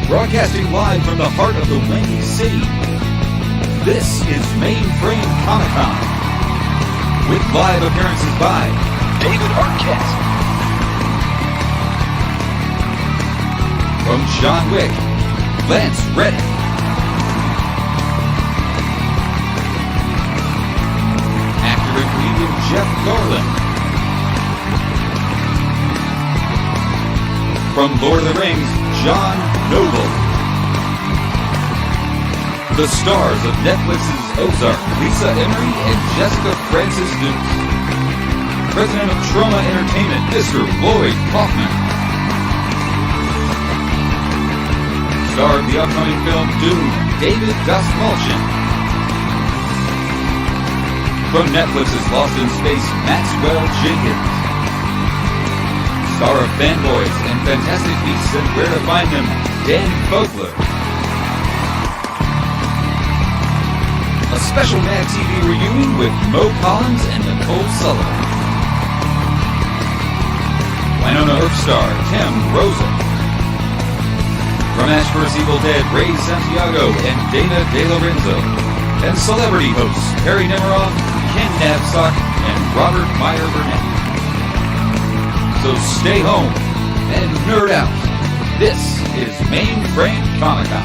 Broadcasting live from the heart of the Windy City, this is Mainframe Comic Con, with live appearances by David Arquette, from John Wick, Lance Reddick, actor and comedian Jeff Garland, from Lord of the Rings, John Noble. The stars of Netflix's Ozark, Lisa Emery and Jessica Francis Dukes. President of Trauma Entertainment, Mr. Lloyd Kaufman. Star of the upcoming film Dune, David Dastmalchian. From Netflix's Lost in Space, Maxwell Jenkins. Star of Fanboys and Fantastic Beasts and Where to Find Them, Dan Fogler. A special Mad TV reunion with Mo Collins and Nicole Sullivan. Winona Earp star Tim Rosen. From Ash vs. Evil Dead, Ray Santiago and Dana De Lorenzo. And celebrity hosts Perry Nemiroff, Ken Navsock, and Robert Meyer Burnett. So stay home and nerd out. This is Mainframe Comic Con.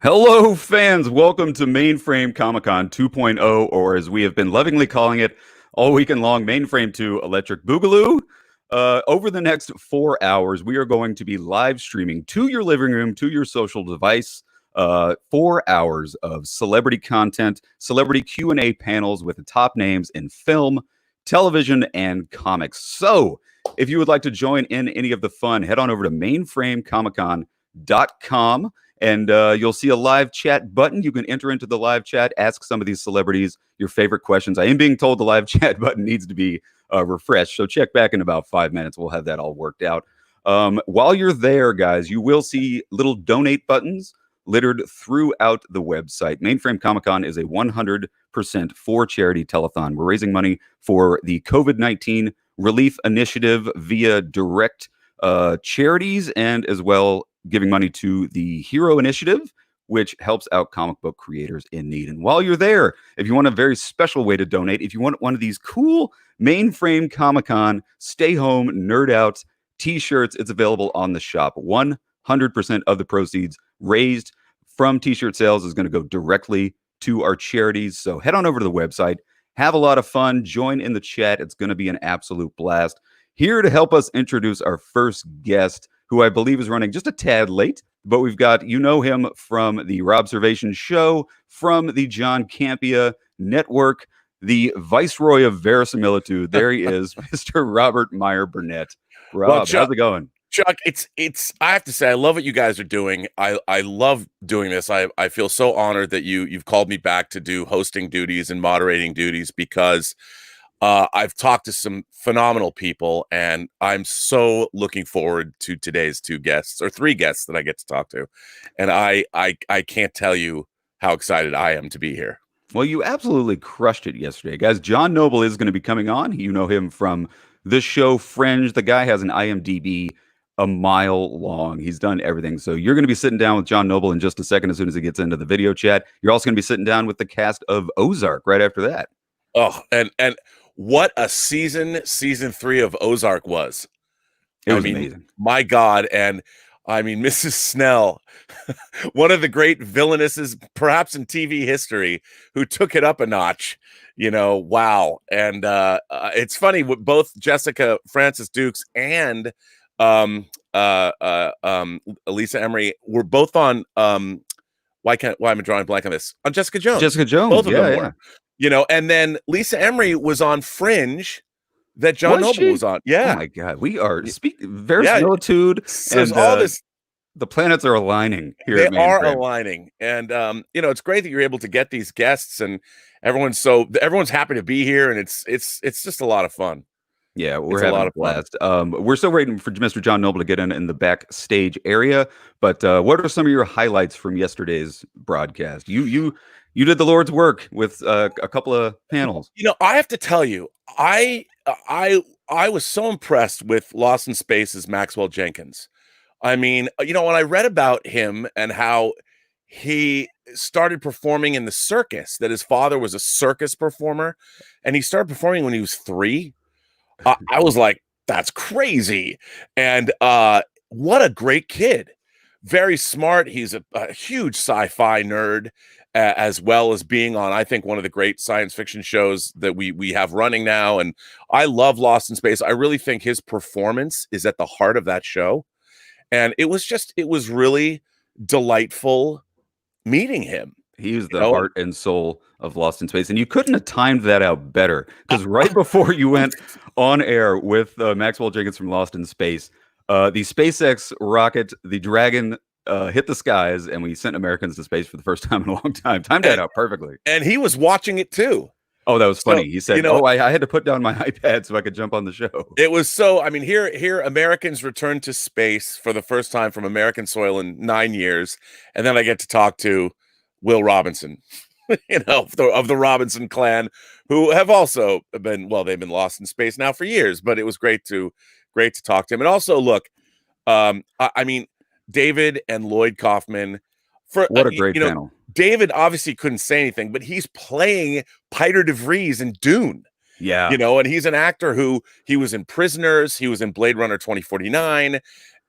Hello, fans. Welcome to Mainframe Comic Con 2.0, or as we have been lovingly calling it all weekend long, Mainframe 2 Electric Boogaloo. Over the next 4 hours, we are going to be live streaming to your living room, to your social device, 4 hours of celebrity content, celebrity Q&A panels with the top names in film, television, and comics. So if you would like to join in any of the fun, head on over to mainframecomiccon.com and you'll see a live chat button. You can enter into the live chat, ask some of these celebrities your favorite questions. I am being told the live chat button needs to be refreshed, so check back in about 5 minutes. We'll have that all worked out. While you're there, guys, you will see little donate buttons littered throughout the website. Mainframe Comic Con is a 100% for charity telethon. We're raising money for the COVID-19 relief initiative via direct charities, and as well giving money to the Hero Initiative, which helps out comic book creators in need. And while you're there, if you want a very special way to donate, if you want one of these cool Mainframe Comic Con Stay Home Nerd Out t-shirts, it's available on the shop. 100% of the proceeds raised from t-shirt sales is going to go directly to our charities. So head on over to the website, have a lot of fun, join in the chat. It's going to be an absolute blast. Here to help us introduce our first guest, who I believe is running just a tad late, but we've got, you know him from the Robservation Show, from the John Campea Network, the Viceroy of Verisimilitude. There he is, Mr. Robert Meyer Burnett. Rob, well, Chuck, how's it going? Chuck, it's. I have to say, I love what you guys are doing. I love doing this. I feel so honored that you've called me back to do hosting duties and moderating duties, because I've talked to some phenomenal people, and I'm so looking forward to today's three guests that I get to talk to. And I can't tell you how excited I am to be here. Well, you absolutely crushed it yesterday, guys. John Noble is going to be coming on. You know him from the show Fringe. The guy has an IMDb a mile long. He's done everything. So you're going to be sitting down with John Noble in just a second as soon as he gets into the video chat. You're also going to be sitting down with the cast of Ozark right after that. Oh, and what a season 3 of Ozark was. It was amazing. My God. And I mean, Mrs. Snell, one of the great villainesses, perhaps in TV history, who took it up a notch. Wow. And it's funny, with both Jessica Francis Dukes and Lisa Emery were both on why am I drawing a blank on this? On Jessica Jones. Jessica Jones. Both of them were. And then Lisa Emery was on Fringe that John Noble was on. Yeah. Oh my God. We are verisimilitude. There's all this. The planets are aligning here. They are aligning. And, it's great that you're able to get these guests, and everyone's happy to be here. And it's just a lot of fun. Yeah, we're It's a having lot a of fun. blast. We're still waiting for Mr. John Noble to get in the backstage area. But what are some of your highlights from yesterday's broadcast? You did the Lord's work with a couple of panels. I have to tell you, I was so impressed with Lost in Space's Maxwell Jenkins. I mean, when I read about him and how he started performing in the circus, that his father was a circus performer, and he started performing when he was 3. I was like, that's crazy. And what a great kid. Very smart. He's a huge sci-fi nerd, as well as being on, I think, one of the great science fiction shows that we have running now. And I love Lost in Space. I really think his performance is at the heart of that show. And it was really delightful meeting him. He was You the know, heart and soul of Lost in Space, and you couldn't have timed that out better. Because right before you went on air with Maxwell Jenkins from Lost in Space, the SpaceX rocket, the Dragon, hit the skies, and we sent Americans to space for the first time in a long time. Timed that and, out perfectly. and he was watching it too. Oh, that was So, funny. He said, "Oh, I had to put down my iPad so I could jump on the show." it was so. I mean, here Americans returned to space for the first time from American soil in 9 years, and then I get to talk to Will Robinson, of the Robinson clan, who have also been, well, they've been lost in space now for years, but it was great to talk to him. And also, look, I mean, David and Lloyd Kaufman, for What a great panel. David obviously couldn't say anything, but he's playing Piter de Vries in Dune. Yeah. And he's an actor who he was in Prisoners, he was in Blade Runner 2049,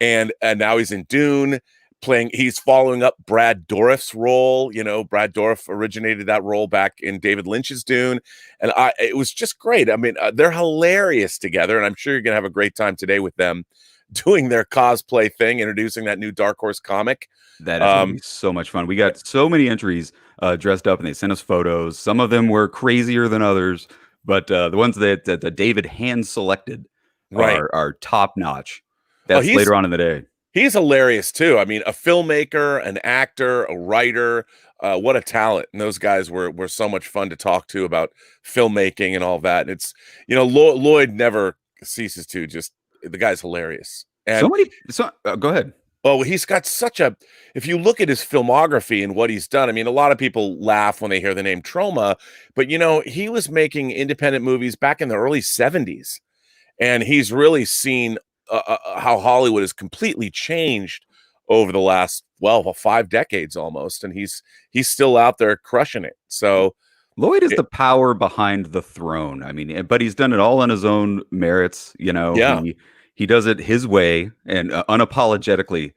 and now he's in Dune playing. He's following up Brad Dourif's role. Brad Dourif originated that role back in David Lynch's Dune, and it was just great. I mean, they're hilarious together, and I'm sure you're gonna have a great time today with them doing their cosplay thing, introducing that new Dark Horse comic. That is going to be so much fun. We got so many entries dressed up, and they sent us photos. Some of them were crazier than others, but the ones that David hand selected are top notch. That's later on in the day. He's hilarious too. I mean, a filmmaker, an actor, a writer. What a talent! And those guys were so much fun to talk to about filmmaking and all that. And it's Lloyd never ceases to just, the guy's hilarious. And go ahead. Oh, he's got such a, if you look at his filmography and what he's done, I mean, a lot of people laugh when they hear the name Troma, but he was making independent movies back in the early 70s. And he's really seen how Hollywood has completely changed over the last, 5 decades almost. And he's still out there crushing it. So Lloyd is the power behind the throne. I mean, but he's done it all on his own merits. Yeah. He does it his way and unapologetically.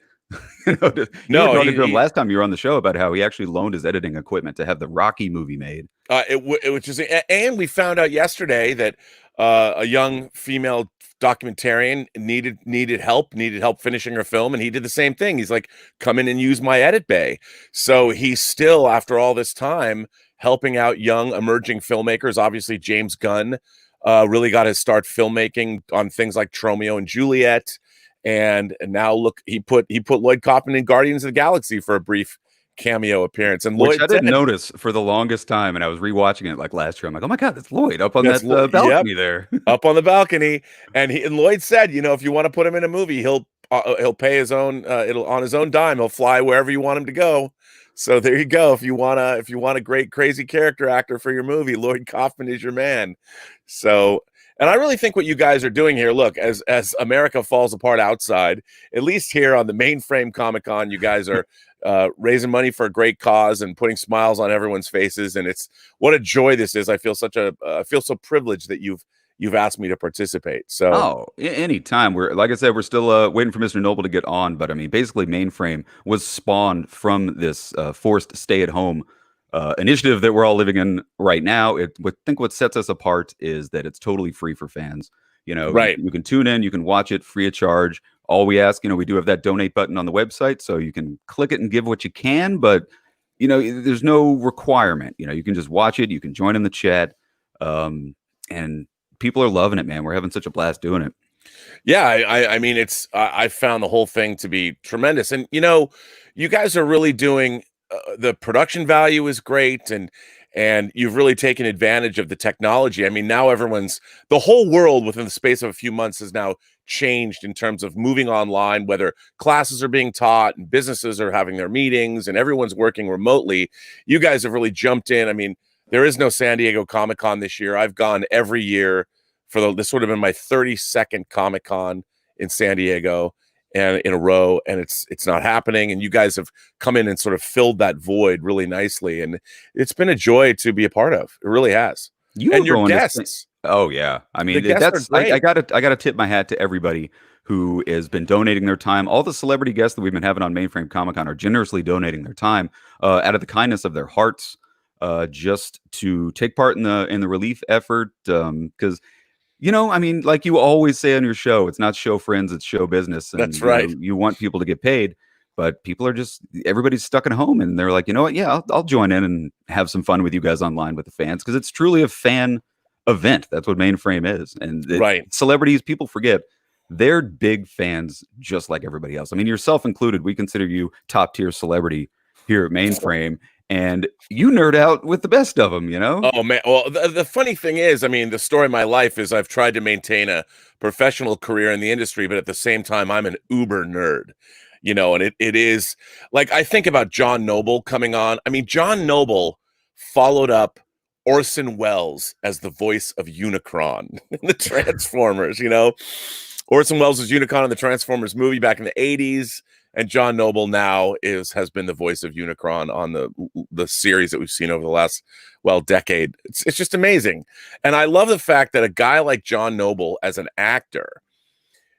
No, into him last time you were on the show about how he actually loaned his editing equipment to have the Rocky movie made. It was just, and we found out yesterday that a young female documentarian needed help finishing her film, and he did the same thing. He's like, come in and use my edit bay. So he's still, after all this time, helping out young emerging filmmakers. Obviously, James Gunn really got his start filmmaking on things like Tromeo and Juliet, and now look, he put Lloyd Kaufman in Guardians of the Galaxy for a brief cameo appearance, and which I didn't notice for the longest time, and I was rewatching it like last year. I'm like, oh my god, that's Lloyd up on that balcony there, up on the balcony. And Lloyd said, if you want to put him in a movie, he'll pay his own, it'll on his own dime. He'll fly wherever you want him to go. So there you go. If you want a great crazy character actor for your movie, Lloyd Kaufman is your man. So, and I really think what you guys are doing here, look, as America falls apart outside, at least here on the Mainframe Comic Con, you guys are raising money for a great cause and putting smiles on everyone's faces. And it's what a joy this is. I feel so privileged that you've asked me to participate. So anytime. Like I said, we're still waiting for Mr. Noble to get on, but I mean, basically Mainframe was spawned from this forced stay-at-home initiative that we're all living in right now. I think what sets us apart is that it's totally free for fans. Right. You can tune in, you can watch it free of charge. All we ask, we do have that donate button on the website, so you can click it and give what you can, but there's no requirement. You can just watch it, you can join in the chat, and people are loving it, man. We're having such a blast doing it. Yeah, I mean, I found the whole thing to be tremendous, and you guys are really doing. The production value is great, and and you've really taken advantage of the technology. I mean, now the whole world within the space of a few months has now changed in terms of moving online, whether classes are being taught and businesses are having their meetings and everyone's working remotely. You guys have really jumped in. I mean, there is no San Diego Comic Con this year. I've gone every year this would have been my 32nd Comic Con in San Diego and in a row, and it's not happening. And you guys have come in and sort of filled that void really nicely, and it's been a joy to be a part of. It really has. And your guests. Oh yeah, I mean guests that's are great. I gotta tip my hat to everybody who has been donating their time. All the celebrity guests that we've been having on Mainframe Comic Con are generously donating their time out of the kindness of their hearts, just to take part in the relief effort. Because I mean, like you always say on your show, it's not show friends, it's show business. And That's right. You want people to get paid, but people are everybody's stuck at home, and they're like, you know what? Yeah, I'll join in and have some fun with you guys online with the fans, because it's truly a fan event. That's what Mainframe is. And right. Celebrities, people forget, they're big fans just like everybody else. I mean, yourself included. We consider you top tier celebrity here at Mainframe. And you nerd out with the best of them, Oh man! Well, the funny thing is, I mean, the story of my life is I've tried to maintain a professional career in the industry, but at the same time, I'm an uber nerd, and it is like, I think about John Noble coming on. I mean, John Noble followed up Orson Welles as the voice of Unicron in the Transformers. Orson Welles was Unicron in the Transformers movie back in the 80s. And John Noble now has been the voice of Unicron on the series that we've seen over the last, decade. It's just amazing. And I love the fact that a guy like John Noble as an actor,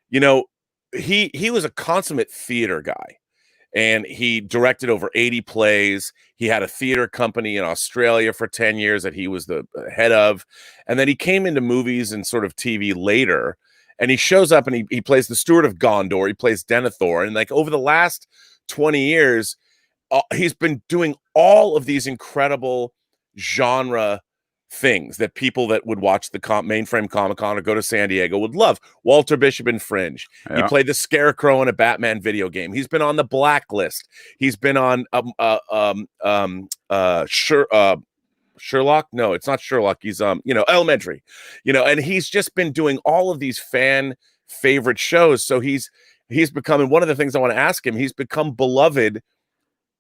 he was a consummate theater guy. And he directed over 80 plays. He had a theater company in Australia for 10 years that he was the head of. And then he came into movies and sort of TV later. And he shows up and he plays the Steward of Gondor. He plays Denethor. And like over the last 20 years, he's been doing all of these incredible genre things that people that would watch the Mainframe Comic Con or go to San Diego would love. Walter Bishop in Fringe. Yeah. He played the Scarecrow in a Batman video game. He's been on The Blacklist. He's been on Sherlock. No, it's not Sherlock. He's Elementary. And he's just been doing all of these fan favorite shows. So he's become, and one of the things I want to ask him, he's become beloved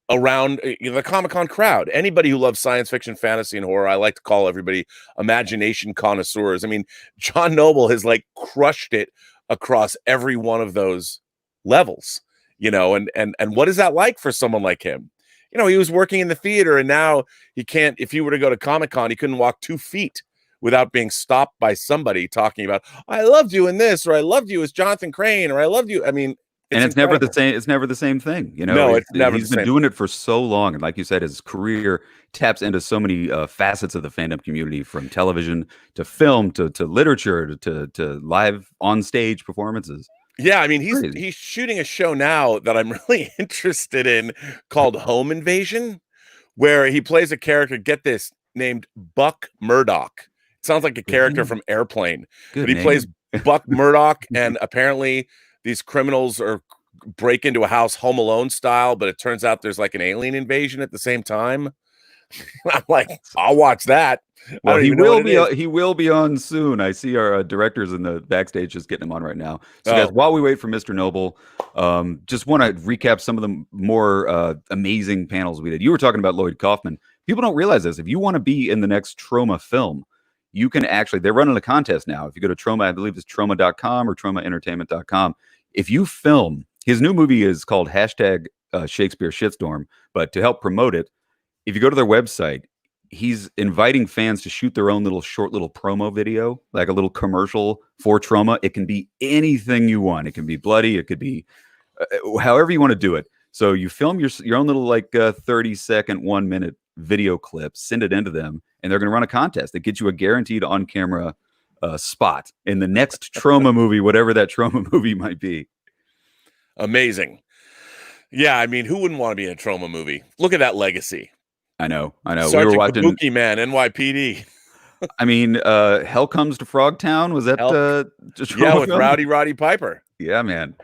around the Comic-Con crowd. Anybody who loves science fiction, fantasy, and horror, I like to call everybody imagination connoisseurs. I mean, John Noble has like crushed it across every one of those levels, and what is that like for someone like him? He was working in the theater, and now he can't, if he were to go to Comic-Con, he couldn't walk 2 feet without being stopped by somebody talking about, I loved you in this, or I loved you as Jonathan Crane, or I loved you. I mean, it's never the same. It's never the same thing. No, it's never. He's been doing it for so long, and like you said, his career taps into so many facets of the fandom community, from television to film to literature to live on stage performances. Yeah, I mean, he's shooting a show now that I'm really interested in called Home Invasion, where he plays a character, get this, named Buck Murdoch. It sounds like a character from Airplane. But he plays Buck Murdoch, and apparently these criminals break into a house Home Alone style, but it turns out there's like an alien invasion at the same time. I'm like, I'll watch that. Well, he will be on soon. I see our directors in the backstage just getting him on right now. So guys, while we wait for Mr. Noble, just want to recap some of the more amazing panels we did. You were talking about Lloyd Kaufman. People don't realize this. If you want to be in the next Troma film, you can actually, they're running a contest now. If you go to Troma, I believe it's Troma.com or TromaEntertainment.com. If you film, his new movie is called # Shakespeare Shitstorm, but to help promote it, if you go to their website, he's inviting fans to shoot their own short little promo video, like a little commercial for Troma. It can be anything you want. It can be bloody. It could be however you want to do it. So you film your own little 30-second, 1-minute video clip, send it into them, and they're going to run a contest that gets you a guaranteed on-camera spot in the next Troma movie, whatever that Troma movie might be. Amazing. Yeah, I mean, who wouldn't want to be in a Troma movie? Look at that legacy. I know. Sergeant we were watching Kabuki Man, NYPD. I mean, Hell Comes to Frogtown. Was that with Rowdy Roddy Piper? Yeah, man.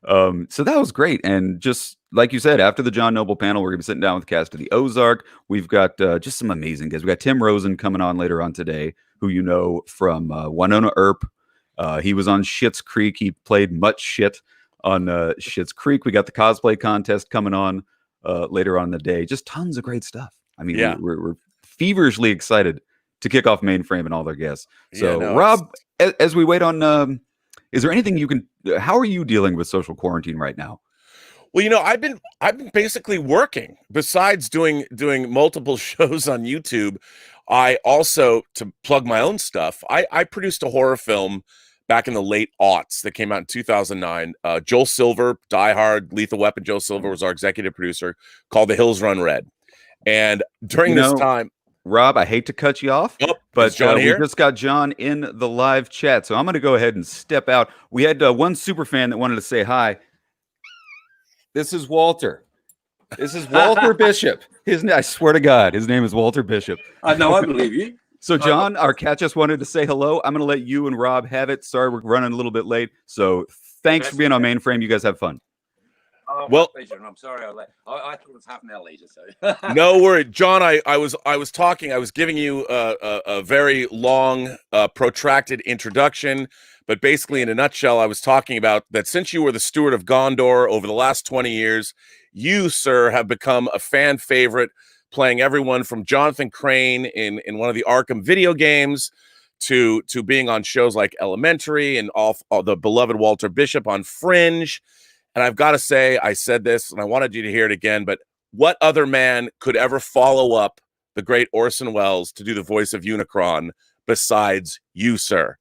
So that was great. And just like you said, after the John Noble panel, we're going to be sitting down with the cast of the Ozark. We've got just some amazing guys. We got Tim Rosen coming on later on today, who you know from Winona Earp. He was on Schitt's Creek. He played Mutt Shit on Schitt's Creek. We got the cosplay contest coming on later on in the day. Just tons of great stuff. I mean, Yeah. we're feverishly excited to kick off Mainframe and all their guests. So, Yeah, no, Rob, as we wait on, is there anything you can? How are you dealing with social quarantine right now? well, I've been basically working besides doing multiple shows on YouTube. I also, to plug my own stuff, I produced a horror film back in the late aughts that came out in 2009. Joel Silver, Die Hard, Lethal Weapon. Joel Silver was our executive producer, called The Hills Run Red. And during this time, Rob, I hate to cut you off, but John here? We just got John in the live chat, so I'm going to go ahead and step out. We had one super fan that wanted to say hi. This is Walter. This is Walter Bishop. I swear to God, his name is Walter Bishop. I know, I believe you. So, John, our cat just wanted to say hello. I'm going to let you and Rob have it. Sorry, we're running a little bit late. So, thanks for being on Mainframe. You guys have fun. Oh, well, pleasure. I'm sorry I thought it was half an hour later. So no worry, John. I was talking. I was giving you a very long, protracted introduction, but basically, in a nutshell, I was talking about that since you were the steward of Gondor over the last 20 years, you, sir, have become a fan favorite, playing everyone from Jonathan Crane in one of the Arkham video games to being on shows like Elementary and all the beloved Walter Bishop on Fringe. And I've got to say, I said this and I wanted you to hear it again, but what other man could ever follow up the great Orson Welles to do the voice of Unicron besides you, sir?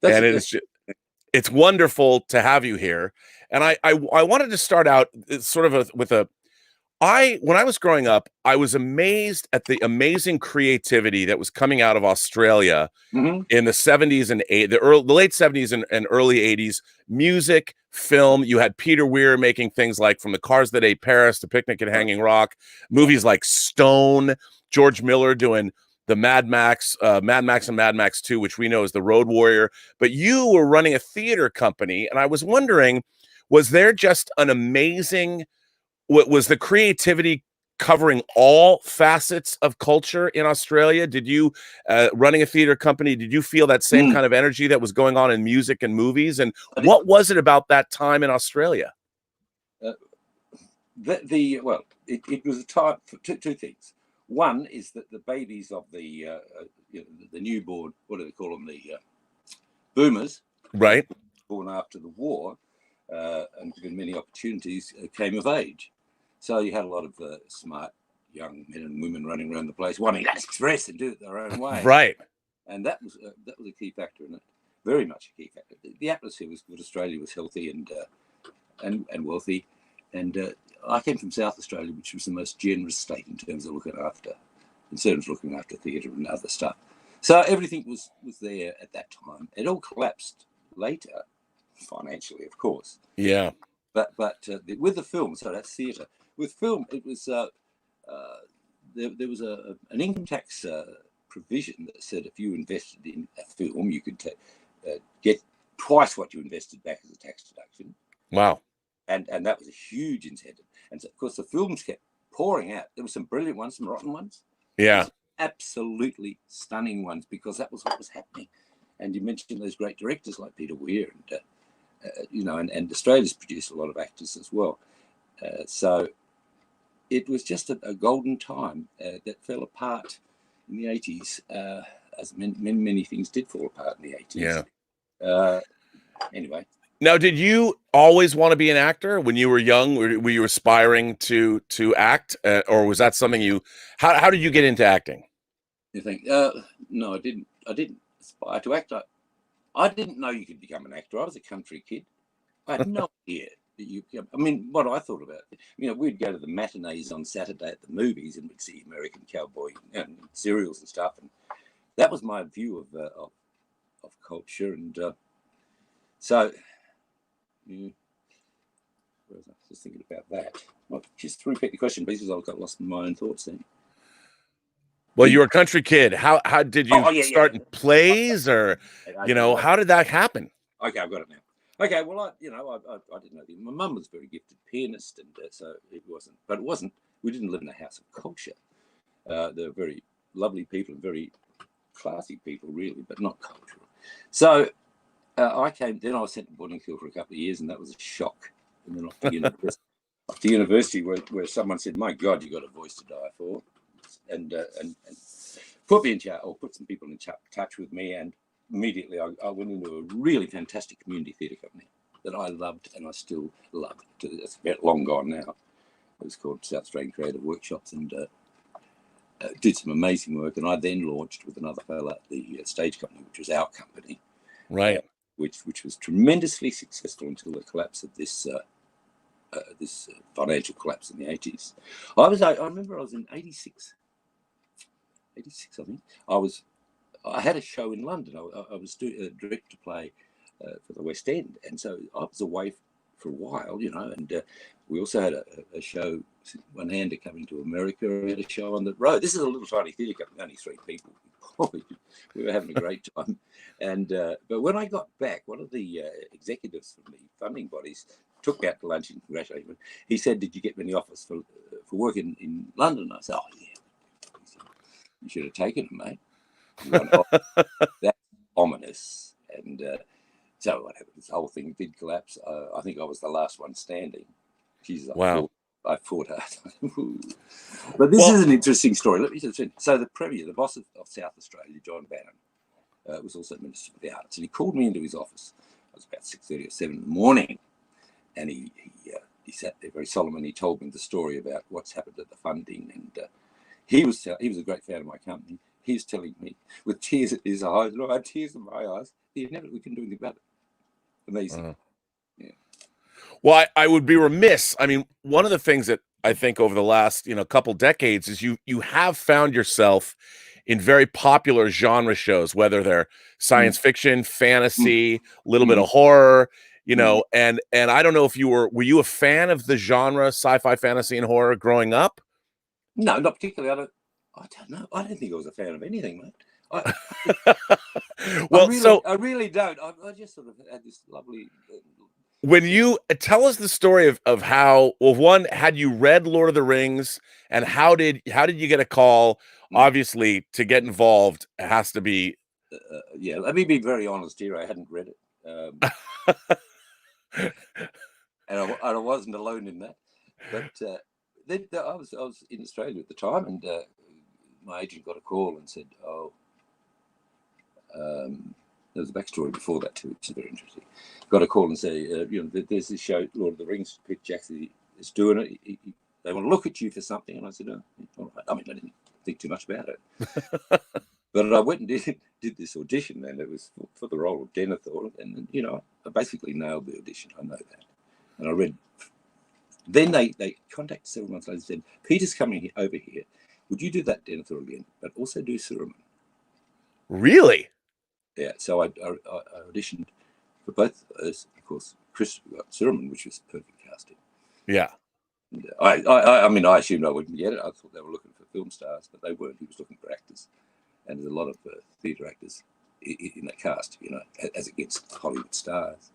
It's wonderful to have you here. And I wanted to start out sort of when I was growing up, I was amazed at the amazing creativity that was coming out of Australia in the 70s and the late 70s and early 80s. Music, film. You had Peter Weir making things like From the Cars That Ate Paris to Picnic at Hanging Rock. Movies like Stone. George Miller doing the Mad Max and Mad Max 2, which we know as The Road Warrior. But you were running a theater company, and I was wondering, was there just an amazing... Was the creativity covering all facets of culture in Australia? Did you, running a theater company, did you feel that same kind of energy that was going on in music and movies? And what was it about that time in Australia? It was a time for two things. One is that the babies of the newborn, what do they call them, the boomers, right, born after the war, and given many opportunities, came of age. So you had a lot of smart young men and women running around the place wanting to express and do it their own way. Right. And that was a key factor in it. Very much a key factor. The atmosphere was good. Australia was healthy and wealthy. And I came from South Australia, which was the most generous state in terms of looking after theatre and other stuff. So everything was there at that time. It all collapsed later, financially, of course. Yeah. But with the film, so that's theatre. With film, it was there was an income tax provision that said if you invested in a film, you could get twice what you invested back as a tax deduction. Wow. And that was a huge incentive. And so, of course, the films kept pouring out. There were some brilliant ones, some rotten ones. Yeah. Absolutely stunning ones, because that was what was happening. And you mentioned those great directors like Peter Weir, and and Australia's produced a lot of actors as well. So it was just a golden time that fell apart in the 80s, as many things did fall apart in the 80s. Yeah. Anyway. Now, did you always want to be an actor when you were young? Were you aspiring to act, or was that something you? How did you get into acting? You think? No, I didn't. I didn't aspire to act. I didn't know you could become an actor. I was a country kid. I had no idea that you. I mean, what I thought about it, we'd go to the matinees on Saturday at the movies, and we'd see American Cowboy and serials and stuff, and that was my view of culture. And so, I was just thinking about that. Well, just to repeat the question, please, because I got lost in my own thoughts then. Well, you were a country kid. How did you start in plays, or how did that happen? Okay, I've got it now. Okay, well, I didn't know. My mum was a very gifted pianist, and so it wasn't. But it wasn't. We didn't live in a house of culture. They were very lovely people and very classy people, really, but not cultural. So I was sent to boarding school for a couple of years, and that was a shock. And then off to university, where someone said, "My God, you got a voice to die for," and put me in touch, or put some people in touch with me, and immediately I went into a really fantastic community theatre company that I loved, and I still love. It's about long gone now. It was called South Australian Creative Workshops, and did some amazing work. And I then launched with another fella the stage company, which was our company, Right. Which was tremendously successful until the collapse of this financial collapse in the 80s. I remember I was in 86, I think. I had a show in London. I was doing a director play for the West End, and so I was away for a while, and we also had a show, one hander coming to America. We had a show on the road. This is a little tiny theatre company, only 3 people. We were having a great time. And but when I got back, one of the executives from the funding bodies took me out to lunch and congratulated me. He said, "Did you get any offers for work in London?" I said, "Oh, yeah." He said, "You should have taken it, mate." That's ominous. And so what happened? This whole thing did collapse. I think I was the last one standing. Jesus, Wow. I fought hard. But this is an interesting story. Let me just say. So the Premier, the boss of South Australia, John Bannon, was also Minister for the Arts, and he called me into his office. It was about 6:30 or 7 in the morning, and he sat there very solemn, and he told me the story about what's happened at the funding. And he was a great fan of my company. He was telling me with tears in his eyes, and I had tears in my eyes. We couldn't do anything about it. Amazing. Yeah. Well, I would be remiss. I mean, one of the things that I think over the last, couple decades is you have found yourself in very popular genre shows, whether they're science fiction, fantasy, a little bit of horror, and I don't know if were you a fan of the genre sci-fi, fantasy, and horror growing up? No, not particularly. I don't know. I don't think I was a fan of anything, mate. Well, I really don't. I just sort of had this lovely. When you tell us the story of how, well, one, had you read Lord of the Rings, and how did you get a call? Obviously, to get involved, it has to be. Yeah, let me be very honest here. I hadn't read it, and I wasn't alone in that. But then I was in Australia at the time, and my agent got a call and said, "Oh." There was a backstory before that too, which is very interesting. Got a call and say, there's this show, Lord of the Rings. Peter Jackson is doing it. They want to look at you for something, and I said, "Oh, all right." I mean, I didn't think too much about it, but I went and did this audition, and it was for the role of Denethor, and I basically nailed the audition. I know that, and I read. Then they contacted several months later and said, "Peter's coming over here. Would you do that Denethor again, but also do Saruman?" Really? Yeah, so I auditioned for both of those. Of course, Chris got Saruman, which was perfect casting. Yeah. And I mean, I assumed I wouldn't get it. I thought they were looking for film stars, but they weren't. He was looking for actors, and there's a lot of theatre actors in that cast, as against Hollywood stars.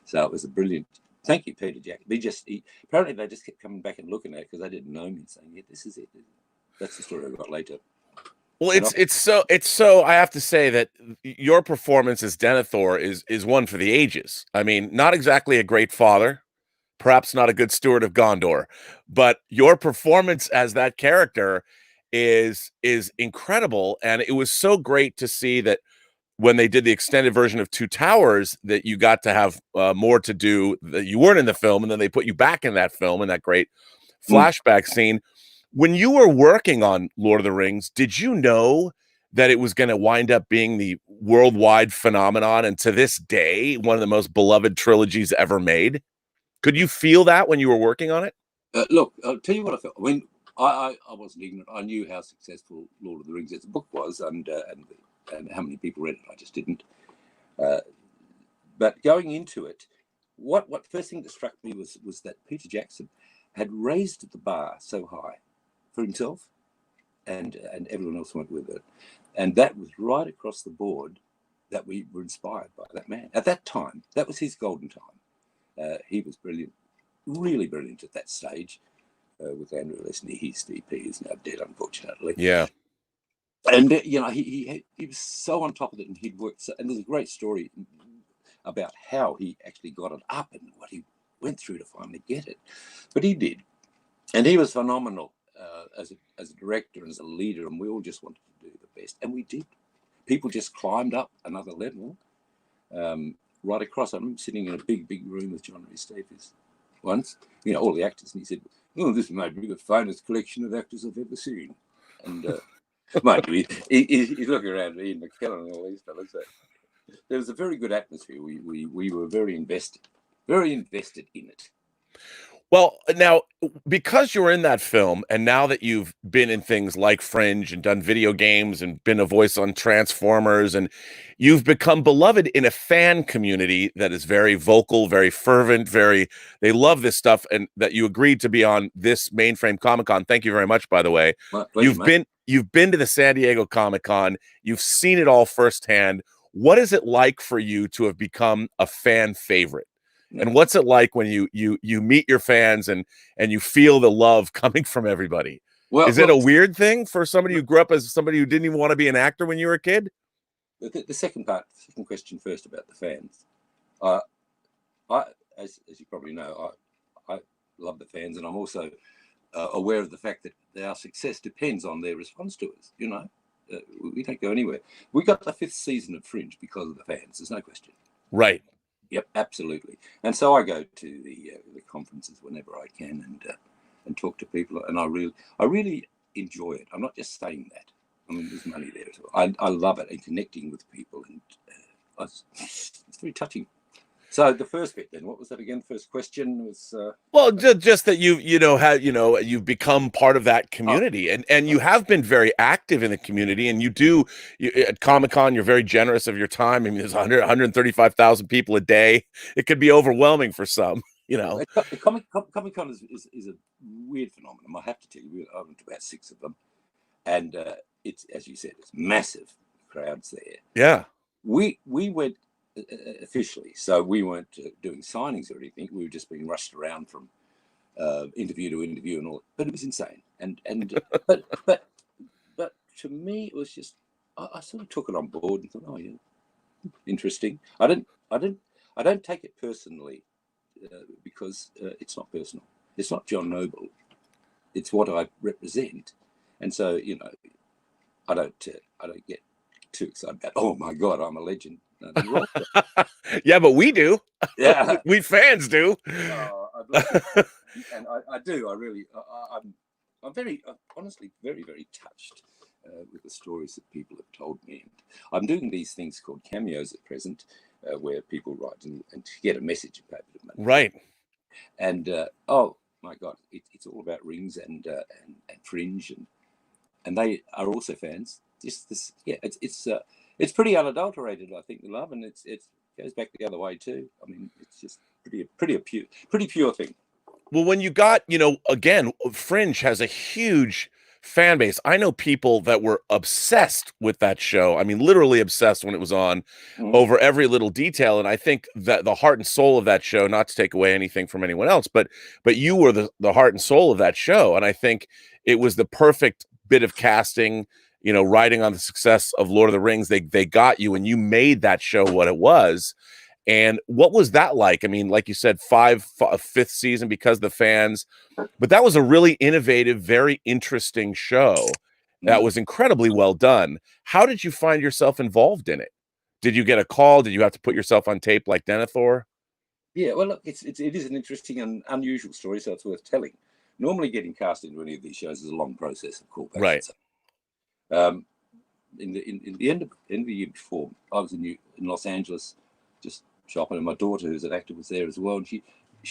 So it was a brilliant. Thank you, Peter Jackson. Apparently they just kept coming back and looking at it because they didn't know me, saying, "Yeah, this is it." That's the story I got later. Well, it's so I have to say that your performance as Denethor is one for the ages. I mean, not exactly a great father, perhaps not a good steward of Gondor, but your performance as that character is incredible, and it was so great to see that when they did the extended version of Two Towers, that you got to have more to do, that you weren't in the film, and then they put you back in that film in that great flashback scene. When you were working on Lord of the Rings, did you know that it was going to wind up being the worldwide phenomenon, and to this day, one of the most beloved trilogies ever made? Could you feel that when you were working on it? Look, I'll tell you what I felt. When I wasn't ignorant. I knew how successful Lord of the Rings as a book was, and how many people read it. I just didn't. But going into it, what first thing that struck me was that Peter Jackson had raised the bar so high for himself, and everyone else went with it, and that was right across the board that we were inspired by that man. At that time, that was his golden time. He was brilliant, really brilliant at that stage. With Andrew Lesney, his DP is now dead, unfortunately. Yeah. And he was so on top of it, and he'd worked. And there's a great story about how he actually got it up and what he went through to finally get it. But he did, and he was phenomenal as a director and as a leader. And we all just wanted to do the best, and we did. People just climbed up another level, right across. I remember sitting in a big room with John Rhys Davies once, all the actors, and he said, "Oh, this may be the finest collection of actors I've ever seen." And mind you, he's looking around Ian McKellen and all these fellas. So there was a very good atmosphere. We were very invested in it. Well, now, because you were in that film, and now that you've been in things like Fringe and done video games and been a voice on Transformers, and you've become beloved in a fan community that is very vocal, very fervent, they love this stuff, and that you agreed to be on this Mainframe Comic Con. Thank you very much, by the way. My pleasure, You've been to the San Diego Comic Con. You've seen it all firsthand. What is it like for you to have become a fan favorite? And what's it like when you meet your fans and you feel the love coming from everybody? Well, is it a weird thing for somebody who grew up as somebody who didn't even want to be an actor when you were a kid? The second question first about the fans. As you probably know, I love the fans, and I'm also aware of the fact that our success depends on their response to us. We don't go anywhere. We got the 5th season of Fringe because of the fans. There's no question. Right. Yep, absolutely. And so I go to the conferences whenever I can and talk to people, and I really enjoy it. I'm not just saying that. I mean, there's money there as well. I love it, and connecting with people, and it's very touching. So the first bit, then, what was that again? The first question was well, just that you've become part of that community, and you have been very active in the community, and at Comic-Con, you're very generous of your time. I mean, there's 135,000 people a day. It could be overwhelming for some, Comic-Con is a weird phenomenon. I have to tell you, I went to about 6 of them, and it's, as you said, it's massive crowds there. Yeah, we went officially, so we weren't doing signings or anything. We were just being rushed around from interview to interview and all. But it was insane. And but to me, it was just I sort of took it on board and thought, oh yeah, interesting. I don't take it personally because it's not personal. It's not John Noble. It's what I represent, and so I don't get too excited about. Oh my God, I'm a legend. Yeah, but we do. Yeah, we fans do. And I do. I really. I'm very honestly very touched with the stories that people have told me. And I'm doing these things called cameos at present, where people write and get a message and pay a bit of money. Right. And oh my God, it's all about Rings and Fringe, and they are also fans. It's pretty unadulterated, I think, the love, and it goes back the other way too. I mean, it's just pretty pure thing. Well, when you got, again, Fringe has a huge fan base. I know people that were obsessed with that show. I mean, literally obsessed when it was on, over every little detail. And I think that the heart and soul of that show, not to take away anything from anyone else, but you were the heart and soul of that show. And I think it was the perfect bit of casting, riding on the success of Lord of the Rings. They got you, and you made that show what it was. And what was that like? I mean, like you said, 5th season because of the fans, but that was a really innovative, very interesting show that was incredibly well done. How did you find yourself involved in it? Did you get a call? Did you have to put yourself on tape like Denethor? Yeah, well, look, it is an interesting and unusual story, so it's worth telling. Normally, getting cast into any of these shows is a long process of callbacks. Right. In the end of the year before, I was in Los Angeles, just shopping, and my daughter, who's an actor, was there as well. And she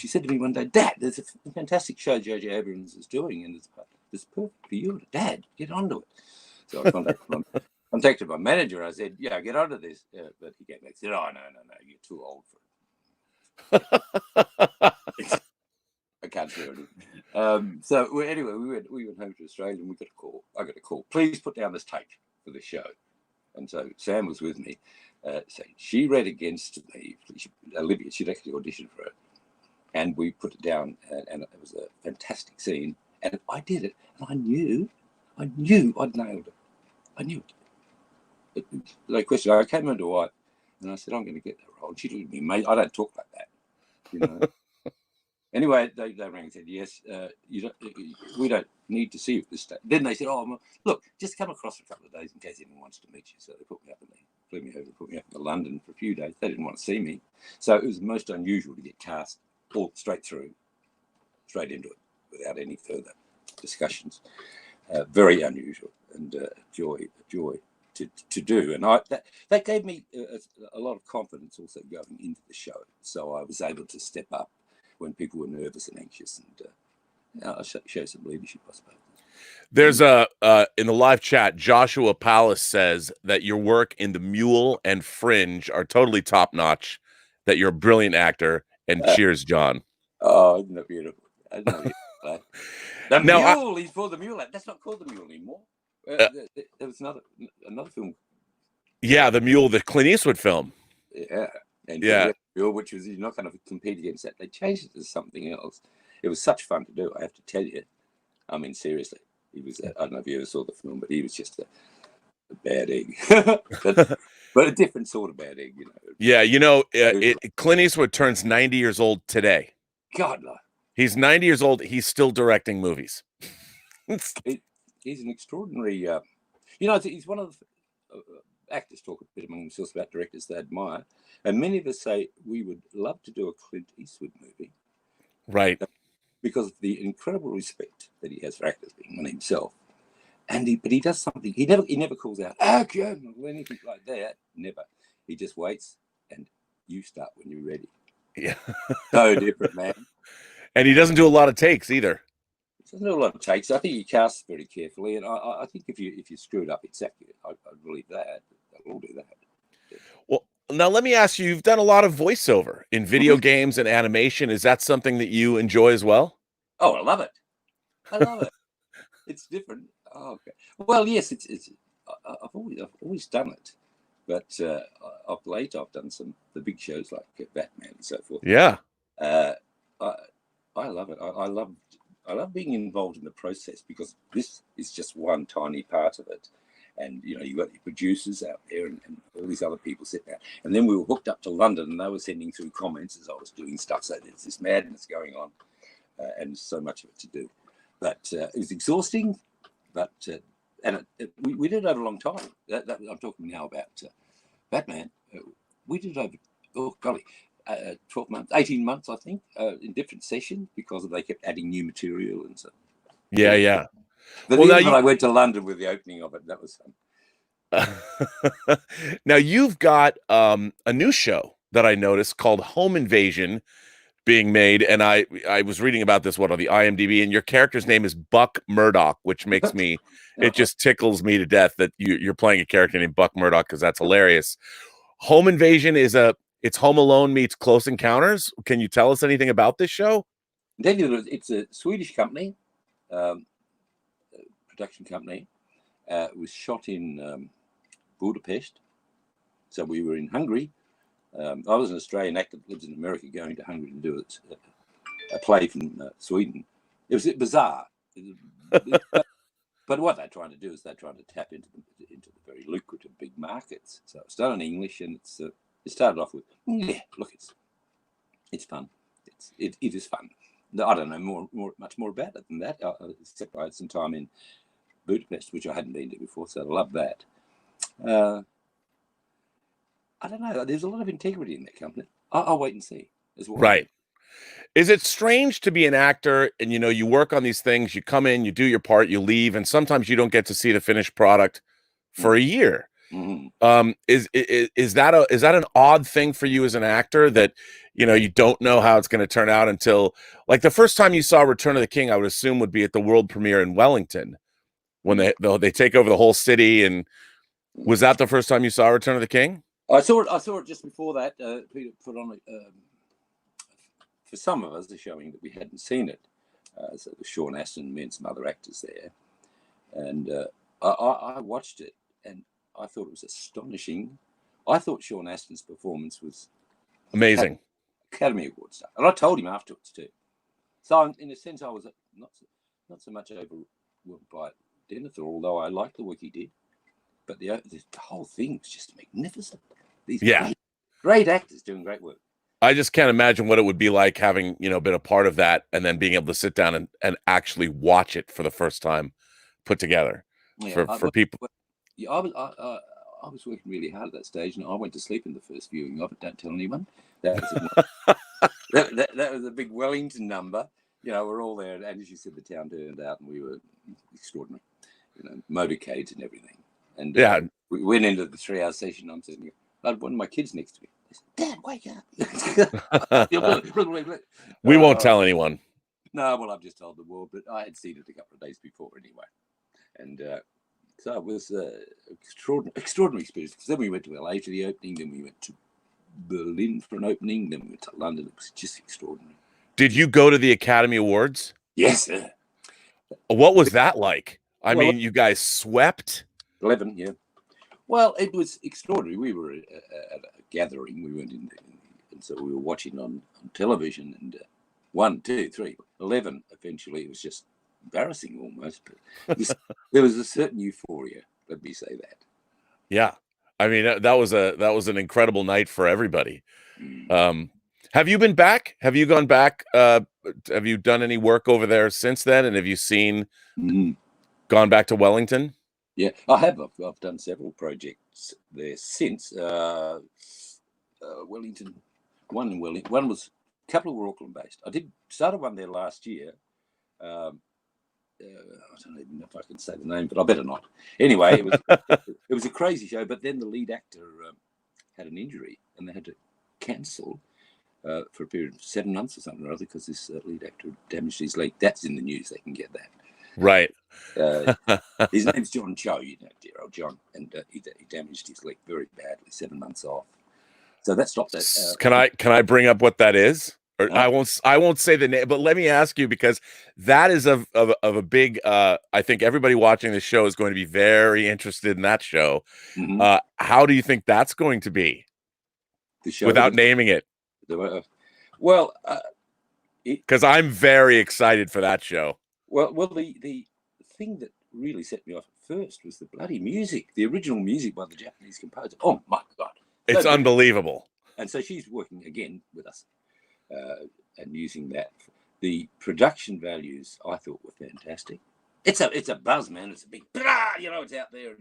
said to me one day, "Dad, there's a fantastic show J.J. Abrams is doing, and it's perfect for you. Dad, get onto it." So I contacted my manager. I said, "Yeah, get onto this." But he came back and said, "Oh, no, you're too old for it." I can't do it. So anyway, we went home to Australia, and we got a call. I got a call. "Please put down this tape for the show." And so Sam was with me, So she read against me. Olivia, she'd actually auditioned for it. And we put it down, and it was a fantastic scene. And I did it, and I knew I'd nailed it. I knew it. No question. I came into wife, and I said, I'm going to get that role. She looked at me, mate, I don't talk like that, you know. Anyway, they rang and said, yes, we don't need to see you at this stage. Then they said, oh, look, just come across for a couple of days in case anyone wants to meet you. So they put me up and they flew me over, put me up to London for a few days. They didn't want to see me. So it was most unusual to get cast all straight into it without any further discussions. Very unusual and a joy to do. And that gave me a lot of confidence also going into the show. So I was able to step up when people were nervous and anxious, and show some leadership, I suppose. There's in the live chat, Joshua Palace says that your work in The Mule and Fringe are totally top notch, that you're a brilliant actor, and cheers, John. Oh, isn't that beautiful? The Mule, he's for The Mule. That's not called The Mule anymore. There was another film. Yeah, The Mule, the Clint Eastwood film. Yeah. And yeah, Mule, which was, you're not going to compete against that. They changed it to something else. It was such fun to do, I have to tell you. I mean, seriously. He was, I don't know if you ever saw the film, but he was just a bad egg. but a different sort of bad egg, you know. Yeah, you know, Clint Eastwood turns 90 years old today. God, no. He's 90 years old. He's still directing movies. He's an extraordinary, you know, he's one of the actors talk a bit among themselves about directors they admire. And many of us say we would love to do a Clint Eastwood movie. Right. Because of the incredible respect that he has for actors, being one himself. But he does something. He never calls out action or anything like that. Never. He just waits and you start when you're ready. Yeah. So different, man. And he doesn't do a lot of takes either. He doesn't do a lot of takes. I think he casts very carefully, and I think if you screw it up, it's accurate. I believe that. They'll all do that. Well, now let me ask you, you've done a lot of voiceover in video games and animation. Is that something that you enjoy as well? Oh, I love it. I love it. It's different. Oh, okay. Well, yes, it's I've always done it, but of late I've done the big shows like Batman and so forth. Yeah. I love it. I love being involved in the process because this is just one tiny part of it. And, you know, you've got your producers out there and all these other people sitting there. And then we were hooked up to London and they were sending through comments as I was doing stuff. So there's this madness going on and so much of it to do. But it was exhausting, but we did it over a long time. I'm talking now about Batman. We did it over, 12 months, 18 months, I think, in different sessions because they kept adding new material and so. Yeah. But well, I went to London with the opening of it. That was fun. Now you've got a new show that I noticed called Home Invasion being made, and I was reading about this on the IMDb, and your character's name is Buck Murdoch, which makes me it just tickles me to death that you're playing a character named Buck Murdoch because that's hilarious. Home Invasion is it's Home Alone meets Close Encounters. Can you tell us anything about this show? It's a Swedish company. Production company. It was shot in Budapest. So we were in Hungary. I was an Australian actor that lives in America going to Hungary to do a play from Sweden. It was bizarre. But what they're trying to do is they're trying to tap into the very lucrative big markets. So it's done in English and it started off with, look, it's fun. It is fun. I don't know much more about it than that. Except I had some time in Budapest, which I hadn't been to before, so I love that. I don't know. There's a lot of integrity in that company. I'll wait and see as well. Right. Is it strange to be an actor and, you know, you work on these things, you come in, you do your part, you leave, and sometimes you don't get to see the finished product for a year? Mm-hmm. Is that an odd thing for you as an actor that, you know, you don't know how it's going to turn out until, like, the first time you saw Return of the King, I would assume would be at the world premiere in Wellington when they take over the whole city. And was that the first time you saw Return of the King? I saw it just before that. Peter put on for some of us the showing that we hadn't seen it. So it was Sean Astin, me and some other actors there, and I watched it and I thought it was astonishing I thought Sean Astin's performance was Amazing. Academy Award stuff, and I told him afterwards too. So in a sense, I was not so much overwhelmed by Denethor, although I liked the work he did. But the whole thing was just magnificent. These great actors doing great work. I just can't imagine what it would be like having, been a part of that and then being able to sit down and actually watch it for the first time put together for people. Yeah, I was working really hard at that stage, and I went to sleep in the first viewing of it. Don't tell anyone. That was that was a big Wellington number. We're all there, and as you said, the town turned out, and we were extraordinary. Motorcades and everything. And we went into the 3-hour session. I'm sitting here. I had one of my kids next to me. They said, Dad, wake up. We won't tell anyone. No, well, I've just told the world, but I had seen it a couple of days before anyway. And so it was extraordinary experience. Because then we went to LA for the opening, then we went to Berlin for an opening, then we went to London. It was just extraordinary. Did you go to the Academy Awards? Yes, sir. What was that like? I mean, you guys swept? 11, yeah. Well, it was extraordinary. We were at a gathering. We went in, and so we were watching on television. And 1, 2, 3, 11. Eventually, it was just embarrassing almost. But there was a certain euphoria. Let me say that. Yeah, I mean that was an incredible night for everybody. Have you been back? Have you gone back? Have you done any work over there since then? And have you seen gone back to Wellington? Yeah, I have. I've done several projects there since Wellington. One in Wellington. One was a couple were Auckland based. I started one there last year. I don't even know if I can say the name, but I better not. Anyway, it was a crazy show. But then the lead actor had an injury, and they had to cancel for a period of 7 months or something or other because this lead actor damaged his leg. That's in the news. They can get that. Right. His name's John Cho, dear old John, and he damaged his leg very badly. 7 months off. So that stopped that. Can I bring up what that is? Or I won't say the name, but let me ask you, because that is of a big. I think everybody watching the show is going to be very interested in that show. Mm-hmm. How do you think that's going to be? The show, without naming it. Well, because I'm very excited for that show. Well, the thing that really set me off at first was the bloody music, the original music by the Japanese composer. Oh my God, it's unbelievable. And so she's working again with us. And using that, the production values I thought were fantastic. It's a buzz, man. It's a big, it's out there.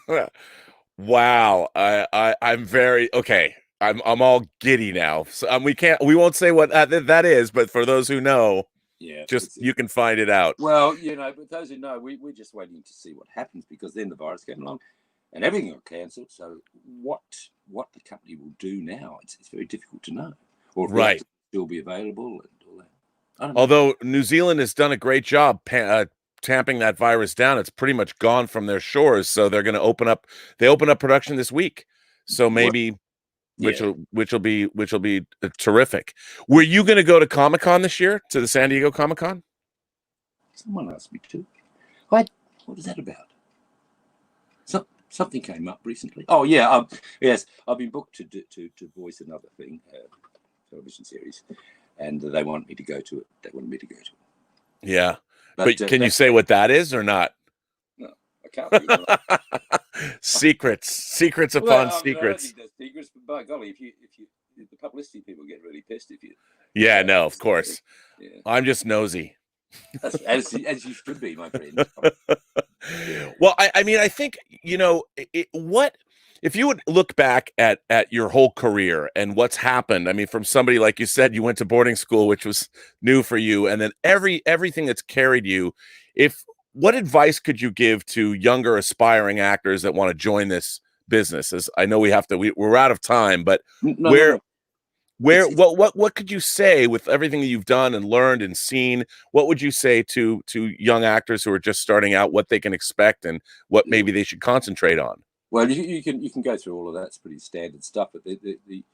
And wow, I'm very okay. I'm all giddy now. So we won't say what that is, but for those who know, you can find it out. Well, but those who know, we're just waiting to see what happens, because then the virus came along and everything got cancelled. So what the company will do now, it's very difficult to know. Or if right, still be available and all that. I don't know. Although New Zealand has done a great job tamping that virus down, it's pretty much gone from their shores. So they're going to open up. They open up production this week, so maybe which will be terrific. Were you going to go to Comic Con this year, to the San Diego Comic Con? Someone asked me to. What was that about? Something came up recently. Oh yeah, yes, I've been booked to voice another thing. Television series, and they want me to go to it. They wanted me to go to it. Yeah, but can you say what that is or not? No, I can't. Really. secrets upon secrets. I don't think secrets, but by golly, if the publicity people get really pissed if you. Yeah, no, of course. Yeah. I'm just nosy. As you should be, my friend. Well, I mean, I think what. If you would look back at your whole career and what's happened, I mean, from somebody, like you said, you went to boarding school, which was new for you, and then everything that's carried you, what advice could you give to younger aspiring actors that want to join this business? As I know we're out of time, but what could you say with everything that you've done and learned and seen? What would you say to young actors who are just starting out, what they can expect and what maybe they should concentrate on? Well, you can go through all of that. It's pretty standard stuff. But the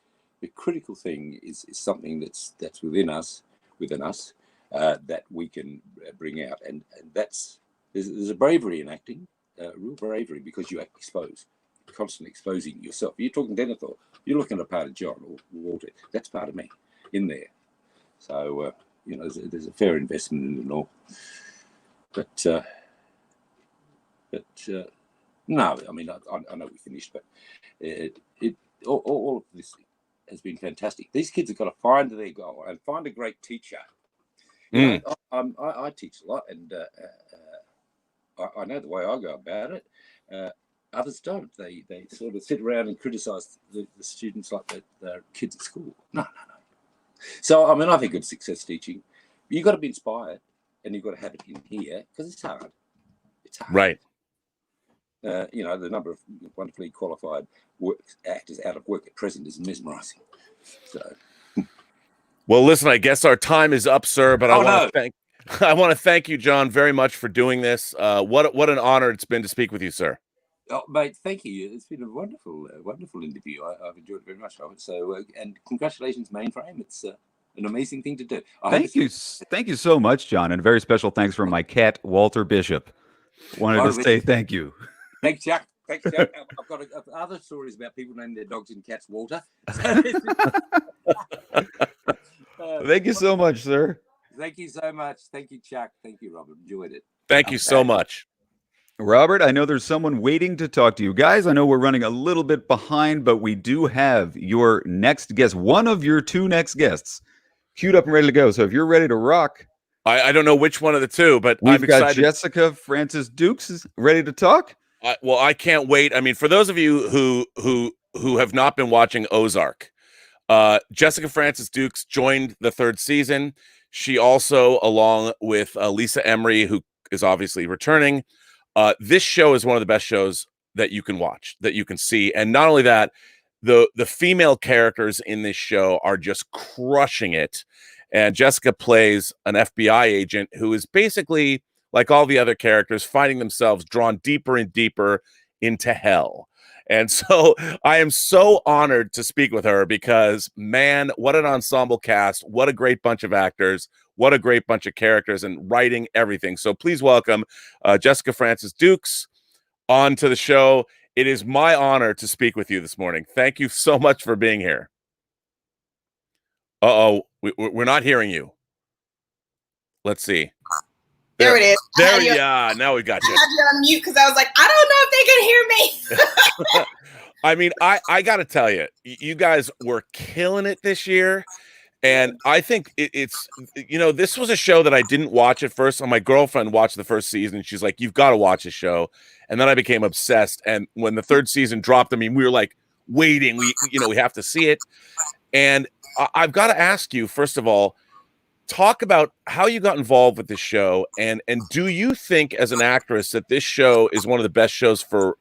critical thing is something that's within us that we can bring out, and that's there's a bravery in acting, real bravery, because you act exposed. constantly exposing yourself. You're talking Denethor. You're looking at a part of John or Walter. That's part of me in there. So there's a fair investment in it and all. But no, I mean I know we finished, but all of this has been fantastic. These kids have got to find their goal and find a great teacher. I teach a lot, and I know the way I go about it. Others don't. They sort of sit around and criticise the students like they're kids at school. No. So, I mean, I think of success teaching. You've got to be inspired, and you've got to have it in here, because it's hard. It's hard. Right. The number of wonderfully qualified actors out of work at present is mesmerising. So, well, listen, I guess our time is up, sir. But I want to thank you, John, very much for doing this. What an honor it's been to speak with you, sir. Oh, mate, thank you. It's been a wonderful interview. I've enjoyed it very much. So, and congratulations, Mainframe. It's an amazing thing to do. Thank you so much, John, and a very special thanks from my cat, Walter Bishop. Wanted to say thank you. Thanks, Chuck. I've got other stories about people naming their dogs and cats Walter. Thank you so much, sir. Thank you so much. Thank you, Chuck. Thank you, Robert. Enjoyed it. Thank you so much. Robert, I know there's someone waiting to talk to you. Guys, I know we're running a little bit behind, but we do have your next guest, one of your two next guests, queued up and ready to go. So if you're ready to rock. I don't know which one of the two, but we've got Jessica Francis Dukes is ready to talk. Well, I can't wait. I mean, for those of you who have not been watching Ozark, Jessica Francis Dukes joined the third season. She also, along with Lisa Emery, who is obviously returning, this show is one of the best shows that you can watch, that you can see. And not only that, the female characters in this show are just crushing it. And Jessica plays an FBI agent who is basically, like all the other characters, finding themselves drawn deeper and deeper into hell. And so I am so honored to speak with her because, man, what an ensemble cast. What a great bunch of actors. What a great bunch of characters and writing everything. So please welcome Jessica Francis Dukes onto the show. It is my honor to speak with you this morning. Thank you so much for being here. We're not hearing you. Let's see. There it is. Now we got you. I had you on mute because I was like, I don't know if they can hear me. I mean, I got to tell you, you guys were killing it this year. And I think it's this was a show that I didn't watch at first. And my girlfriend watched the first season. She's like, you've got to watch the show. And then I became obsessed. And when the third season dropped, I mean, we were like waiting. We have to see it. And I've got to ask you, first of all, talk about how you got involved with this show. And do you think as an actress that this show is one of the best shows for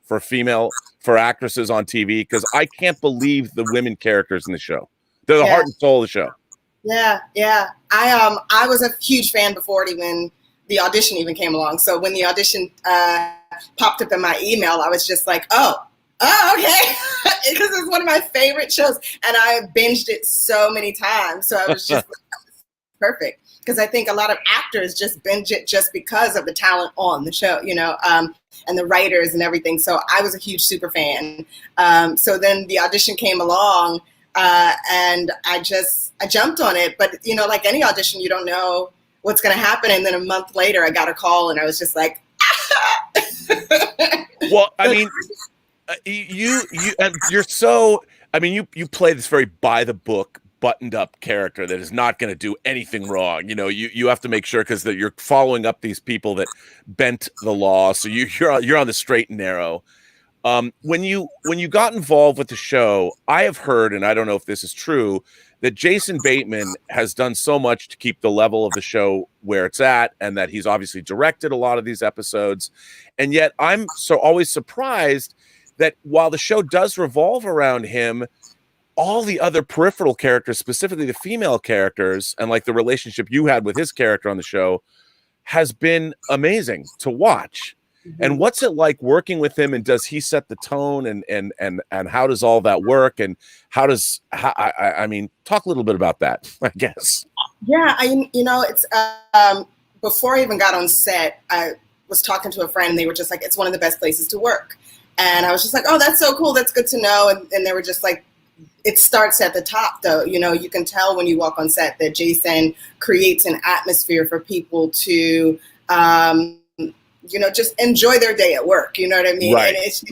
actresses on TV? Because I can't believe the women characters in the show. They're the heart and soul of the show. Yeah. I was a huge fan before when the audition even came along. So when the audition popped up in my email, I was just like, oh, okay. Because it's one of my favorite shows. And I binged it so many times. So I was just perfect. Because I think a lot of actors just binge it just because of the talent on the show, and the writers and everything. So I was a huge super fan. So then the audition came along. And I jumped on it, but like any audition, you don't know what's going to happen. And then a month later I got a call and I was just like, well, I mean, you play this very by the book, buttoned up character that is not going to do anything wrong. You have to make sure because you're following up these people that bent the law. So you're on the straight and narrow. When you got involved with the show, I have heard, and I don't know if this is true, that Jason Bateman has done so much to keep the level of the show where it's at, and that he's obviously directed a lot of these episodes. And yet I'm always surprised that while the show does revolve around him, all the other peripheral characters, specifically the female characters, and like the relationship you had with his character on the show, has been amazing to watch. And what's it like working with him, and does he set the tone, and how does all that work, and I mean, talk a little bit about that, I guess. Yeah, it's before I even got on set, I was talking to a friend and they were just like, it's one of the best places to work. And I was just like, oh, that's so cool. That's good to know. And they were just like, it starts at the top, though. You know, you can tell when you walk on set that Jason creates an atmosphere for people to, you know, just enjoy their day at work. You know what I mean? Right. And it's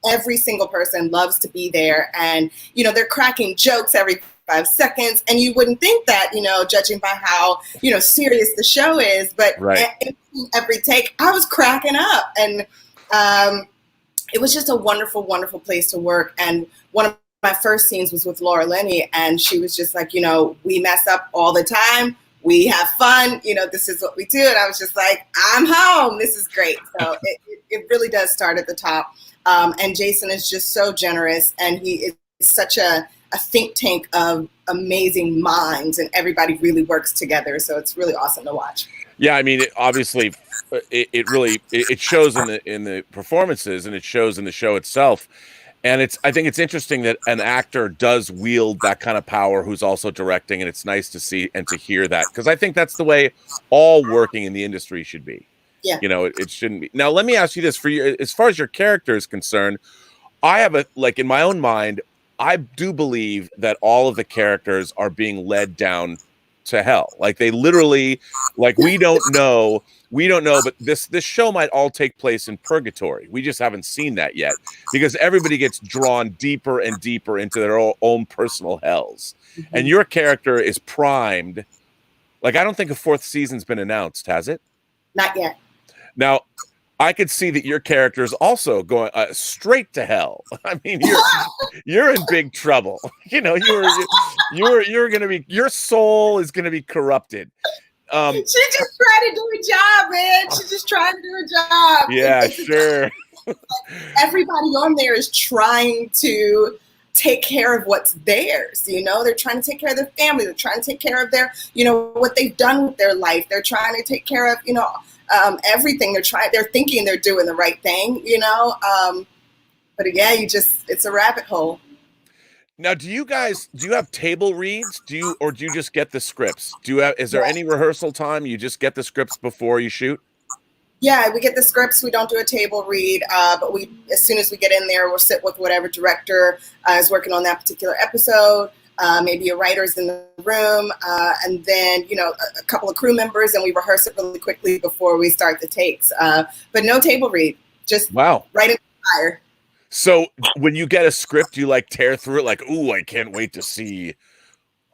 every single person loves to be there. And, you know, they're cracking jokes every 5 seconds. And you wouldn't think that, you know, judging by how, you know, serious the show is. But every take, I was cracking up. And it was just a wonderful, wonderful place to work. And one of my first scenes was with Laura Linney, and she was just like, you know, we mess up all the time. We have fun. You know, this is what we do. And I was just like, I'm home. This is great. So it really does start at the top. And Jason is just so generous, and he is such a think tank of amazing minds, and everybody really works together. So it's really awesome to watch. Yeah, I mean, obviously, it really shows in the performances, and it shows in the show itself. And I think it's interesting that an actor does wield that kind of power who's also directing, and it's nice to see and to hear that, because I think that's the way all working in the industry should be. Yeah. You know, it shouldn't be. Now, let me ask you this: for you, as far as your character is concerned, I have in my own mind, I do believe that all of the characters are being led down to hell. Like, they literally, like, we don't know, but this show might all take place in purgatory. We just haven't seen that yet, because everybody gets drawn deeper and deeper into their own personal hells. Mm-hmm. And your character is primed. Like, I don't think a 4th season's been announced, has it? Not yet. Now, I could see that your character is also going straight to hell. I mean, you're in big trouble. You know, you're going to be, your soul is going to be corrupted. She just trying to do a job, man. She's just trying to do a job. Yeah, sure. Everybody on there is trying to take care of what's theirs. You know, they're trying to take care of their family. They're trying to take care of their, you know, what they've done with their life. They're trying to take care of, you know, everything. They're thinking they're doing the right thing, you know. But yeah, it's a rabbit hole. Now, do you have table reads? Do you just get the scripts? Is there any rehearsal time? You just get the scripts before you shoot? Yeah, we get the scripts. We don't do a table read, but as soon as we get in there, we'll sit with whatever director is working on that particular episode. Maybe a writer's in the room, and then, you know, a couple of crew members, and we rehearse it really quickly before we start the takes. But no table read, just right in the fire. So when you get a script, you like tear through it like, ooh, I can't wait to see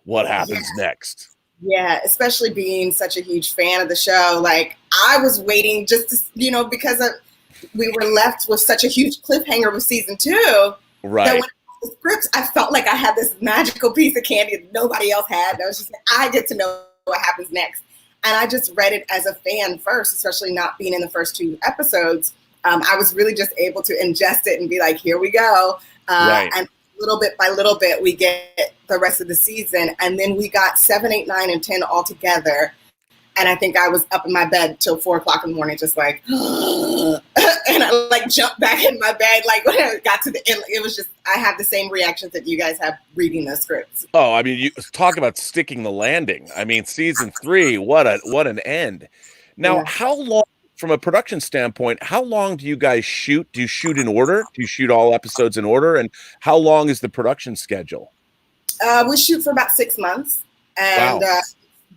what happens next. Yeah, especially being such a huge fan of the show. Like, I was waiting just to, you know, because we were left with such a huge cliffhanger with season 2. Right. That when the scripts, I felt like I had this magical piece of candy that nobody else had. And I was just like, I get to know what happens next. And I just read it as a fan first, especially not being in the first 2 episodes. I was really just able to ingest it and be like, here we go. And little bit by little bit, we get the rest of the season. And then we got 7, 8, 9, and 10 all together. And I think I was up in my bed till 4 o'clock in the morning, just like, and I like jumped back in my bed. Like, when I got to the end, it was just, I have the same reactions that you guys have reading the scripts. Oh, I mean, you talk about sticking the landing. I mean, season 3, what an end. Now, how long, from a production standpoint, how long do you guys shoot? Do you shoot in order? Do you shoot all episodes in order? And how long is the production schedule? We shoot for about 6 months, and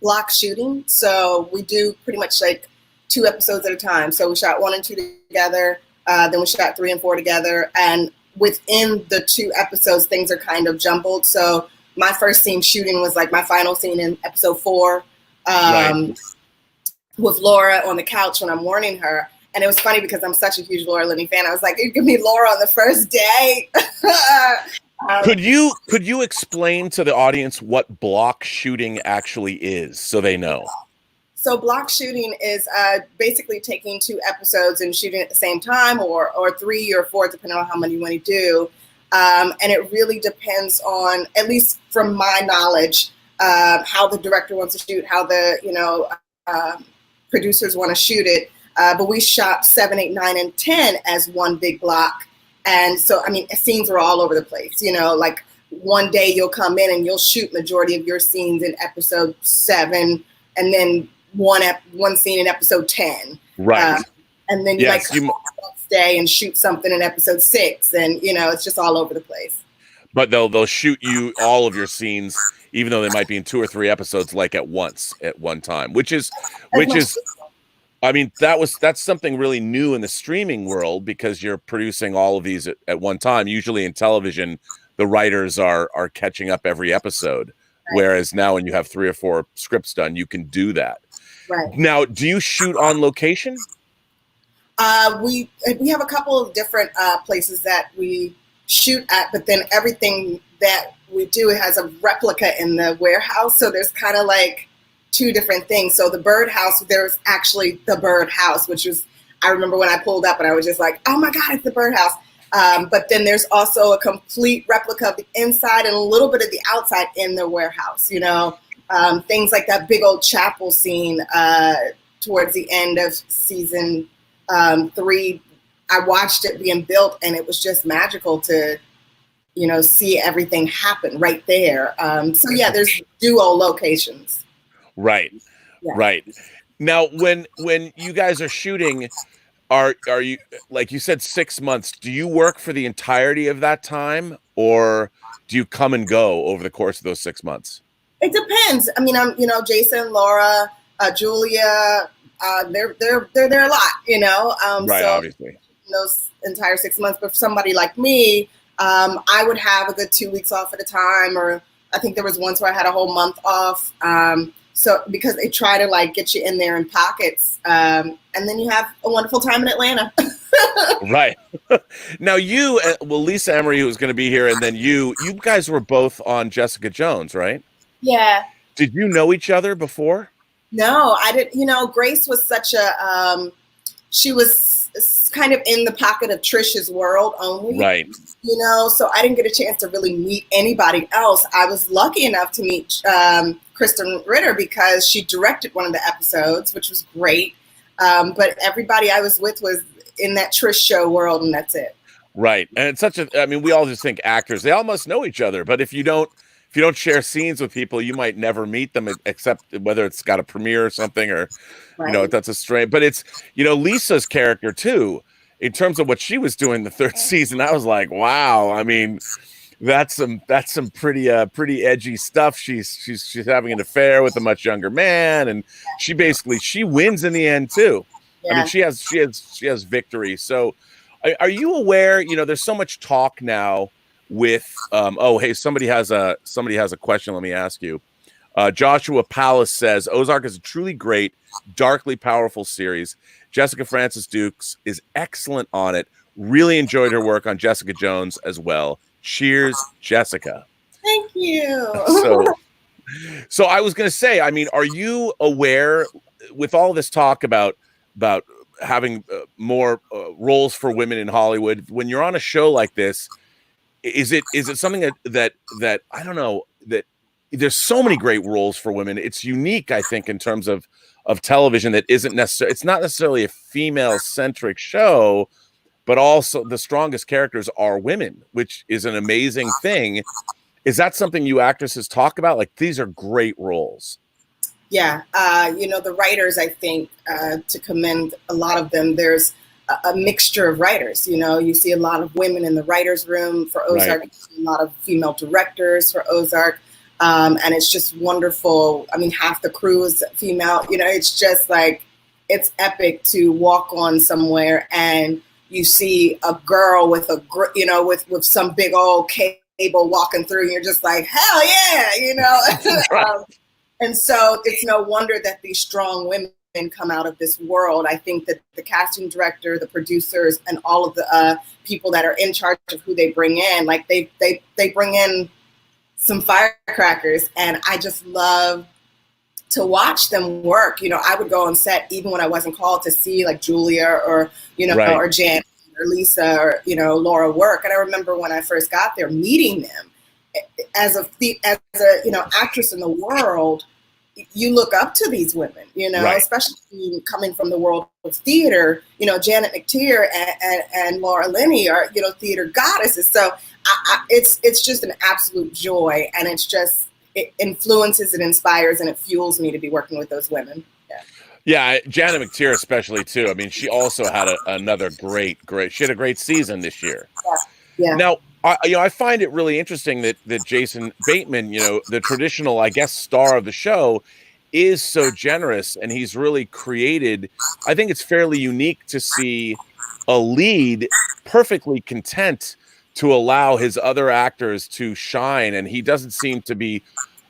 block shooting. So we do pretty much like 2 episodes at a time. So we shot 1 and 2 together. Then we shot 3 and 4 together. And within the 2 episodes, things are kind of jumbled. So my first scene shooting was like my final scene in episode 4. With Laura on the couch when I'm warning her. And it was funny because I'm such a huge Laura Linney fan. I was like, you give me Laura on the first day. Could you explain to the audience what block shooting actually is, so they know? So block shooting is basically taking 2 episodes and shooting at the same time, or 3 or 4, depending on how many you want to do. And it really depends on, at least from my knowledge, how the director wants to shoot, how the producers want to shoot it. But we shot 7, 8, 9, and 10 as one big block. And so, I mean, scenes were all over the place. You know, like one day you'll come in and you'll shoot majority of your scenes in episode 7, and then one scene in episode 10. Right. And then next day and shoot something in episode 6, and it's just all over the place. But they'll shoot you all of your scenes, even though they might be in 2 or 3 episodes, like at one time, which is, I mean, that's something really new in the streaming world, because you're producing all of these at one time. Usually in television, the writers are catching up every episode, right. Whereas now when you have 3 or 4 scripts done, you can do that. Right. Now, do you shoot on location? We have a couple of different places that we shoot at, but then everything that we do has a replica in the warehouse. So there's kind of like 2 different things. So the birdhouse, there's actually the birdhouse, which was, I remember when I pulled up and I was just like, oh my God, it's the birdhouse. But then there's also a complete replica of the inside and a little bit of the outside in the warehouse, things like that big old chapel scene towards the end of season 3. I watched it being built, and it was just magical to, see everything happen right there. So yeah, there's duo locations. Right. Yeah. Right. Now, when you guys are shooting, are you, like you said, 6 months? Do you work for the entirety of that time, or do you come and go over the course of those 6 months? It depends. I mean, Jason, Laura, Julia, they're there a lot, Right. So Obviously. Those entire 6 months. But for somebody like me, I would have a good 2 weeks off at a time, or I think there was once where I had a whole month off. So because they try to like get you in there in pockets, and then you have a wonderful time in Atlanta. Right. Now Lisa Emery, who's going to be here, and then you guys were both on Jessica Jones, right? Yeah. Did you know each other before? No, I didn't. Grace was such a, she was kind of in the pocket of Trisha's world only. Right. So I didn't get a chance to really meet anybody else. I was lucky enough to meet Kristen Ritter because she directed one of the episodes, which was great. But everybody I was with was in that Trish show world, and that's it. Right. And it's we all just think actors, they all must know each other. But if you don't share scenes with people, you might never meet them, except whether it's got a premiere or something, or, right. That's a strange, but it's, Lisa's character too, in terms of what she was doing the 3rd season. I was like, wow. I mean, that's some pretty edgy stuff. She's having an affair with a much younger man, and she wins in the end too. Yeah. I mean, she has victory. So are you aware, there's so much talk now with hey, somebody has a question. Let me ask you. Joshua Palace says Ozark is a truly great, darkly powerful series. Jessica Francis Dukes is excellent on it. Really enjoyed her work on Jessica Jones as well. Cheers, Jessica. Thank you. So I was going to say, I mean, are you aware, with all this talk about having more roles for women in Hollywood, when you're on a show like this, is it something that I don't know, that there's so many great roles for women? It's unique, I think, in terms of television, that isn't necessarily, it's not necessarily a female centric show, but also the strongest characters are women, which is an amazing thing. Is that something you actresses talk about? Like, these are great roles. Yeah. The writers, I think, to commend a lot of them, there's a mixture of writers. You see a lot of women in the writers' room for Ozark, right. You see a lot of female directors for Ozark, and it's just wonderful. I mean, half the crew is female. It's just like, it's epic to walk on somewhere and you see a girl with with some big old cable walking through, and you're just like, hell yeah, And so it's no wonder that these strong women come out of this world. I think that the casting director, the producers, and all of the people that are in charge of who they bring in, like they bring in some firecrackers, and I just love to watch them work. I would go on set even when I wasn't called to see like Julia or right. or Jan or Lisa or Laura work. And I remember when I first got there, meeting them as a actress in the world. You look up to these women, right. especially coming from the world of theater. Janet McTeer and Laura Linney are theater goddesses. So it's just an absolute joy, and it influences, it inspires, and it fuels me to be working with those women. Yeah. Yeah, Janet McTeer especially too. I mean, she also had another great. She had a great season this year. Yeah. Now, I find it really interesting that Jason Bateman, the traditional, I guess, star of the show, is so generous, and he's really created. I think it's fairly unique to see a lead perfectly content to allow his other actors to shine, and he doesn't seem to be.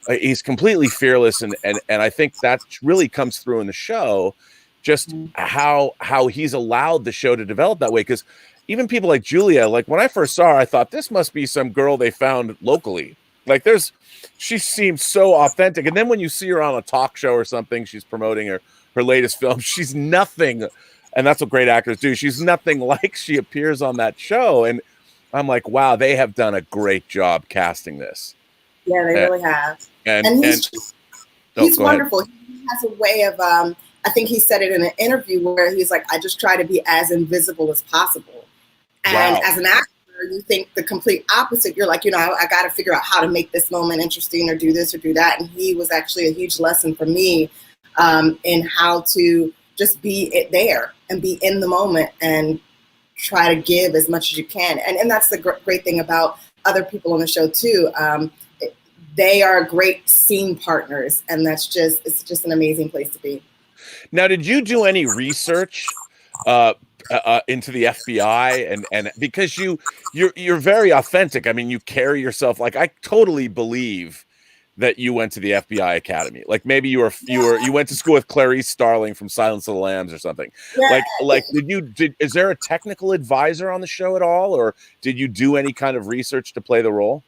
He's completely fearless, and I think that really comes through in the show. Just how he's allowed the show to develop that way, because even people like Julia, like when I first saw her, I thought this must be some girl they found locally. Like she seems so authentic. And then when you see her on a talk show or something, she's promoting her latest film, she's nothing. And that's what great actors do. She's nothing like she appears on that show. And I'm like, wow, they have done a great job casting this. Yeah, they really have. And he's wonderful. He has a way of, I think he said it in an interview where he's like, I just try to be as invisible as possible. And as an actor, you think the complete opposite. You're like, I got to figure out how to make this moment interesting or do this or do that. And he was actually a huge lesson for me in how to just be there and be in the moment and try to give as much as you can. And that's the great thing about other people on the show too. They are great scene partners, and it's just an amazing place to be. Now, did you do any research into the FBI and because you're very authentic. I mean, you carry yourself like, I totally believe that you went to the FBI Academy. Like maybe you went to school with Clarice Starling from Silence of the Lambs or something. Yeah. Like is there a technical advisor on the show at all, or did you do any kind of research to play the role?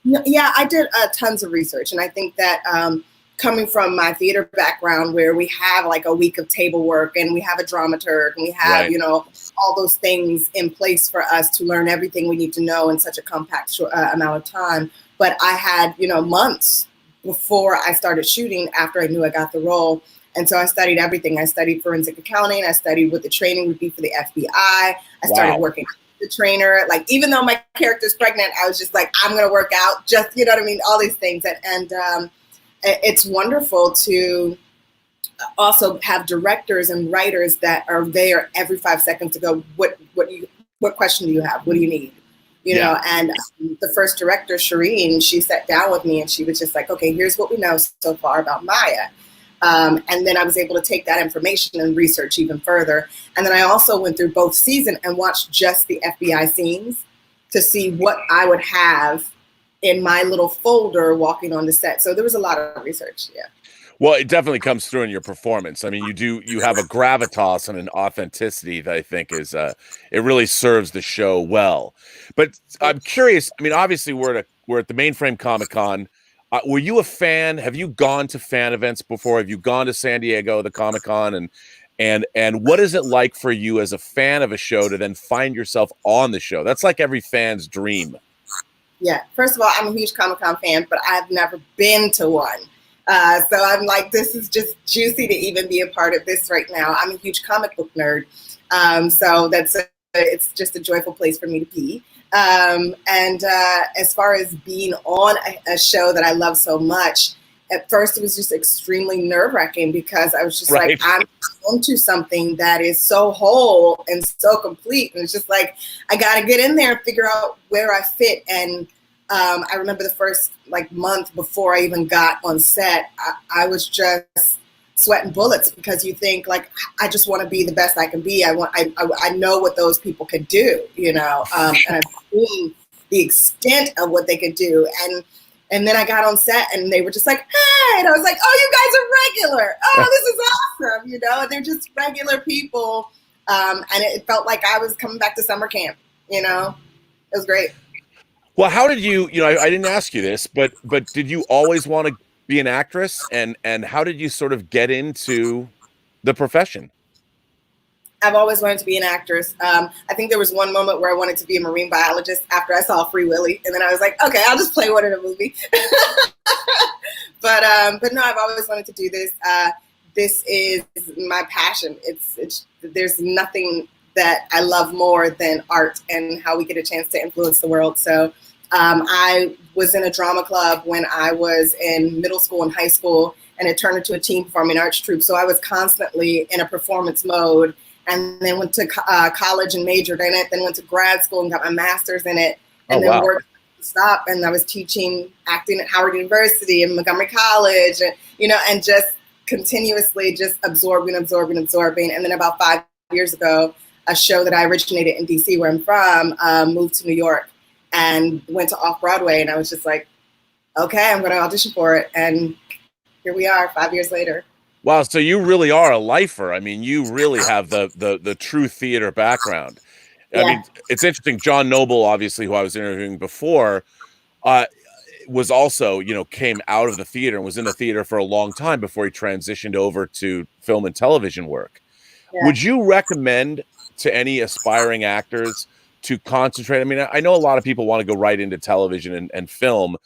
Yeah, I did tons of research, and I think that coming from my theater background, where we have like a week of table work and we have a dramaturg and we have, all those things in place for us to learn everything we need to know in such a compact amount of time. But I had, months before I started shooting after I knew I got the role. And so I studied everything. I studied forensic accounting. I studied what the training would be for the FBI. I started working with the trainer. Like, even though my character's pregnant, I was just like, I'm going to work out, just, all these things. And it's wonderful to also have directors and writers that are there every 5 seconds to go, what question do you have? What do you need? And the first director, Shireen, she sat down with me and she was just like, okay, here's what we know so far about Maya. And then I was able to take that information and research even further. And then I also went through both seasons and watched just the FBI scenes to see what I would have in my little folder walking on the set. So there was a lot of research. Yeah. Well, it definitely comes through in your performance. I mean, you have a gravitas and an authenticity that I think is it really serves the show well. But I'm curious. I mean, obviously we're at the Mainframe Comic Con. Were you a fan? Have you gone to fan events before? Have you gone to San Diego, the Comic Con, and what is it like for you as a fan of a show to then find yourself on the show? That's like every fan's dream. Yeah. First of all, I'm a huge Comic Con fan, but I've never been to one. So I'm like, this is just juicy to even be a part of this right now. I'm a huge comic book nerd. So it's just a joyful place for me to be. And as far as being on a show that I love so much, at first it was just extremely nerve-wracking because I was just like, I'm into something that is so whole and so complete. And it's just like, I got to get in there and figure out where I fit. And I remember the first month before I even got on set, I was just sweating bullets because you think I just want to be the best I can be. I know what those people could do, and I've seen the extent of what they could do. And then I got on set and they were just like, hey, and I was like, oh, you guys are regular. Oh, this is awesome. They're just regular people. And it felt like I was coming back to summer camp, it was great. Well, how did you, I didn't ask you this, but did you always want to be an actress, and how did you sort of get into the profession? I've always wanted to be an actress. I think there was one moment where I wanted to be a marine biologist after I saw Free Willy, and then I was like, okay, I'll just play one in a movie. But no, I've always wanted to do this. This is my passion. There's nothing that I love more than art and how we get a chance to influence the world. So I was in a drama club when I was in middle school and high school, and it turned into a teen performing arts troupe. So I was constantly in a performance mode, and then went to college and majored in it, then went to grad school and got my master's in it, and then worked stop. And I was teaching acting at Howard University and Montgomery College, and, you know, and just continuously just absorbing. And then about 5 years ago, a show that I originated in DC, where I'm from, moved to New York and went to Off-Broadway. And I was just like, okay, I'm going to audition for it. And here we are 5 years later. Wow. So you really are a lifer. I mean, you really have the true theater background. Yeah. I mean, it's interesting. John Noble, obviously, who I was interviewing before, was also, you know, came out of the theater and was in the theater for a long time before he transitioned over to film and television work. Yeah. Would you recommend to any aspiring actors to concentrate? I mean, I know a lot of people want to go right into television and film,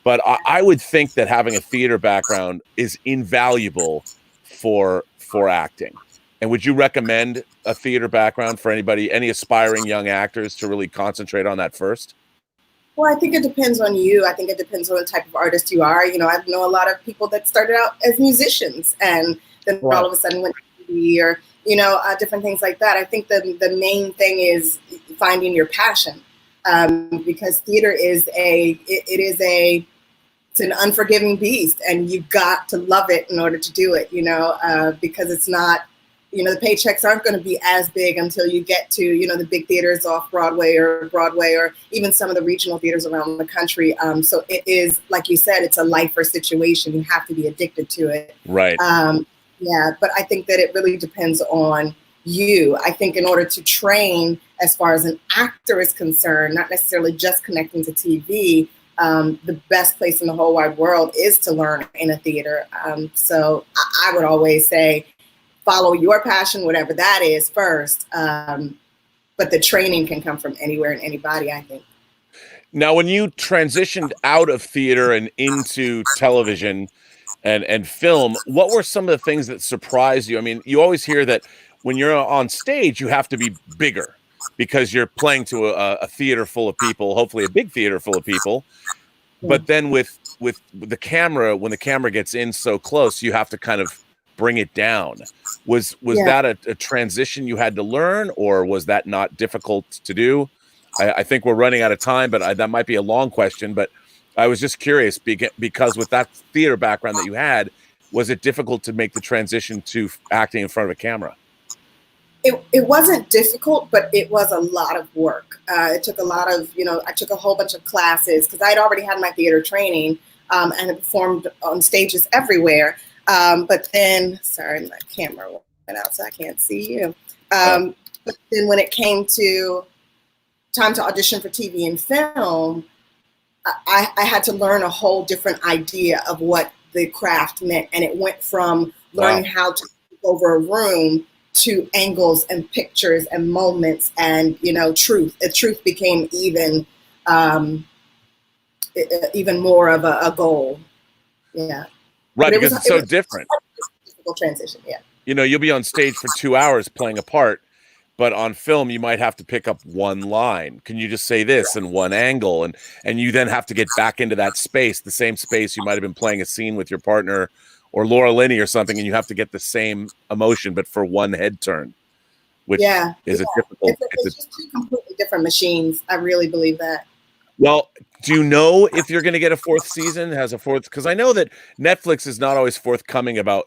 but I would think that having a theater background is invaluable for acting. And would you recommend a theater background for anybody, any aspiring young actors, to really concentrate on that first? Well, I think it depends on you. I think it depends on the type of artist you are. You know, I know a lot of people that started out as musicians and then all of a sudden went to TV or, you know, different things like that. I think the main thing is finding your passion, because theater is it's an unforgiving beast, and you got to love it in order to do it, you know, because it's not, you know, the paychecks aren't going to be as big until you get to, you know, the big theaters off Broadway or even some of the regional theaters around the country. So it is, like you said, it's a lifer situation. You have to be addicted to it. Right. Yeah, but I think that it really depends on you. I think in order to train as far as an actor is concerned, not necessarily just connecting to TV, the best place in the whole wide world is to learn in a theater. So I would always say, follow your passion, whatever that is, first. But the training can come from anywhere and anybody, I think. Now, when you transitioned out of theater and into television and film, what were some of the things that surprised you? I mean, you always hear that when you're on stage, you have to be bigger because you're playing to a theater full of people, hopefully a big theater full of people. But then with the camera, when the camera gets in so close, you have to kind of bring it down. Was that a transition you had to learn, or was that not difficult to do? I think we're running out of time, but that might be a long question. But I was just curious because with that theater background that you had, was it difficult to make the transition to acting in front of a camera? It wasn't difficult, but it was a lot of work. It took a lot of, you know, I took a whole bunch of classes because I'd already had my theater training and I performed on stages everywhere. But then, sorry, my camera went out so I can't see you. But then when it came to time to audition for TV and film, I had to learn a whole different idea of what the craft meant. And it went from learning how to take over a room to angles and pictures and moments and, you know, truth. The truth became even more of a goal. Yeah. Right, because it's so different. Difficult transition, yeah. You know, you'll be on stage for 2 hours playing a part, but on film you might have to pick up one line. Can you just say this in one angle? And you then have to get back into that space, the same space you might have been playing a scene with your partner or Laura Linney or something, and you have to get the same emotion, but for one head turn, which is a difficult. It's just two completely different machines. I really believe that. Well, do you know if you're going to get a fourth season? Because I know that Netflix is not always forthcoming about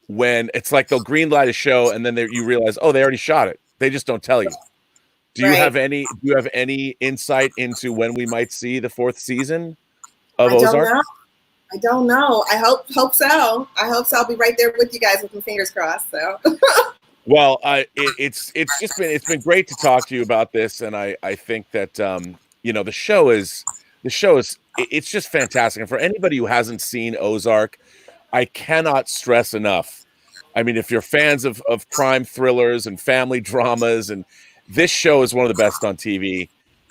when it's like they'll greenlight a show and then you realize, oh, they already shot it. They just don't tell you. Do you have any insight into when we might see the fourth season of Ozark? I don't know. I hope so. I hope so. I'll be right there with you guys with my fingers crossed. So. Well, it's been great to talk to you about this, and I think that you know, the show is it's just fantastic. And for anybody who hasn't seen Ozark, I cannot stress enough. I mean, if you're fans of crime thrillers and family dramas, and this show is one of the best on TV.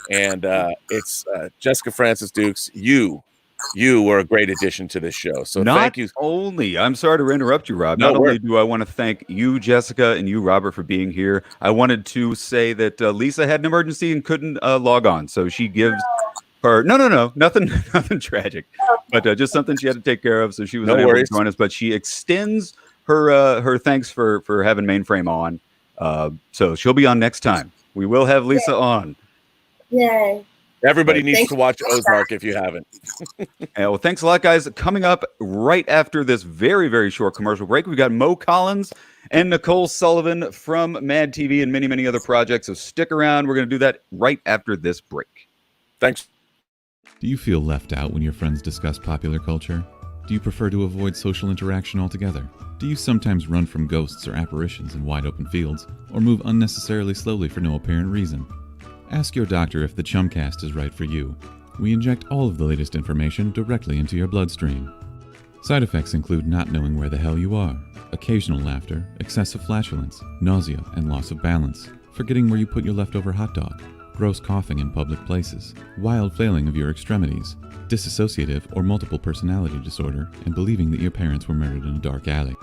And it's Jessica Francis Dukes. You were a great addition to this show. So thank you. I'm sorry to interrupt you, Rob. Not only do I want to thank you, Jessica, and you, Robert, for being here, I wanted to say that Lisa had an emergency and couldn't log on. So she gives No, nothing, nothing tragic, but just something she had to take care of. So she was unable to join us, but she extends her thanks for having Mainframe on. So she'll be on next time. We will have Lisa on. Yay! Everybody needs to watch Ozark if you haven't. Well, thanks a lot, guys. Coming up right after this very, very short commercial break, we've got Mo Collins and Nicole Sullivan from Mad TV and many, many other projects. So stick around. We're going to do that right after this break. Thanks. Do you feel left out when your friends discuss popular culture? Do you prefer to avoid social interaction altogether? Do you sometimes run from ghosts or apparitions in wide open fields, or move unnecessarily slowly for no apparent reason? Ask your doctor if the Chumcast is right for you. We inject all of the latest information directly into your bloodstream. Side effects include not knowing where the hell you are, occasional laughter, excessive flatulence, nausea and loss of balance, forgetting where you put your leftover hot dog, gross coughing in public places, wild flailing of your extremities, dissociative or multiple personality disorder, and believing that your parents were murdered in a dark alley.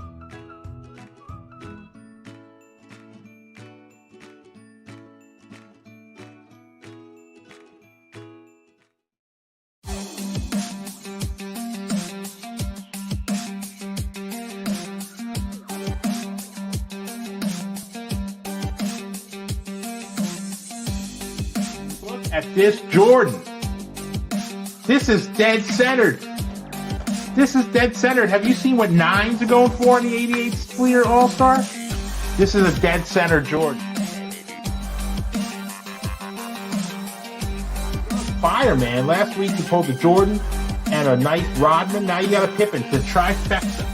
At this Jordan. This is dead centered. This is dead centered. Have you seen what 9s are going for in the 88 Fleer All-Star? This is a dead center Jordan. Fire, man. Last week you pulled the Jordan and a nice Rodman. Now you got a Pippen. The trifecta.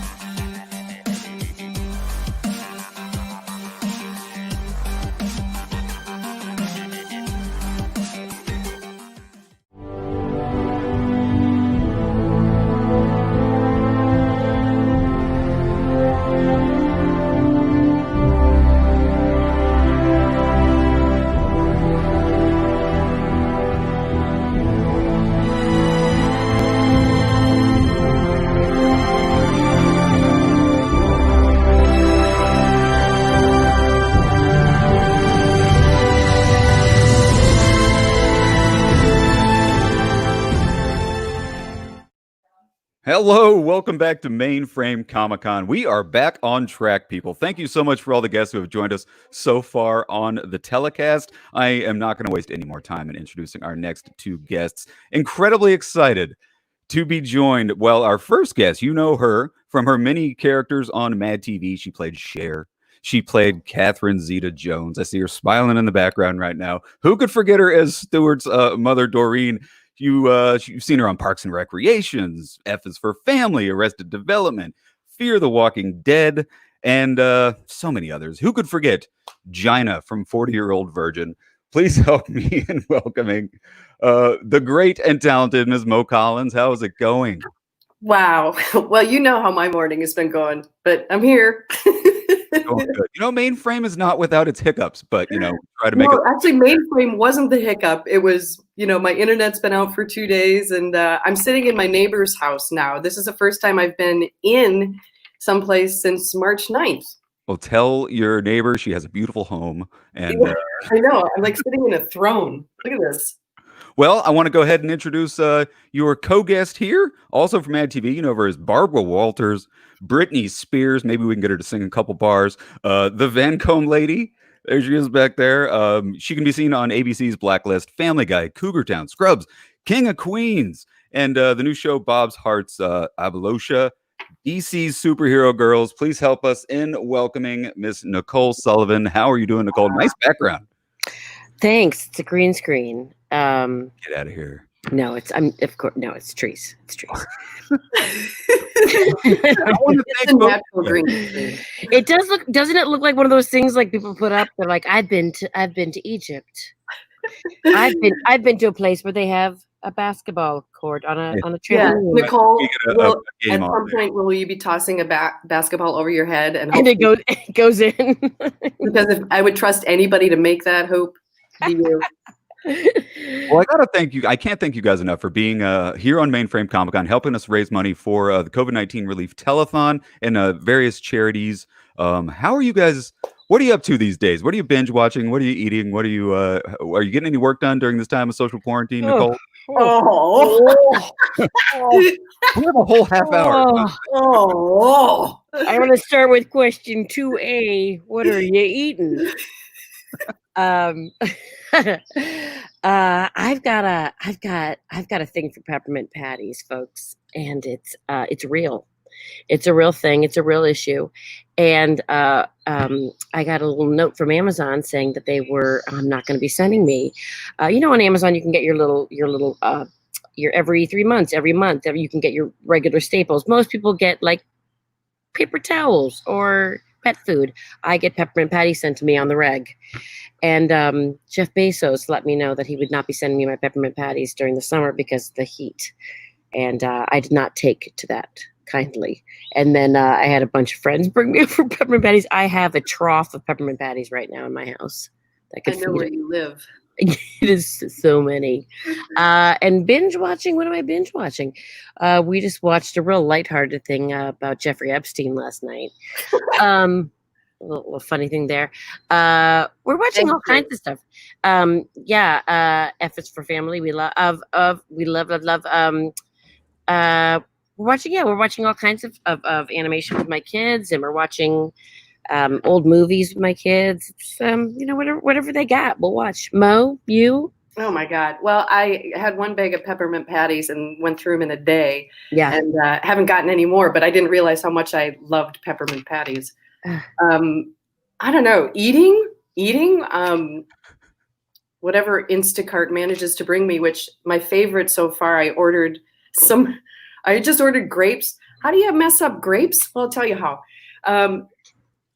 Hello, welcome back to Mainframe Comic Con. We are back on track, people. Thank you so much for all the guests who have joined us so far on the telecast. I am not going to waste any more time in introducing our next two guests. Incredibly excited to be joined. Well, our first guest, you know her from her many characters on Mad TV. She played Cher. She played Catherine Zeta-Jones. I see her smiling in the background right now. Who could forget her as Stewart's mother, Doreen? You've seen her on Parks and Recreations, F is for Family, Arrested Development, Fear the Walking Dead, and so many others. Who could forget Gina from 40-Year-Old Virgin? Please help me in welcoming the great and talented Ms. Mo Collins. How is it going? Wow. Well, you know how my morning has been going, but I'm here. Going good. You know, Mainframe is not without its hiccups, but, you know, try to make it. Actually, Mainframe wasn't the hiccup. It was, you know, my internet's been out for 2 days, and I'm sitting in my neighbor's house now. This is the first time I've been in someplace since March 9th. Well, tell your neighbor she has a beautiful home. And I know. I'm like sitting in a throne. Look at this. Well, I want to go ahead and introduce your co-guest here, also from Mad TV. You know her as Barbara Walters, Britney Spears. Maybe we can get her to sing a couple bars. The Van Combe lady. There she is back there. She can be seen on ABC's Blacklist, Family Guy, Cougar Town, Scrubs, King of Queens, and the new show Bob's Hearts, Avalosha, DC's Superhero Girls. Please help us in welcoming Miss Nicole Sullivan. How are you doing, Nicole? Nice background. Thanks. It's a green screen. Get out of here. No, it's of course no, it's trees. It's trees. I want to It's a natural green screen. It does look. Doesn't it look like one of those things like people put up? They're like, I've been to Egypt. I've been to a place where they have a basketball court on a Yeah, trampoline. Nicole, a game at on some there. point, will you be tossing a basketball over your head? And And it goes in. because if I would trust anybody to make that hope, be you. Well, I gotta thank you. I can't thank you guys enough for being here on Mainframe Comic Con, helping us raise money for the COVID-19 relief telethon and various charities. How are you guys? What are you up to these days? What are you binge watching? What are you eating? What are you getting any work done during this time of social quarantine, Nicole? Oh. We have a whole half hour. Oh, Oh. I'm going to start with question 2A. What are you eating? I've got a thing for peppermint patties, folks, and it's real. It's a real thing. It's a real issue. And I got a little note from Amazon saying that they were not going to be sending me. On Amazon you can get your every 3 months, every month you can get your regular staples. Most people get like paper towels or pet food. I get peppermint patties sent to me on the reg. And Jeff Bezos let me know that he would not be sending me my peppermint patties during the summer because of the heat. And I did not take to that kindly. And then I had a bunch of friends bring me over peppermint patties. I have a trough of peppermint patties right now in my house. I know where you live. It is so many. And binge watching. What am I binge watching? We just watched a real lighthearted thing about Jeffrey Epstein last night. A little funny thing there. We're watching all kinds of stuff. F is for family. We love. We're watching all kinds of animation with my kids, and we're watching old movies with my kids. It's, whatever they got, we'll watch. Mo, you? Oh my God. Well, I had one bag of peppermint patties and went through them in a day. Yeah. And haven't gotten any more, but I didn't realize how much I loved peppermint patties. I don't know, eating, whatever Instacart manages to bring me, which my favorite so far, I just ordered grapes. How do you mess up grapes? Well, I'll tell you how.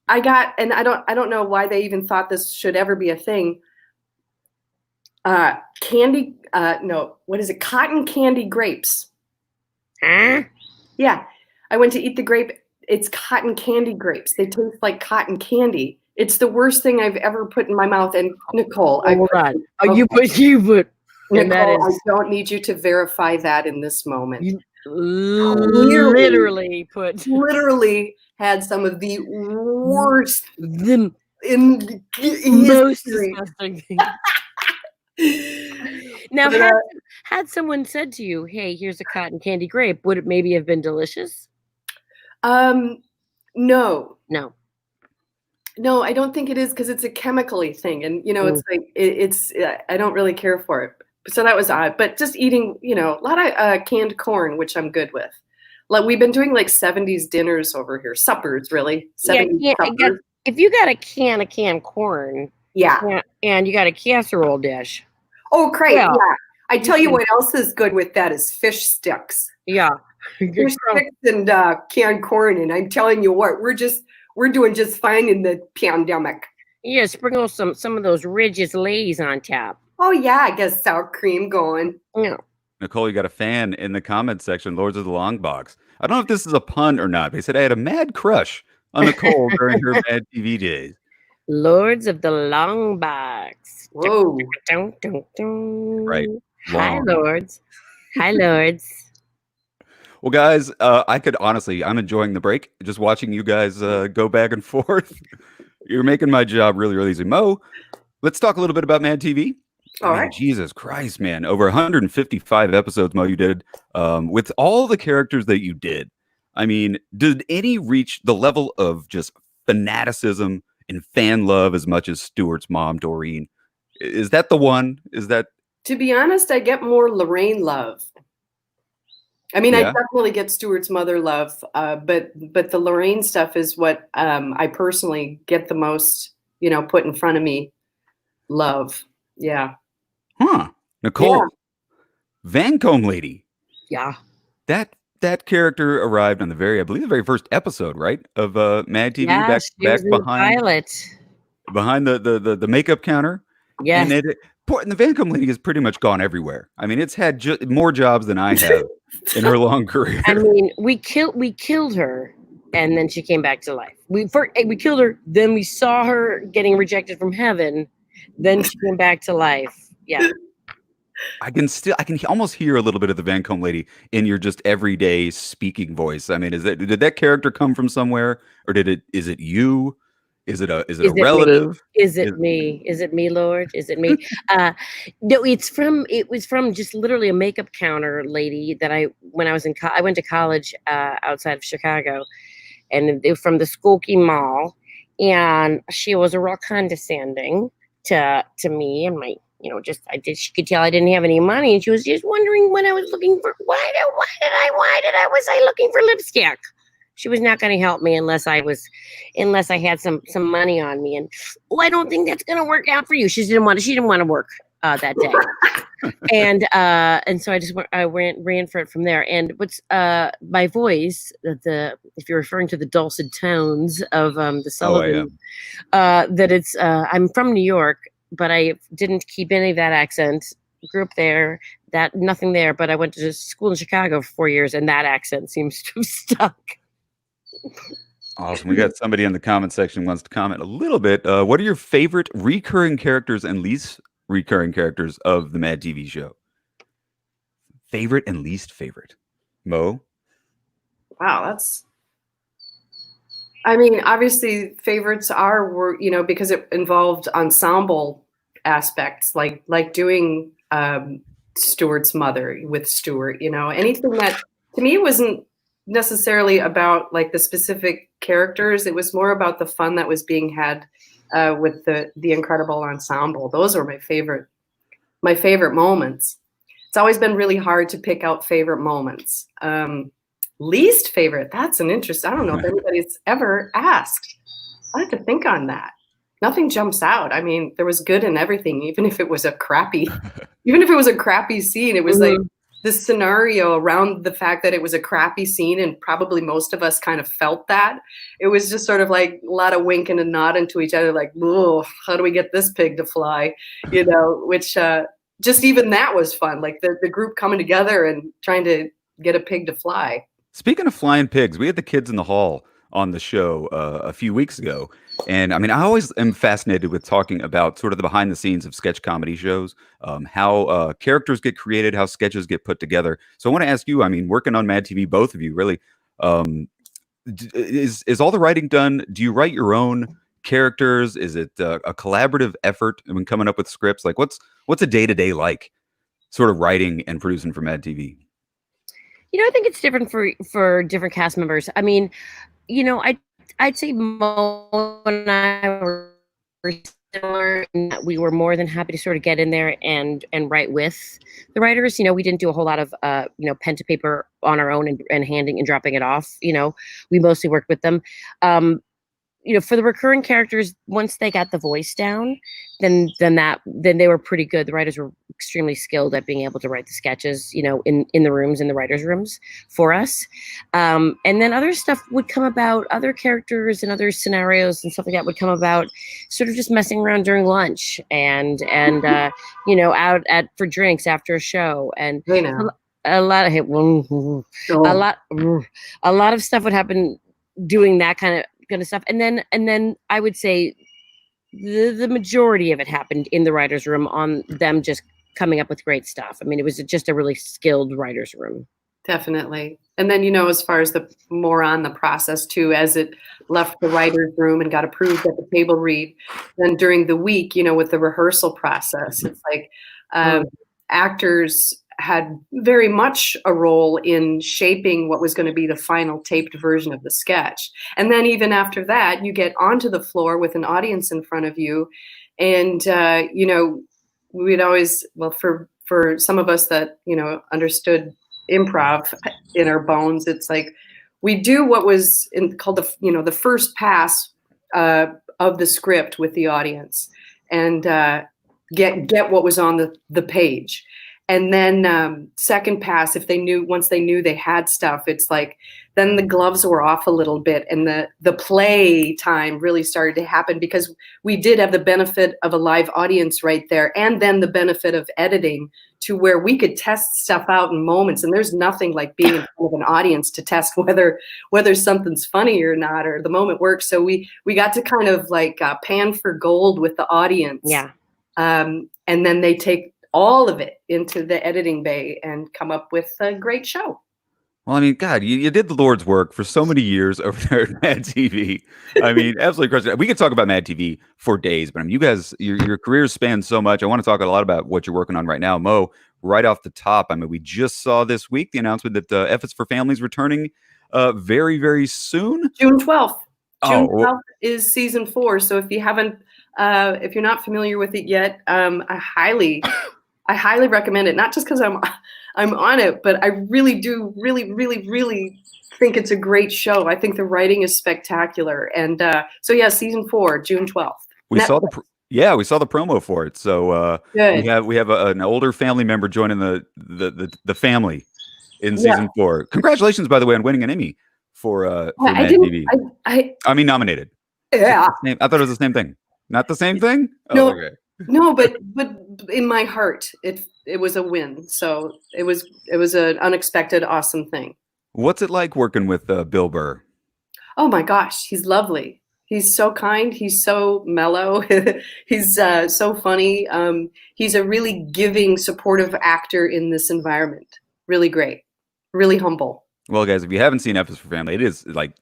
I got, and I don't know why they even thought this should ever be a thing. Cotton candy grapes. Huh? Yeah. I went to eat the grape. It's cotton candy grapes. They taste like cotton candy. It's the worst thing I've ever put in my mouth. And Nicole, you put. Nicole, That is, I don't need you to verify that in this moment. You literally had some of the worst the in most history. disgusting thing. Now, had someone said to you, "Hey, here's a cotton candy grape," would it maybe have been delicious? No, I don't think it is, because it's a chemically thing, and it's like it's. I don't really care for it, so that was odd. But just eating, a lot of canned corn, which I'm good with. Like we've been doing like 70s dinners over here, suppers really. 70s suppers. If you got a can of canned corn, yeah, and you got a casserole dish. Oh, great! Well, yeah, I tell you what else is good with that is fish sticks. Yeah, fish sticks and canned corn, and I'm telling you what, we're doing just fine in the pandemic. Yeah, sprinkle some of those Ridges Lays on top. Oh yeah, I guess sour cream going. Yeah. Nicole, you got a fan in the comments section, Lords of the Long Box. I don't know if this is a pun or not. They said I had a mad crush on Nicole during her Mad TV days. Lords of the Long Box. Whoa. Dun, dun, dun. Right. Hi, Lords. Hi, Lords. Well, guys, I'm enjoying the break. Just watching you guys go back and forth. You're making my job really, really easy. Mo, let's talk a little bit about Mad TV. All right. Jesus Christ, man. Over 155 episodes, Mo, you did. With all the characters that you did, I mean, did any reach the level of just fanaticism and fan love as much as Stuart's mom, Doreen? Is that the one? Is that? To be honest, I get more Lorraine love. I mean, Yeah. I definitely get Stuart's mother love, but the Lorraine stuff is what I personally get the most, put in front of me. Love. Yeah. Huh. Nicole, Yeah. Vancombe lady. Yeah. That character arrived on the very first episode, right? Of Mad TV, Yeah, back she was in the behind pilot. the makeup counter. Yes. And the Vancombe lady has pretty much gone everywhere. I mean, it's had more jobs than I have in her long career. I mean, we killed her, and then she came back to life. We killed her, then we saw her getting rejected from heaven, then she came back to life. Yeah. I can almost hear a little bit of the Vancombe lady in your just everyday speaking voice. I mean, did that character come from somewhere, or is it you? Is it a Is it me? relative? Is it me? Is it me, Lord? Is it me? No, it was from just literally a makeup counter lady that when I was I went to college outside of Chicago, and they were from the Skokie Mall, and she was real condescending to me and my, she could tell I didn't have any money, and she was just wondering when I was looking for why was I looking for lipstick. She was not going to help me unless I had some money on me. And I don't think that's going to work out for you. She didn't want to work that day. and so I ran for it from there. And what's my voice, if you're referring to the dulcet tones of the Sullivan, that it's I'm from New York, but I didn't keep any of that accent. Grew up there, nothing there, but I went to school in Chicago for 4 years, and that accent seems to have stuck. Awesome. We got somebody in the comment section who wants to comment a little bit. What are your favorite recurring characters and least recurring characters of the Mad TV show? Favorite and least favorite. Mo? Wow, I mean, obviously favorites were, because it involved ensemble aspects, like doing Stuart's mother with Stuart, anything that to me wasn't necessarily about like the specific characters. It was more about the fun that was being had with the incredible ensemble. Those were my favorite moments. It's always been really hard to pick out favorite moments. Least favorite, that's an interest. I don't know if anybody's ever asked. I have to think on that. Nothing jumps out. I mean, there was good in everything, even if it was a crappy scene. It was like this scenario around the fact that it was a crappy scene, and probably most of us kind of felt that. It was just sort of like a lot of winking and nodding to each other, like, "Oh, how do we get this pig to fly?" Which just even that was fun. Like the group coming together and trying to get a pig to fly. Speaking of flying pigs, we had the kids in the hall on the show a few weeks ago. And I mean, I always am fascinated with talking about sort of the behind the scenes of sketch comedy shows, how characters get created, how sketches get put together. So I want to ask you, I mean, working on Mad TV, both of you really, is all the writing done? Do you write your own characters? Is it a collaborative effort when coming up with scripts? Like what's a day-to-day like sort of writing and producing for Mad TV? I think it's different for different cast members. I mean, I'd say Mo and I were similar in that we were more than happy to sort of get in there and write with the writers. We didn't do a whole lot of pen to paper on our own and handing and dropping it off. We mostly worked with them. For the recurring characters, once they got the voice down, then they were pretty good. The writers were extremely skilled at being able to write the sketches, in the rooms, in the writers' rooms for us. And then other stuff would come about, other characters and other scenarios and stuff like that would come about, sort of just messing around during lunch and out for drinks after a show, and a lot of stuff would happen doing that kind of stuff. And then I would say the majority of it happened in the writer's room, on them just coming up with great stuff. I mean, it was just a really skilled writer's room. Definitely. And then, as far as the more on the process too, as it left the writer's room and got approved at the table read, then during the week, with the rehearsal process, it's like actors had very much a role in shaping what was going to be the final taped version of the sketch. And then even after that, you get onto the floor with an audience in front of you. And, we'd always, for some of us that, understood improv in our bones, it's like we do what was called the first pass of the script with the audience, and get what was on the page. And then second pass, once they knew they had stuff, it's like then the gloves were off a little bit, and the play time really started to happen, because we did have the benefit of a live audience right there, and then the benefit of editing, to where we could test stuff out in moments. And there's nothing like being in front of an audience to test whether something's funny or not, or the moment works. So we got to kind of like pan for gold with the audience. Yeah. And then they take all of it into the editing bay and come up with a great show. Well, I mean, God, you did the Lord's work for so many years over there at Mad TV. I mean, absolutely crushing. We could talk about Mad TV for days, but I mean, you guys, your careers span so much. I want to talk a lot about what you're working on right now, Mo. Right off the top, I mean, we just saw this week the announcement that F is for Families returning very, very soon. June 12th. June Oh, well, 12th is season 4. So if you haven't, if you're not familiar with it yet, I highly recommend it. Not just because I'm on it, but I really do really think it's a great show. I think the writing is spectacular. And so yeah, season 4, June 12th. we saw we saw the promo for it. So Good. we have an older family member joining the family in season 4. Congratulations, by the way, on winning an Emmy for Mad TV. I mean, nominated. Yeah. I thought it was the same thing. Not the same thing? No. Oh, okay. No, but in my heart, it was a win. So it was an unexpected, awesome thing. What's it like working with Bill Burr? Oh my gosh, he's lovely. He's so kind. He's so mellow. He's so funny. He's a really giving, supportive actor in this environment. Really great. Really humble. Well, guys, if you haven't seen F is for Family, it is like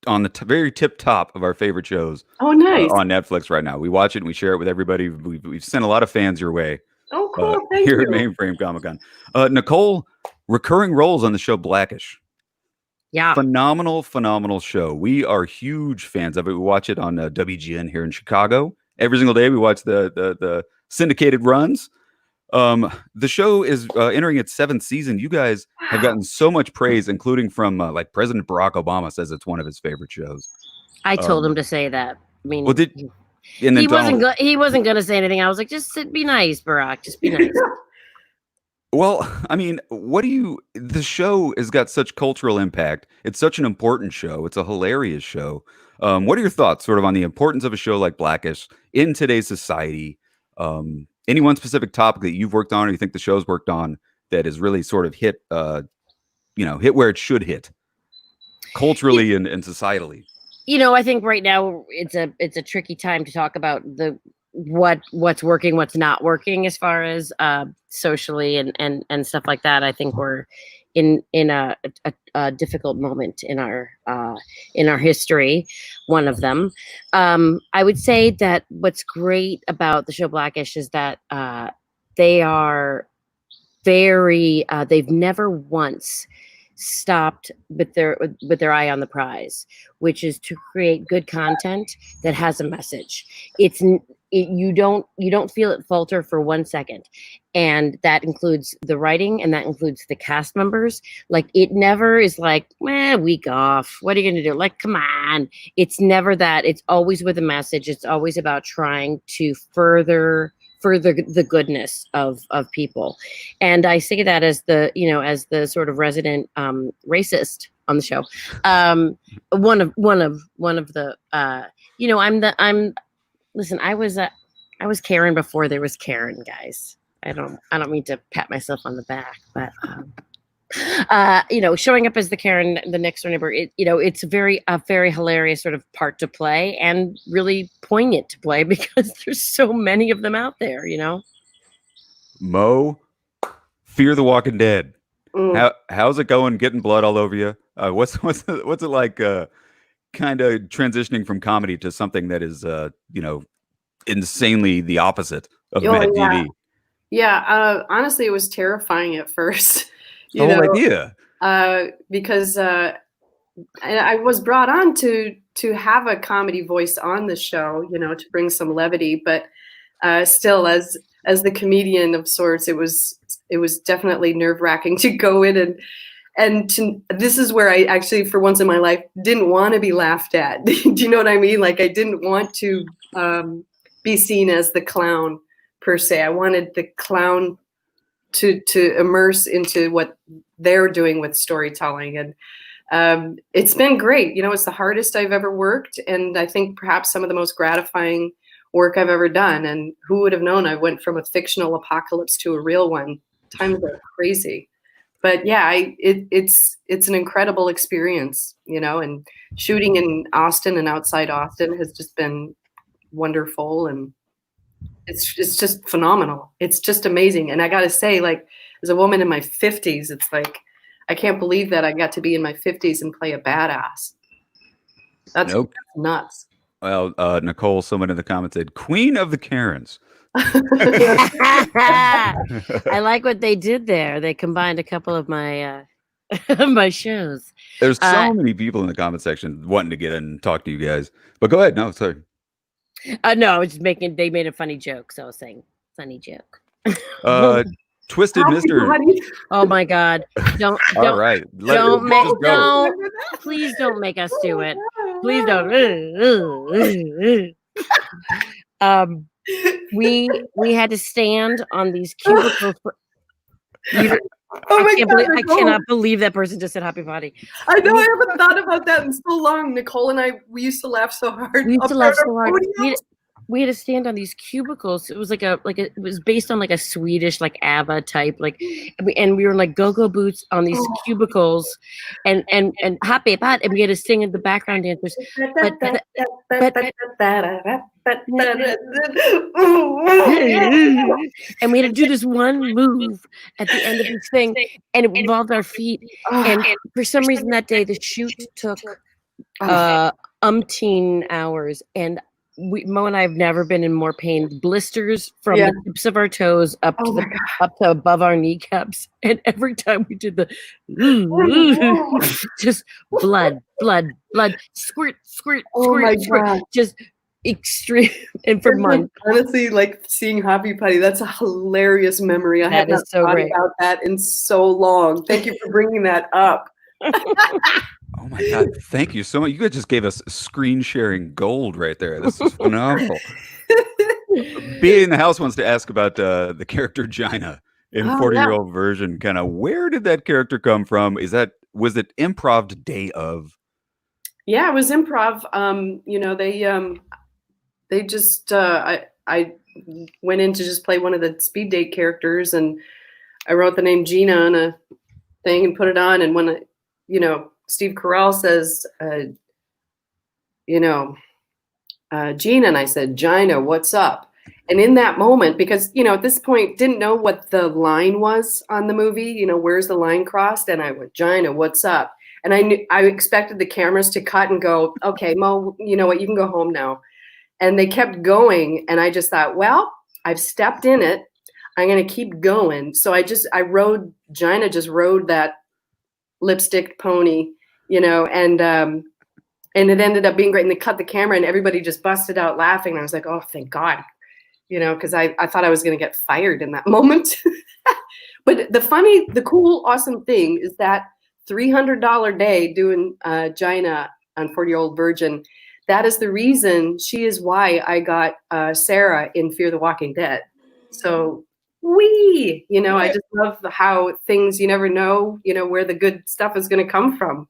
on the very tip top of our favorite shows. Oh, nice. On Netflix right now. We watch it and we share it with everybody. We've sent a lot of fans your way. Oh, cool. Thank here you. at Mainframe Comic Con. Nicole, recurring roles on the show Blackish. Yeah. Phenomenal show. We are huge fans of it. We watch it on WGN here in Chicago. Every single day we watch the syndicated runs. The show is entering its 7th season. You guys have gotten so much praise, including from like President Barack Obama says it's one of his favorite shows. I told him to say that. I mean, Well, he wasn't going to say anything. I was like, just be nice, Barack. Just be nice. Well, I mean, the show has got such cultural impact. It's such an important show. It's a hilarious show. What are your thoughts sort of on the importance of a show like Blackish in today's society? Any one specific topic that you've worked on or you think the show's worked on that has really sort of hit where it should hit culturally and societally? I think right now it's a tricky time to talk about what's working, what's not working as far as socially and stuff like that. I think we're in a difficult moment in our history, one of them. I would say that what's great about the show Blackish is that they are very they've never once stopped with their eye on the prize, which is to create good content that has a message. You don't feel it falter for 1 second, and that includes the writing and that includes the cast members. Like, it never is like, week off, what are you gonna do? Like, come on. It's never that. It's always with a message. It's always about trying to further the goodness of people. And I say that as the sort of resident racist on the show. One of the listen, I was Karen before there was Karen, guys. I don't mean to pat myself on the back, but showing up as the Karen, the next door neighbor, it's a very hilarious sort of part to play and really poignant to play because there's so many of them out there, Mo, Fear the Walking Dead. How's it going? Getting blood all over you? What's it like? Kind of transitioning from comedy to something that is, insanely the opposite of Mad TV. Yeah, honestly, it was terrifying at first. The whole idea. Because I was brought on to have a comedy voice on the show, to bring some levity. But still, as the comedian of sorts, it was definitely nerve-wracking to go in this is where I actually, for once in my life, didn't want to be laughed at. Do you know what I mean? Like, I didn't want to be seen as the clown per se. I wanted the clown to immerse into what they're doing with storytelling. And it's been great. It's the hardest I've ever worked. And I think perhaps some of the most gratifying work I've ever done. And who would have known I went from a fictional apocalypse to a real one? Times are crazy. But yeah, it's an incredible experience, and shooting in Austin and outside Austin has just been wonderful. And it's just phenomenal. It's just amazing. And I got to say, like, as a woman in my 50s, it's like, I can't believe that I got to be in my 50s and play a badass. That's Nope. nuts. Well, Nicole, someone in the comments said, Queen of the Karens. I like what they did there. They combined a couple of my my shows. There's so many people in the comment section wanting to get in and talk to you guys. But go ahead. No, sorry. No, I was just making. They made a funny joke, so I was saying funny joke. Twisted Mister. Oh my God! Don't. All right. Don't make. Just go. Don't. Please don't make us do it. Please don't. We had to stand on these cubicles. Oh my God, I cannot believe that person just said happy potty. I know, I haven't thought about that in so long. Nicole and I, we used to laugh so hard. We used to laugh so hard. We had to stand on these cubicles. It was it was based on like a Swedish like ABBA type and we were like go-go boots on these cubicles and happy pot, and we had to sing in the background dancers. And we had to do this one move at the end of this thing, and it involved our feet. And for some reason that day the shoot took umpteen hours, and Mo and I have never been in more pain. Blisters from the tips of our toes up to above our kneecaps, and every time we did the just blood, squirt, squirt, squirt, squirt, just extreme. And for months, honestly, like seeing Happy Putty, that's a hilarious memory. I haven't thought about that in so long. Thank you for bringing that up. Oh my God, thank you so much. You guys just gave us screen sharing gold right there. This is phenomenal. Being in the house wants to ask about the character Gina in 40-year-old version. Kind of where did that character come from? Was it improv day of? Yeah, it was improv. They just I went in to just play one of the speed date characters, and I wrote the name Gina on a thing and put it on, and when Steve Carell says, Gina, and I said, Gina, what's up? And in that moment, because, at this point, didn't know what the line was on the movie, where's the line crossed? And I went, Gina, what's up? And I expected the cameras to cut and go, okay, Mo, you know what, you can go home now. And they kept going. And I just thought, well, I've stepped in it. I'm going to keep going. So Gina just rode that lipstick pony, and it ended up being great. And they cut the camera and everybody just busted out laughing. And I was like, oh, thank God, because I thought I was going to get fired in that moment. But the cool, awesome thing is that $300 day doing Gina on 40-Year-Old Virgin, that is the reason, she is why I got Sarah in Fear the Walking Dead. So I just love how things, you never know, where the good stuff is going to come from.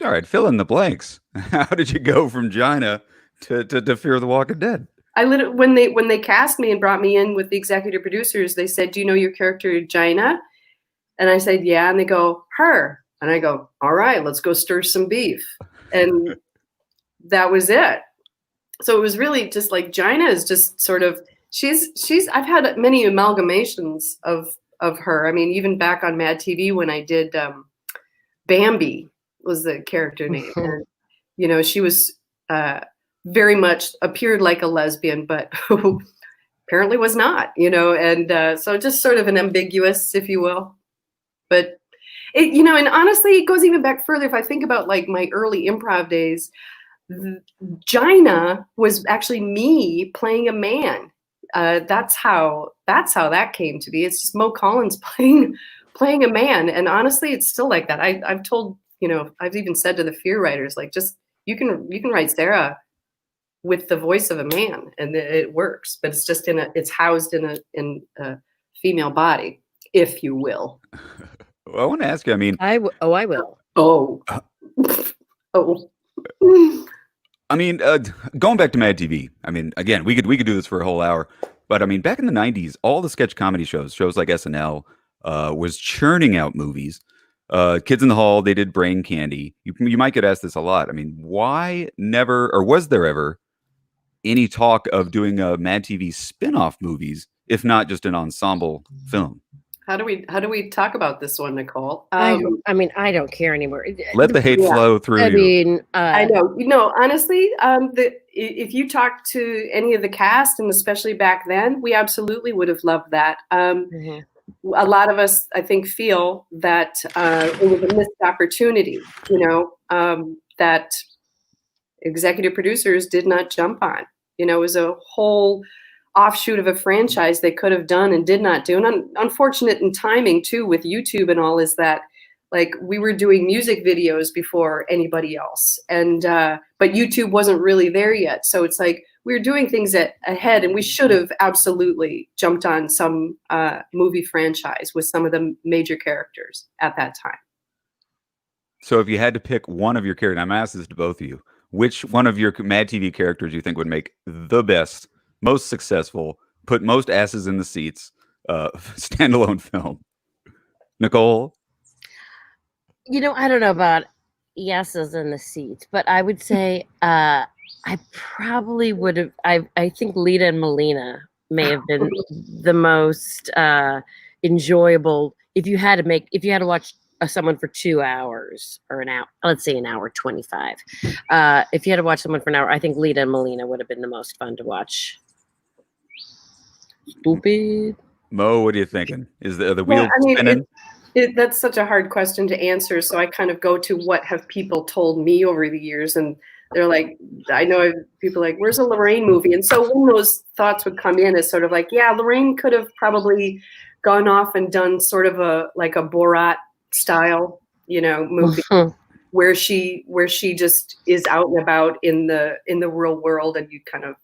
All right, fill in the blanks. How did you go from Gina to Fear the Walking Dead? I literally, when they cast me and brought me in with the executive producers, they said, do you know your character Gina? And I said, yeah. And they go, her. And I go, all right, let's go stir some beef. And that was it. So it was really just like, Gina is just sort of, I've had many amalgamations of her. I mean, even back on Mad TV when I did Bambi was the character name. And, she was very much appeared like a lesbian, but apparently was not, and so just sort of an ambiguous, if you will. But it, and honestly, it goes even back further. If I think about like my early improv days, Gina was actually me playing a man. That's how that came to be. It's just Mo Collins playing a man, and honestly, it's still like that. I've told, I've even said to the fear writers, like, just you can write Sarah with the voice of a man, and it works. But it's just it's housed in a female body, if you will. Well, I want to ask you. I mean, I will. Oh. I mean, going back to Mad TV, I mean, again, we could do this for a whole hour, but I mean, back in the 90s, all the sketch comedy shows like SNL, was churning out movies. Kids in the Hall, they did Brain Candy. You might get asked this a lot. I mean, why never, or was there ever any talk of doing Mad TV spin-off movies, if not just an ensemble film? How do we talk about this one, Nicole? I don't care anymore. Let the hate flow through you. I know. Honestly, if you talk to any of the cast, and especially back then, we absolutely would have loved that. A lot of us, I think, feel that it was a missed opportunity, that executive producers did not jump on. It was a whole offshoot of a franchise they could have done and did not do. And unfortunate in timing too with YouTube and all is that like we were doing music videos before anybody else. And but YouTube wasn't really there yet. So it's like we were doing things ahead, and we should have absolutely jumped on some movie franchise with some of the major characters at that time. So if you had to pick one of your characters, I'm asking this to both of you, which one of your Mad TV characters you think would make the best, most successful, put most asses in the seats, standalone film? Nicole? I don't know about yeses in the seats, but I would say I probably would have. I think Lita and Melina may have been the most enjoyable. If you had to watch someone for 2 hours or an hour, let's say an hour 25. If you had to watch someone for an hour, I think Lita and Melina would have been the most fun to watch. Stupid. Mo, what are you thinking? Is the wheel spinning? That's such a hard question to answer. So I kind of go to what have people told me over the years. And they're like, I know people like, where's a Lorraine movie? And so when those thoughts would come in, it's sort of like, yeah, Lorraine could have probably gone off and done sort of a Borat style, movie where she just is out and about in the real world, and you kind of,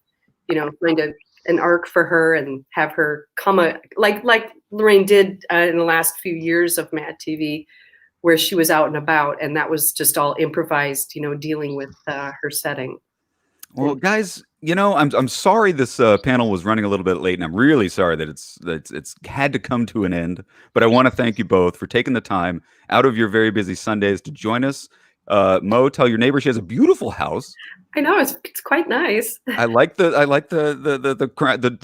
find an arc for her and have her come like Lorraine did in the last few years of Mad TV, where she was out and about, and that was just all improvised, dealing with her setting. Well, guys, I'm sorry this panel was running a little bit late, and I'm really sorry that it's had to come to an end. But I want to thank you both for taking the time out of your very busy Sundays to join us. Mo, tell your neighbor she has a beautiful house. I know it's quite nice. I like the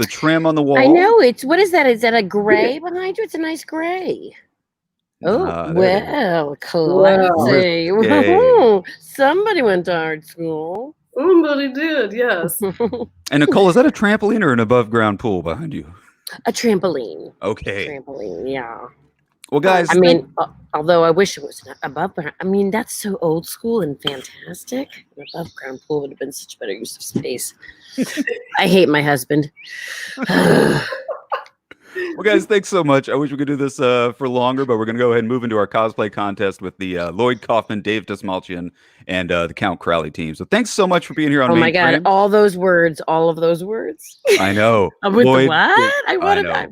trim on the wall. I know what is that? Is that a gray behind you? It's a nice gray. Oh, well, classy. Wow. Somebody went to art school. Somebody did, yes. And Nicole, is that a trampoline or an above ground pool behind you? A trampoline. Okay. Trampoline, yeah. Well, guys. Although I wish it was above ground. That's so old school and fantastic. An above ground pool would have been such better use of space. I hate my husband. Well, guys, thanks so much. I wish we could do this for longer, but we're going to go ahead and move into our cosplay contest with the Lloyd Kaufman, Dave Desmalchian, and the Count Crowley team. So thanks so much for being here on Mainframe. Oh my God, all of those words. I know. With Lloyd, what? I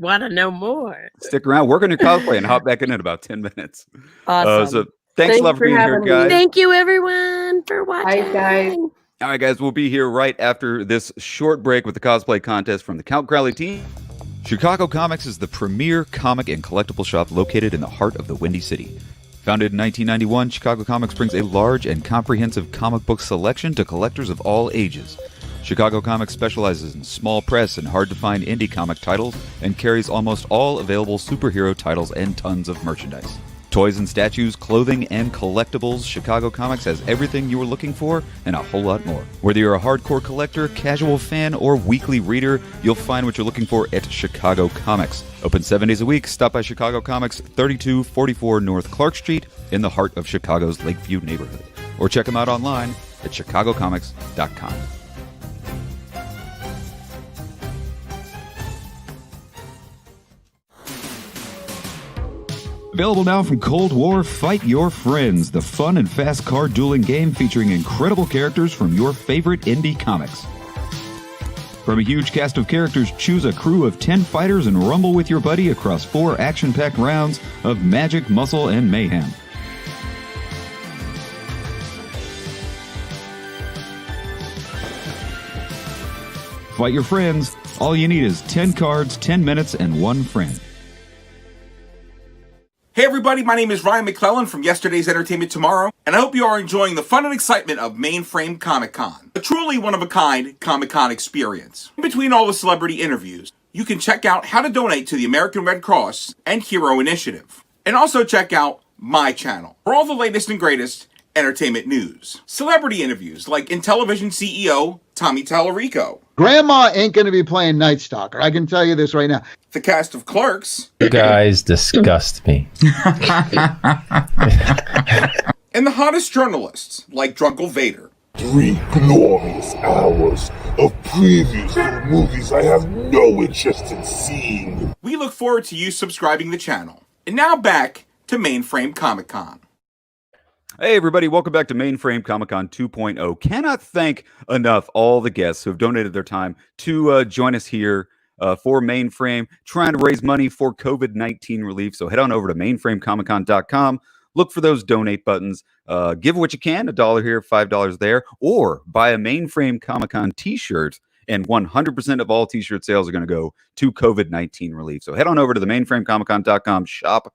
want to know more. Stick around, work on your cosplay, and hop back in about 10 minutes. Awesome. So thanks a lot for being here, guys. Thank you, everyone, for watching. Bye, guys. All right, guys, we'll be here right after this short break with the cosplay contest from the Count Crowley team. Chicago Comics is the premier comic and collectible shop located in the heart of the Windy City. Founded in 1991, Chicago Comics brings a large and comprehensive comic book selection to collectors of all ages. Chicago Comics specializes in small press and hard-to-find indie comic titles and carries almost all available superhero titles and tons of merchandise. Toys and statues, clothing, and collectibles, Chicago Comics has everything you were looking for and a whole lot more. Whether you're a hardcore collector, casual fan, or weekly reader, you'll find what you're looking for at Chicago Comics. Open 7 days a week, stop by Chicago Comics, 3244 North Clark Street, in the heart of Chicago's Lakeview neighborhood. Or check them out online at chicagocomics.com. Available now from Cold War, Fight Your Friends, the fun and fast card dueling game featuring incredible characters from your favorite indie comics. From a huge cast of characters, choose a crew of 10 fighters and rumble with your buddy across 4 action-packed rounds of magic, muscle, and mayhem. Fight Your Friends. All you need is 10 cards, 10 minutes, and 1 friend. Hey everybody, my name is Ryan McClellan from Yesterday's Entertainment Tomorrow, and I hope you are enjoying the fun and excitement of Mainframe Comic Con, a truly one-of-a-kind Comic-Con experience. In between all the celebrity interviews, you can check out how to donate to the American Red Cross and Hero Initiative. And also check out my channel for all the latest and greatest entertainment news. Celebrity interviews like Intellivision CEO Tommy Tallarico. Grandma ain't going to be playing Night Stalker. I can tell you this right now. The cast of Clerks. You guys disgust me. And the hottest journalists like Drunkle Vader. 3 glorious hours of previews for movies I have no interest in seeing. We look forward to you subscribing the channel. And now back to Mainframe Comic Con. Hey everybody, welcome back to Mainframe Comic Con 2.0. Cannot thank enough all the guests who have donated their time to join us here for Mainframe, trying to raise money for COVID-19 relief. So head on over to mainframecomiccon.com. Look for those donate buttons. Give what you can, $1 here, $5 there, or buy a Mainframe Comic Con t-shirt, and 100% of all t-shirt sales are going to go to COVID-19 relief. So head on over to the mainframecomiccon.com shop,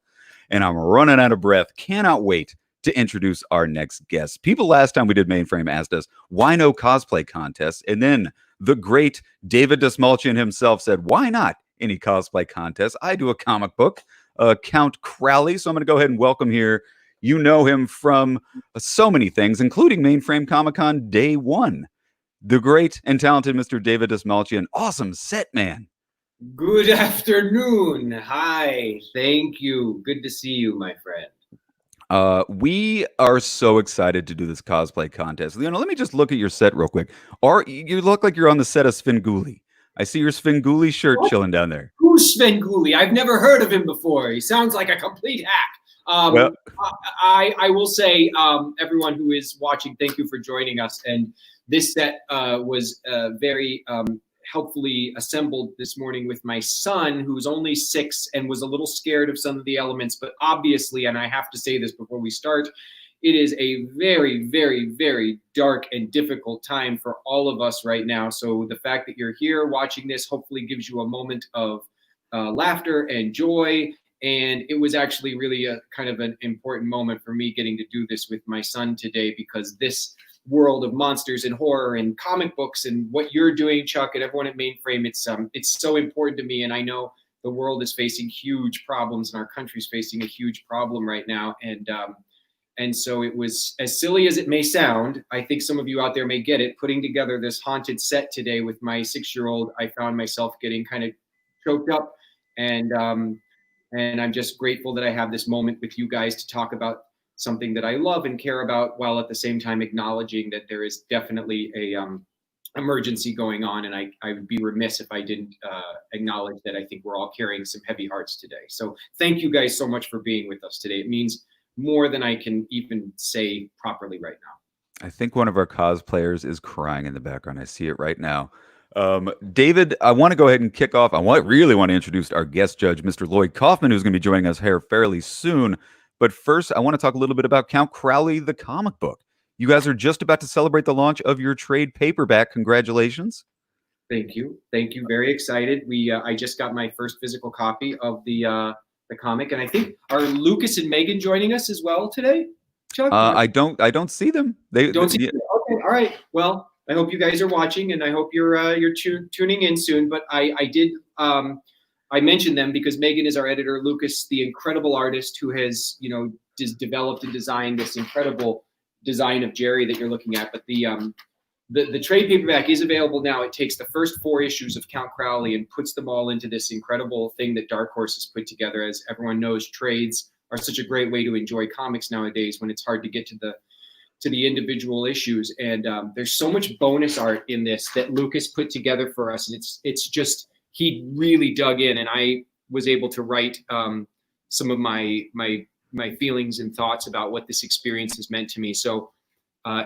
and I'm running out of breath. Cannot wait to introduce our next guest. People last time we did Mainframe asked us, why no cosplay contests? And then the great David Desmalchian himself said, why not any cosplay contest? I do a comic book. Count Crowley. So I'm going to go ahead and welcome here. You know him from so many things, including Mainframe Comic Con Day 1. The great and talented Mr. David Desmalchian. Awesome set man. Good afternoon. Hi. Thank you. Good to see you, my friend. We are so excited to do this cosplay contest. Let me just look at your set real quick. You look like you're on the set of Svengoolie. I see your Svengoolie shirt chilling down there. Who's Svengoolie? I've never heard of him before. He sounds like a complete hack. I will say, everyone who is watching, thank you for joining us. And this set was very helpfully assembled this morning with my son, who's only 6 and was a little scared of some of the elements. But obviously, and I have to say this before we start, it is a very, very, very dark and difficult time for all of us right now. So the fact that you're here watching this hopefully gives you a moment of laughter and joy. And it was actually really a kind of an important moment for me getting to do this with my son today, because this world of monsters and horror and comic books and what you're doing, Chuck, and everyone at Mainframe, it's so important to me. And I know the world is facing huge problems and our country's facing a huge problem right now. And so it was, as silly as it may sound, I think some of you out there may get it, putting together this haunted set today with my 6-year-old, I found myself getting kind of choked up. And I'm just grateful that I have this moment with you guys to talk about something that I love and care about, while at the same time acknowledging that there is definitely a emergency going on. And I would be remiss if I didn't acknowledge that I think we're all carrying some heavy hearts today. So thank you guys so much for being with us today. It means more than I can even say properly right now. I think one of our cosplayers is crying in the background. I see it right now. David, I want to go ahead and kick off. Really want to introduce our guest judge, Mr. Lloyd Kaufman, who's going to be joining us here fairly soon. But first, I want to talk a little bit about Count Crowley, the comic book. You guys are just about to celebrate the launch of your trade paperback. Congratulations. Thank you. Thank you. Very excited. I just got my first physical copy of the comic, and I think are Lucas and Megan joining us as well today, Chuck? I don't see them. They don't see them. Okay. All right. Well, I hope you guys are watching, and I hope you're tuning in soon. But I mentioned them because Megan is our editor, Lucas, the incredible artist who has developed and designed this incredible design of Jerry that you're looking at. But the trade paperback is available now. It takes the first 4 issues of Count Crowley and puts them all into this incredible thing that Dark Horse has put together. As everyone knows, trades are such a great way to enjoy comics nowadays when it's hard to get to the individual issues. And there's so much bonus art in this that Lucas put together for us. And it's just, he really dug in, and I was able to write some of my feelings and thoughts about what this experience has meant to me. So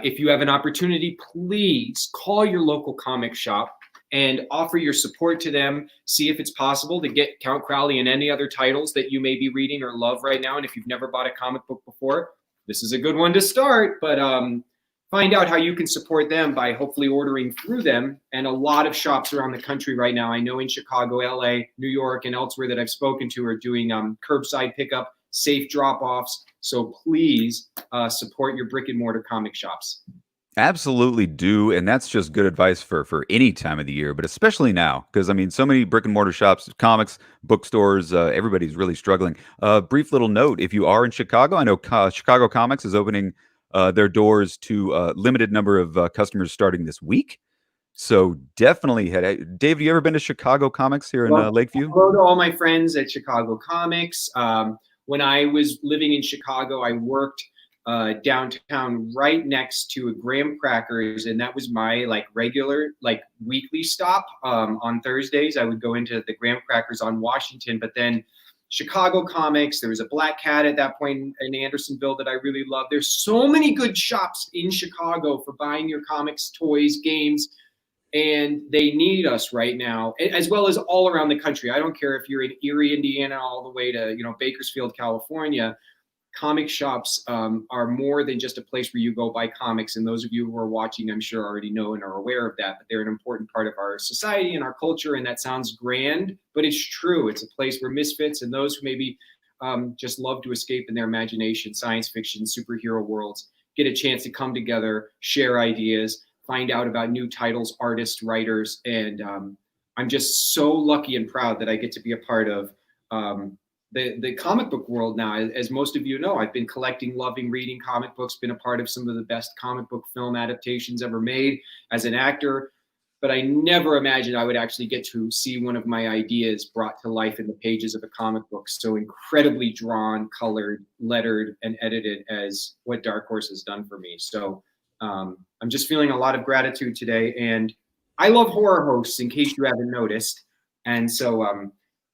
if you have an opportunity, please call your local comic shop and offer your support to them. See if it's possible to get Count Crowley and any other titles that you may be reading or love right now. And if you've never bought a comic book before, this is a good one to start. But find out how you can support them by hopefully ordering through them. And a lot of shops around the country right now, I know in Chicago, LA, New York, and elsewhere that I've spoken to, are doing curbside pickup, safe drop-offs. So please support your brick and mortar comic shops. Absolutely do, and that's just good advice for any time of the year, but especially now, because I mean, so many brick and mortar shops, comics, bookstores, everybody's really struggling. Brief little note: if you are in Chicago, I know Chicago Comics is opening their doors to a limited number of customers starting this week. So definitely head. Dave, have you ever been to Chicago Comics here in Lakeview? Hello to all my friends at Chicago Comics. When I was living in Chicago, I worked downtown right next to a Graham Crackers, and that was my regular weekly stop. On Thursdays I would go into the Graham Crackers on Washington, but then Chicago Comics, there was a Black Cat at that point in Andersonville that I really loved. There's so many good shops in Chicago for buying your comics, toys, games, and they need us right now, as well as all around the country. I don't care if you're in Erie, Indiana, all the way to Bakersfield, California. Comic shops are more than just a place where you go buy comics. And those of you who are watching, I'm sure already know and are aware of that, but they're an important part of our society and our culture. And that sounds grand, but it's true. It's a place where misfits and those who maybe just love to escape in their imagination, science fiction, superhero worlds, get a chance to come together, share ideas, find out about new titles, artists, writers. And I'm just so lucky and proud that I get to be a part of the comic book world now. As most of you know, I've been collecting, loving, reading comic books, been a part of some of the best comic book film adaptations ever made as an actor, but I never imagined I would actually get to see one of my ideas brought to life in the pages of a comic book, so incredibly drawn, colored, lettered, and edited as what Dark Horse has done for me. So I'm just feeling a lot of gratitude today, and I love horror hosts, in case you haven't noticed. And so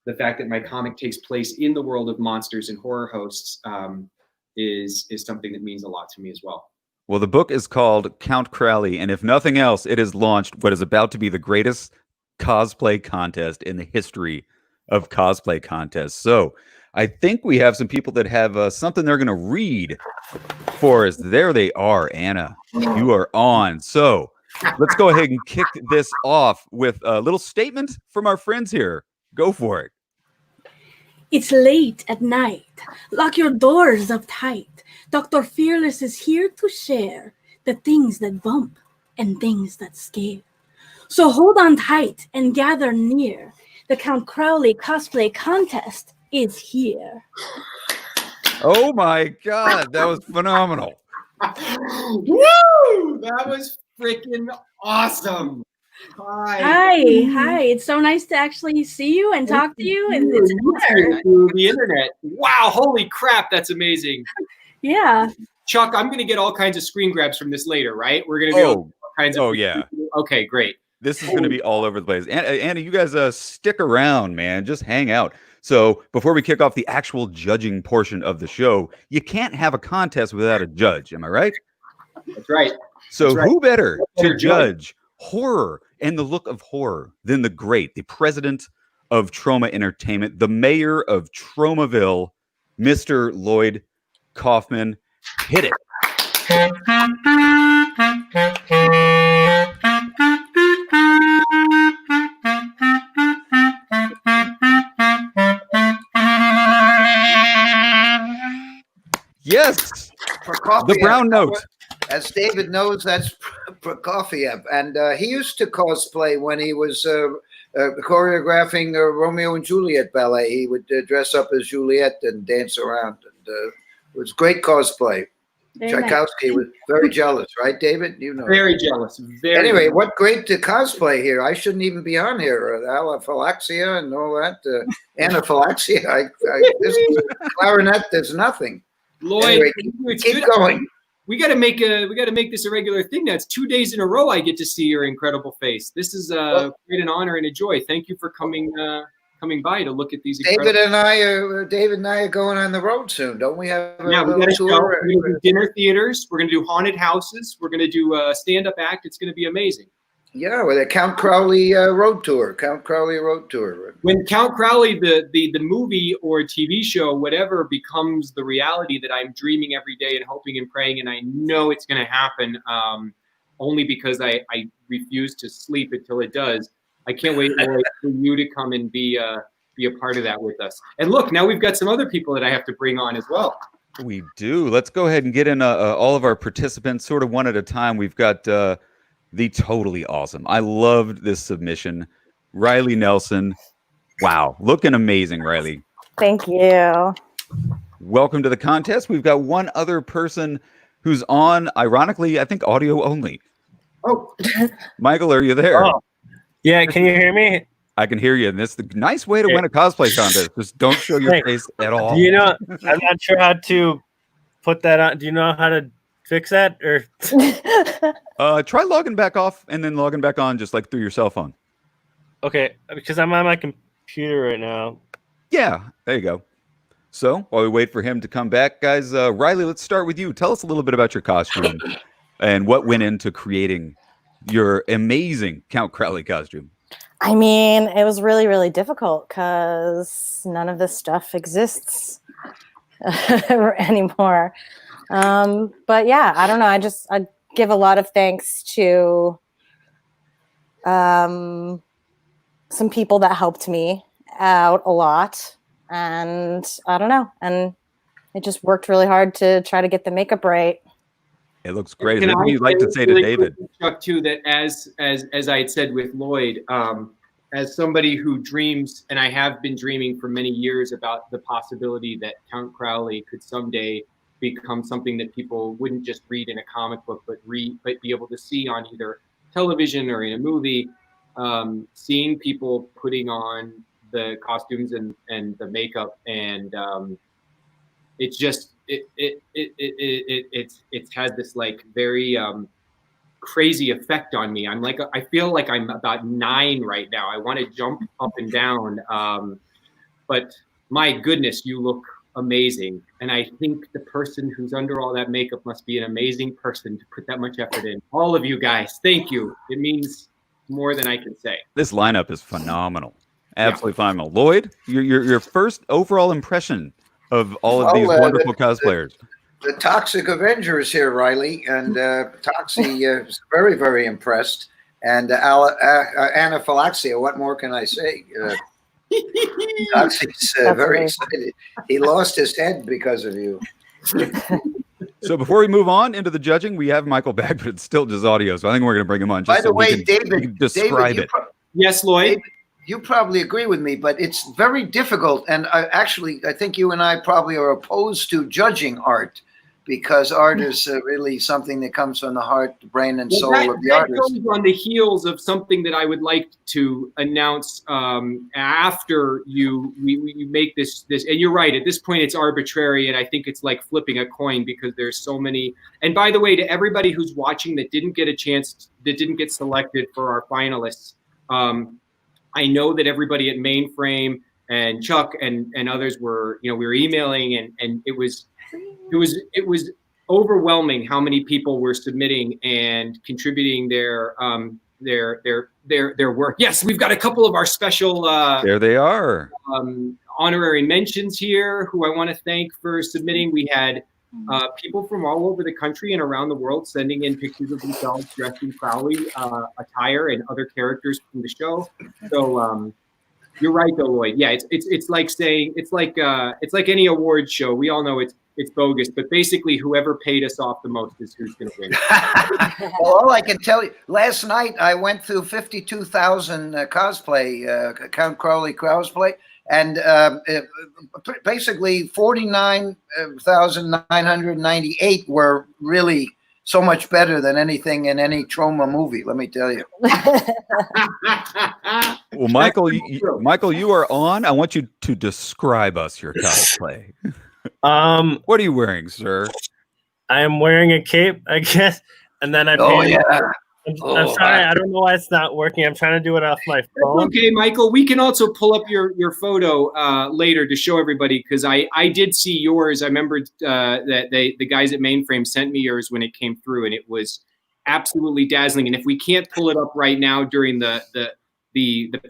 the fact that my comic takes place in the world of monsters and horror hosts is something that means a lot to me as well. Well, the book is called Count Crowley, and if nothing else, it has launched what is about to be the greatest cosplay contest in the history of cosplay contests. So I think we have some people that have something they're going to read for us. There they are, Anna. You are on. So let's go ahead and kick this off with a little statement from our friends here. Go for it. It's late at night. Lock your doors up tight. Dr. Fearless is here to share the things that bump and things that scare. So hold on tight and gather near. The Count Crowley cosplay contest is here. Oh my God, that was phenomenal. Woo! That was freaking awesome. Hi. It's so nice to actually see you and talk to you. And it's an honor. Through the internet. Wow, holy crap, that's amazing. Yeah. Chuck, I'm going to get all kinds of screen grabs from this later, right? We're going to do all kinds of. Oh, yeah. Okay, great. This is going to be all over the place. Anna, you guys stick around, man. Just hang out. So before we kick off the actual judging portion of the show, you can't have a contest without a judge. Am I right? That's right. So who better to judge horror and the look of horror than the great, the president of Troma Entertainment, the mayor of Tromaville, Mr. Lloyd Kaufman? Hit it. Yes, Prokofiev, the brown note. As David knows, that's Prokofiev, and he used to cosplay when he was choreographing Romeo and Juliet ballet. He would dress up as Juliet and dance around, and it was great cosplay. Tchaikovsky was very jealous, right, David? You know, very jealous. Anyway, what great cosplay here! I shouldn't even be on here. Alaphylaxia and all that. Anaphylaxia. This clarinet. There's nothing. Lloyd, anyway, it's keep good. going. We got to make this a regular thing. That's 2 days in a row I get to see your incredible face. This is great an honor and a joy. Thank you for coming by to look at these. David and I are going on the road soon, don't we? Have we got a show. We're going to do dinner theaters. We're going to do haunted houses. We're going to do a stand-up act. It's going to be amazing. Yeah, with a Count Crowley road tour. Count Crowley road tour. When Count Crowley, the movie or TV show, whatever, becomes the reality that I'm dreaming every day and hoping and praying, and I know it's going to happen, only because I refuse to sleep until it does. I can't wait for you to come and be a part of that with us. And look, now we've got some other people that I have to bring on as well. We do. Let's go ahead and get in all of our participants sort of one at a time. We've got the totally awesome. I loved this submission. Riley Nelson. Wow. Looking amazing, Riley. Thank you. Welcome to the contest. We've got one other person who's on, ironically, I think audio only. Oh. Michael, are you there? Oh. Yeah, can you hear me? I can hear you, and this is the nice way to win a cosplay contest. Just don't show your face at all. Do you know? I'm not sure how to put that on. Do you know how to fix that? Or try logging back off and then logging back on, just like through your cell phone. Okay, because I'm on my computer right now. Yeah, there you go. So while we wait for him to come back, guys, Riley, let's start with you. Tell us a little bit about your costume and what went into creating your amazing Count Crowley costume. I mean, it was really, really difficult because none of this stuff exists anymore. But yeah, I don't know. I give a lot of thanks to some people that helped me out a lot. And I don't know. And it just worked really hard to try to get the makeup right. It looks great. Is there anything you'd like to say to David? Chuck, too, that as I had said with Lloyd, as somebody who dreams, and I have been dreaming for many years about the possibility that Count Crowley could someday become something that people wouldn't just read in a comic book, but be able to see on either television or in a movie. Seeing people putting on the costumes and the makeup, and it's just it's had this like very crazy effect on me. I feel like I'm about 9 right now. I want to jump up and down, but my goodness, you look amazing. And I think the person who's under all that makeup must be an amazing person to put that much effort in. All of you guys, thank you. It means more than I can say. This lineup is phenomenal. Absolutely phenomenal. Lloyd, your first overall impression of all of these wonderful cosplayers. The Toxic Avengers here, Riley, and Toxie is very, very impressed. And Anaphylaxia, what more can I say? Toxie's very excited. He lost his head because of you. So before we move on into the judging, we have Michael back, but it's still just audio. So I think we're going to bring him on. Just By the way, David, describe it. Yes, Lloyd. David, you probably agree with me, but it's very difficult. And I think you and I probably are opposed to judging art, because art is really something that comes from the heart, the brain, and soul of the artist. That goes on the heels of something that I would like to announce after we make this. And you're right. At this point, it's arbitrary, and I think it's like flipping a coin because there's so many. And by the way, to everybody who's watching that didn't get a chance, that didn't get selected for our finalists, I know that everybody at Mainframe and Chuck and others were, we were emailing, and it was overwhelming how many people were submitting and contributing their work. Yes, we've got a couple of our special there they are, honorary mentions here who I want to thank for submitting. We had people from all over the country and around the world sending in pictures of themselves dressed in Crowley attire and other characters from the show. So you're right though, Lloyd. Yeah, it's like saying it's like any award show. We all know it's bogus, but basically whoever paid us off the most is who's going to win. Well, all I can tell you, last night I went through 52,000 cosplay, Count Crowley cosplay, and basically 49,998 were really so much better than anything in any trauma movie, let me tell you. Well, Michael, you are on. I want you to describe us your cosplay. What are you wearing, sir? I am wearing a cape, I guess, and then I'm sorry, I don't know why it's not working. I'm trying to do it off my phone. Okay, Michael, we can also pull up your photo later to show everybody, because I did see yours. I remembered that the guys at Mainframe sent me yours when it came through, and it was absolutely dazzling. And if we can't pull it up right now during the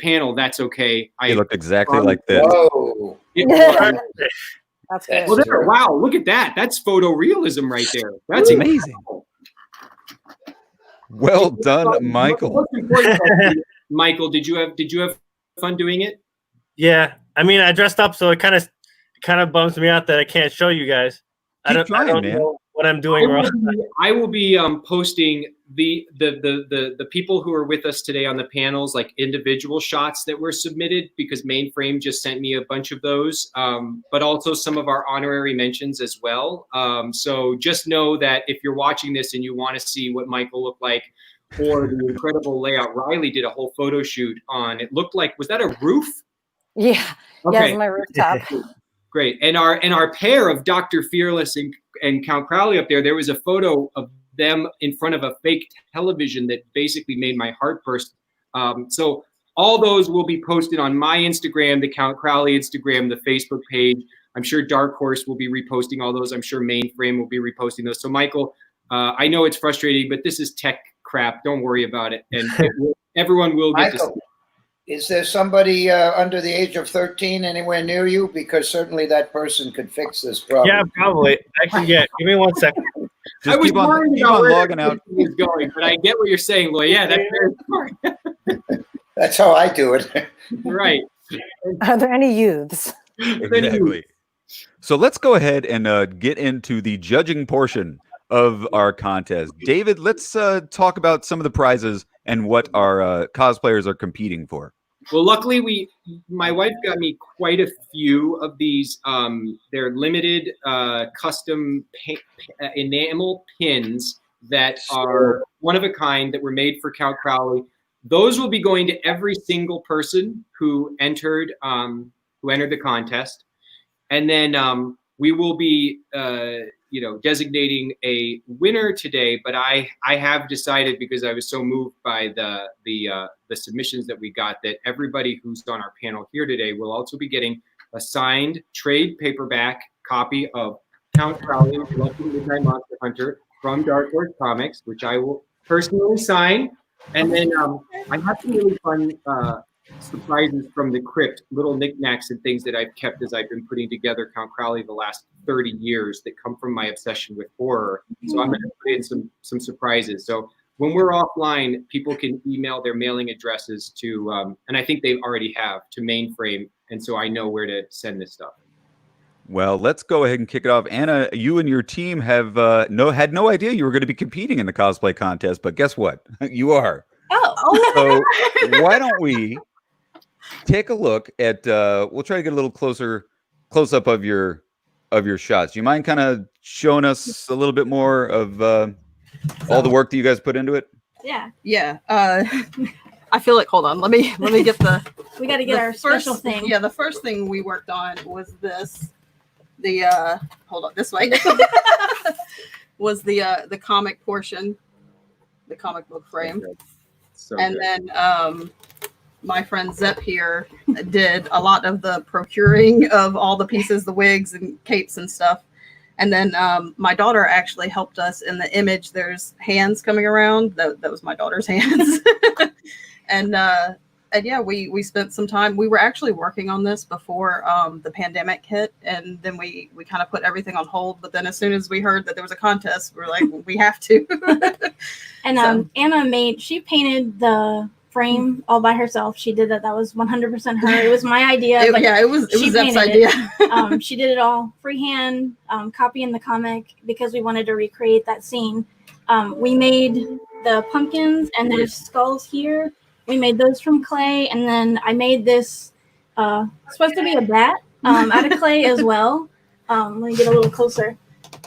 panel, that's okay. You look exactly like this. Whoa. That's good. Well, wow, look at that. That's photorealism right there. That's amazing. Well done, Michael. Michael, did you have fun doing it? Yeah. I mean, I dressed up, so it kind of bums me out that I can't show you guys. I don't know what I'm doing wrong. I will be posting the people who are with us today on the panels, like individual shots that were submitted, because Mainframe just sent me a bunch of those, but also some of our honorary mentions as well. So just know that if you're watching this and you want to see what Michael looked like, or the incredible layout, Riley did a whole photo shoot on, it looked like, was that a roof? Yeah. Okay. Yeah, it's my rooftop. Great. And our pair of Dr. Fearless and Count Crowley up there was a photo of them in front of a fake television that basically made my heart burst. So all those will be posted on my Instagram, the Count Crowley Instagram, the Facebook page. I'm sure Dark Horse will be reposting all those. I'm sure Mainframe will be reposting those. So Michael, I know it's frustrating, but this is tech crap. Don't worry about it. And everyone will get to see it. Is there somebody under the age of 13 anywhere near you? Because certainly that person could fix this problem. Yeah, probably. I can give me 1 second. I was worried about where logging out. Is going, but I get what you're saying, Lloyd. Yeah, that's very smart. That's how I do it. Right. Are there any youths? Exactly. So let's go ahead and get into the judging portion of our contest. David, let's talk about some of the prizes and what our cosplayers are competing for. Well, luckily, my wife got me quite a few of these. They're limited custom enamel pins that are one of a kind that were made for Count Crowley. Those will be going to every single person who entered the contest, and then we will be designating a winner today. But I have decided, because I was so moved by the submissions that we got, that everybody who's on our panel here today will also be getting a signed trade paperback copy of Count Crowley, Lucky Midnight Monster Hunter from Dark Horse Comics, which I will personally sign. And then I have some really fun surprises from the crypt, little knickknacks and things that I've kept as I've been putting together Count Crowley the last 30 years that come from my obsession with horror. So I'm going to put in some surprises. So when we're offline, people can email their mailing addresses to, and I think they already have, to Mainframe. And so I know where to send this stuff. Well, let's go ahead and kick it off. Anna, you and your team have had no idea you were going to be competing in the cosplay contest, but guess what? You are. Oh. So why don't we take a look at? We'll try to get a little close up of your shots. Do you mind kind of showing us a little bit more of all the work that you guys put into it? Yeah. Yeah. I feel like, hold on, let me get the. We got to get our special thing. Yeah, the first thing we worked on was this. Hold on, this way. Was the comic portion, the comic book frame. So and good. Then my friend Zep here did a lot of the procuring of all the pieces, the wigs and capes and stuff. And then my daughter actually helped us in the image. There's hands coming around. That was my daughter's hands. And yeah, we spent some time. We were actually working on this before the pandemic hit, and then we kind of put everything on hold. But then as soon as we heard that there was a contest, we were like, we have to. And Anna she painted the frame all by herself. She did that. That was 100% her. It was my idea. It was Zep's idea. She did it all freehand, copying the comic because we wanted to recreate that scene. We made the pumpkins and there's skulls here. We made those from clay, and then I made this supposed to be a bat out of clay as well. Let me get a little closer.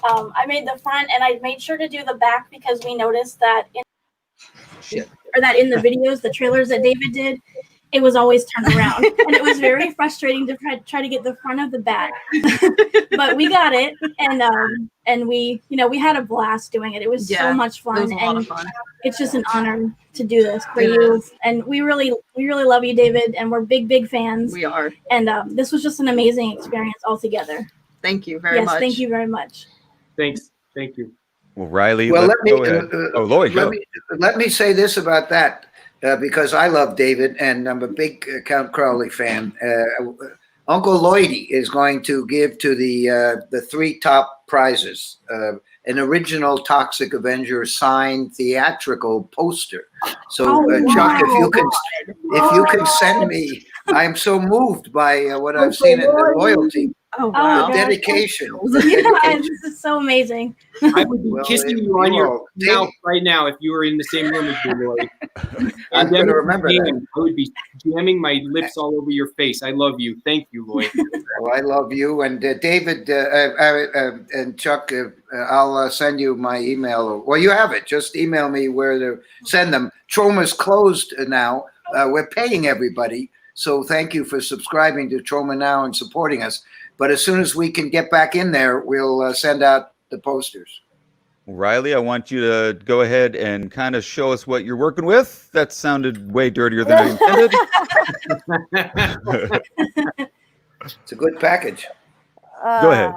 I made the front, and I made sure to do the back because we noticed that in the videos, the trailers that David did, it was always turned around, and it was very frustrating to try to get the front of the bat. But we got it, and we had a blast doing it. It was so much fun, it was a lot of fun. It's just an honor to do this for you. And we really love you, David, and we're big fans. We are. And this was just an amazing experience altogether. Thank you very much. Yes, thank you very much. Thanks. Thank you. Well, Riley, Well, go ahead. Lloyd, go. Let me say this about that, because I love David and I'm a big Count Crowley fan. Uncle Lloydie is going to give to the three top prizes an original Toxic Avenger signed theatrical poster. So, Chuck, if you can send me, I'm so moved by what I've seen in the loyalty. Oh, wow. The dedication. This is so amazing. I would be Well, kissing if you on you your all mouth take- right now if you were in the same room with me, Lloyd. I'm going to remember that. I would be jamming my lips all over your face. I love you. Thank you, Lloyd. Well, I love you. And David and Chuck, I'll send you my email. Well, you have it. Just email me where to send them. Troma's closed now. We're paying everybody. So thank you for subscribing to Troma Now and supporting us. But as soon as we can get back in there, we'll send out the posters. Riley, I want you to go ahead and kind of show us what you're working with. That sounded way dirtier than I intended. It's a good package. Go ahead.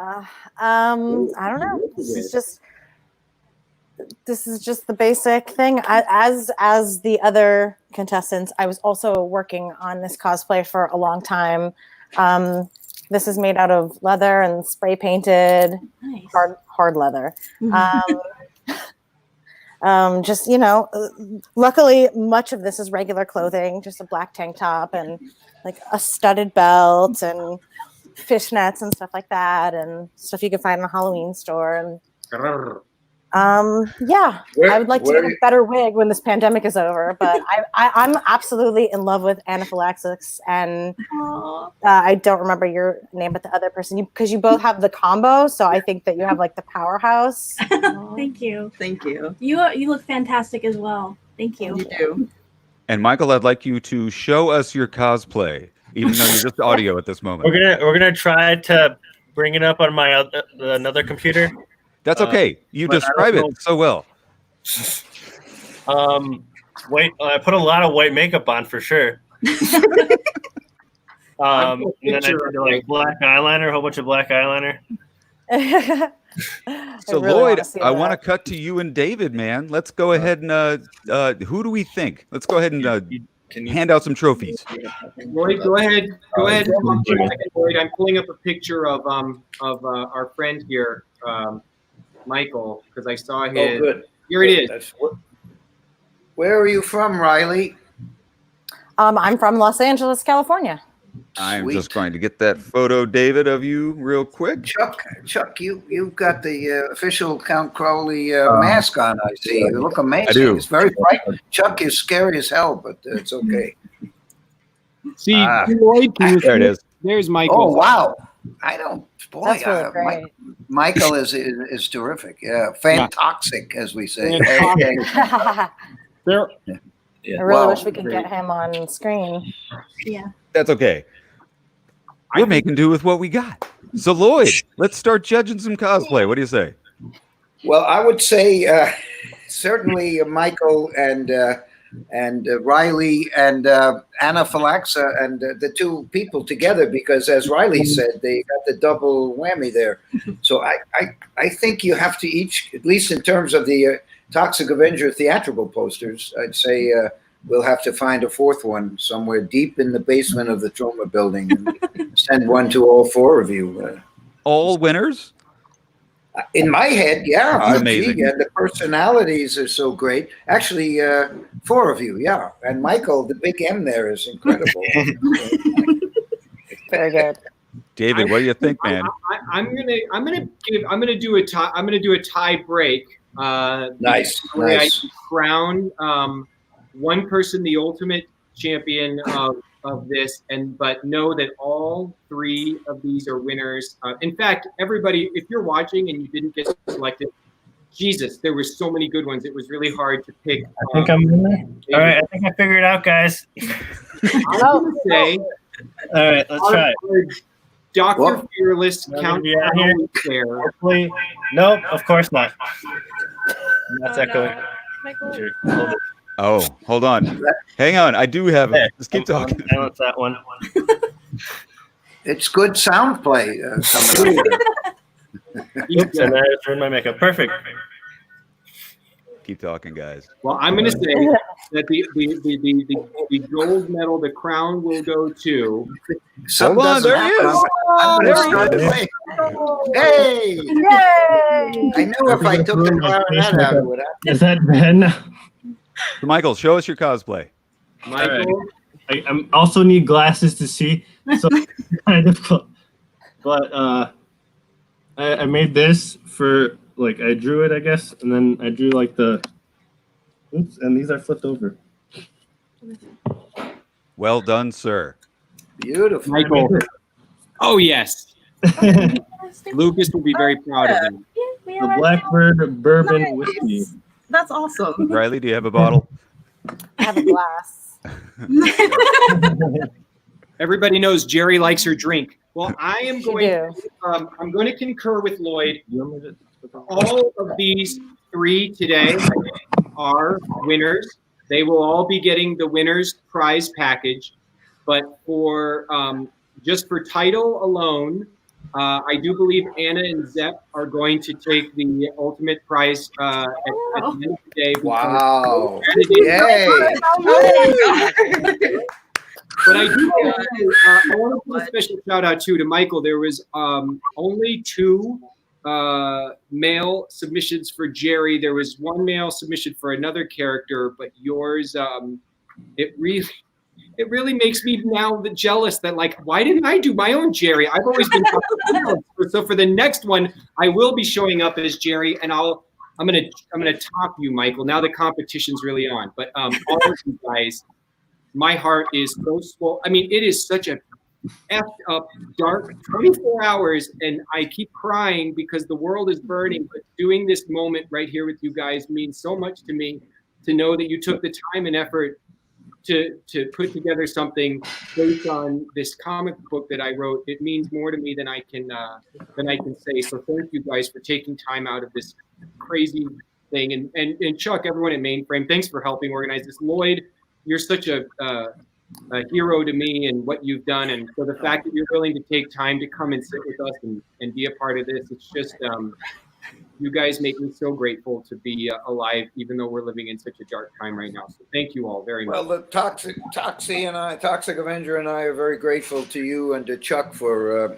I don't know. This is just the basic thing. As the other contestants, I was also working on this cosplay for a long time. This is made out of leather and spray painted, Nice. hard leather. Just, you know, luckily much of this is regular clothing, just a black tank top and like a studded belt and fishnets and stuff like that, and stuff you can find in a Halloween store. And yeah, I would like to get a better wig when this pandemic is over, but I'm absolutely in love with anaphylaxis, and I don't remember your name, but the other person, because you both have the combo, so I think that you have like the powerhouse. Thank you. Thank you. You look fantastic as well. Thank you. You do. And Michael, I'd like you to show us your cosplay, even though you're just audio at this moment. We're gonna try to bring it up on my another computer. That's okay. You describe it so well. I put a lot of white makeup on for sure. And then I did like black eyeliner, a whole bunch of black eyeliner. So really Lloyd, wanna I want to cut to you and David, man. Let's go ahead and who do we think? Let's go ahead and hand out some trophies. Lloyd, go ahead. Go ahead. Lloyd, I'm pulling up a picture of our friend here, Michael, because I saw his. Oh, good. Here it is. Where are you from, Riley? I'm from Los Angeles, California. I'm just going to get that photo, David, of you real quick. Chuck, you've got the official Count Crowley mask on. I see. You look amazing. I do. It's very bright. Chuck is scary as hell, but it's okay. See, Lloyd, there it is. There's Michael. Oh wow! I don't. Boy, That's really great. Michael is terrific. Yeah, fantoxic, as we say. I There. really wish we could get him on screen. Yeah. That's okay. We're making do with what we got. So Lloyd, let's start judging some cosplay. What do you say? Well, I would say certainly Michael and Riley and Anaphylaxis and the two people together, because as Riley said, they got the double whammy there. So I think you have to each, at least in terms of the Toxic Avenger theatrical posters, I'd say we'll have to find a fourth one somewhere deep in the basement of the Troma building and send one to all four of you. All winners? In my head, yeah. Amazing. Gee, the personalities are so great. Actually, four of you, yeah. And Michael, the big M there is incredible. Very good. David, what do you think, man? I'm gonna do a tie break. Nice. I crown one person the ultimate champion of this, but know that all three of these are winners. In fact, everybody, if you're watching and you didn't get selected, Jesus, there were so many good ones. It was really hard to pick. I think I'm in there. All right, I think I figured it out, guys. I'm gonna say, all right, let's try it. Dr. Fearless, Count here. Hopefully, nope, of course not. That's echoing. Sure, hold it. Oh, hold on. Hang on. I do have it. Just keep talking. Silence that one. It's good sound play. Coming up. Oops, and I turned my makeup. Perfect. Keep talking, guys. Well, I'm going to say that the gold medal, the crown, will go to. Hold on, there he is. I'm going to start playing. Hey! Yay! I knew if I took the clarinet out, it would happen. Is that Ben? So Michael, show us your cosplay. Michael, I also need glasses to see, so it's kind of difficult. but I made this for like I drew it, I guess, and then I drew like the oops, and these are flipped over. Well done, sir. Beautiful. Michael. Oh yes. Lucas will be very proud of him. The Blackbird Bourbon Whiskey. That's awesome. Riley, do you have a bottle? I have a glass. Everybody knows Jerry likes her drink. Well, I am going. I'm going to concur with Lloyd. All of these three today are winners. They will all be getting the winner's prize package. But for just for title alone, I do believe Anna and Zepp are going to take the ultimate prize at the end of the day. Wow. Yay. But I do I want to put a special shout out to Michael. There was only 2 male submissions for Jerry. There was 1 male submission for another character, but yours, it really makes me now jealous that, like, why didn't I do my own Jerry? I've always been so for the next one, I will be showing up as Jerry, and I'm gonna top you, Michael. Now the competition's really on. But all of you guys, my heart is so swollen. I mean, it is such a effed up, dark 24 hours, and I keep crying because the world is burning. But doing this moment right here with you guys means so much to me, to know that you took the time and effort to put together something based on this comic book that I wrote. It means more to me than I can say. So thank you guys for taking time out of this crazy thing. And Chuck, everyone at Mainframe, thanks for helping organize this. Lloyd, you're such a hero to me and what you've done. And so the fact that you're willing to take time to come and sit with us and be a part of this, it's just, you guys make me so grateful to be alive, even though we're living in such a dark time right now. So thank you all very much. Well, the Toxic Avenger and I are very grateful to you and to Chuck for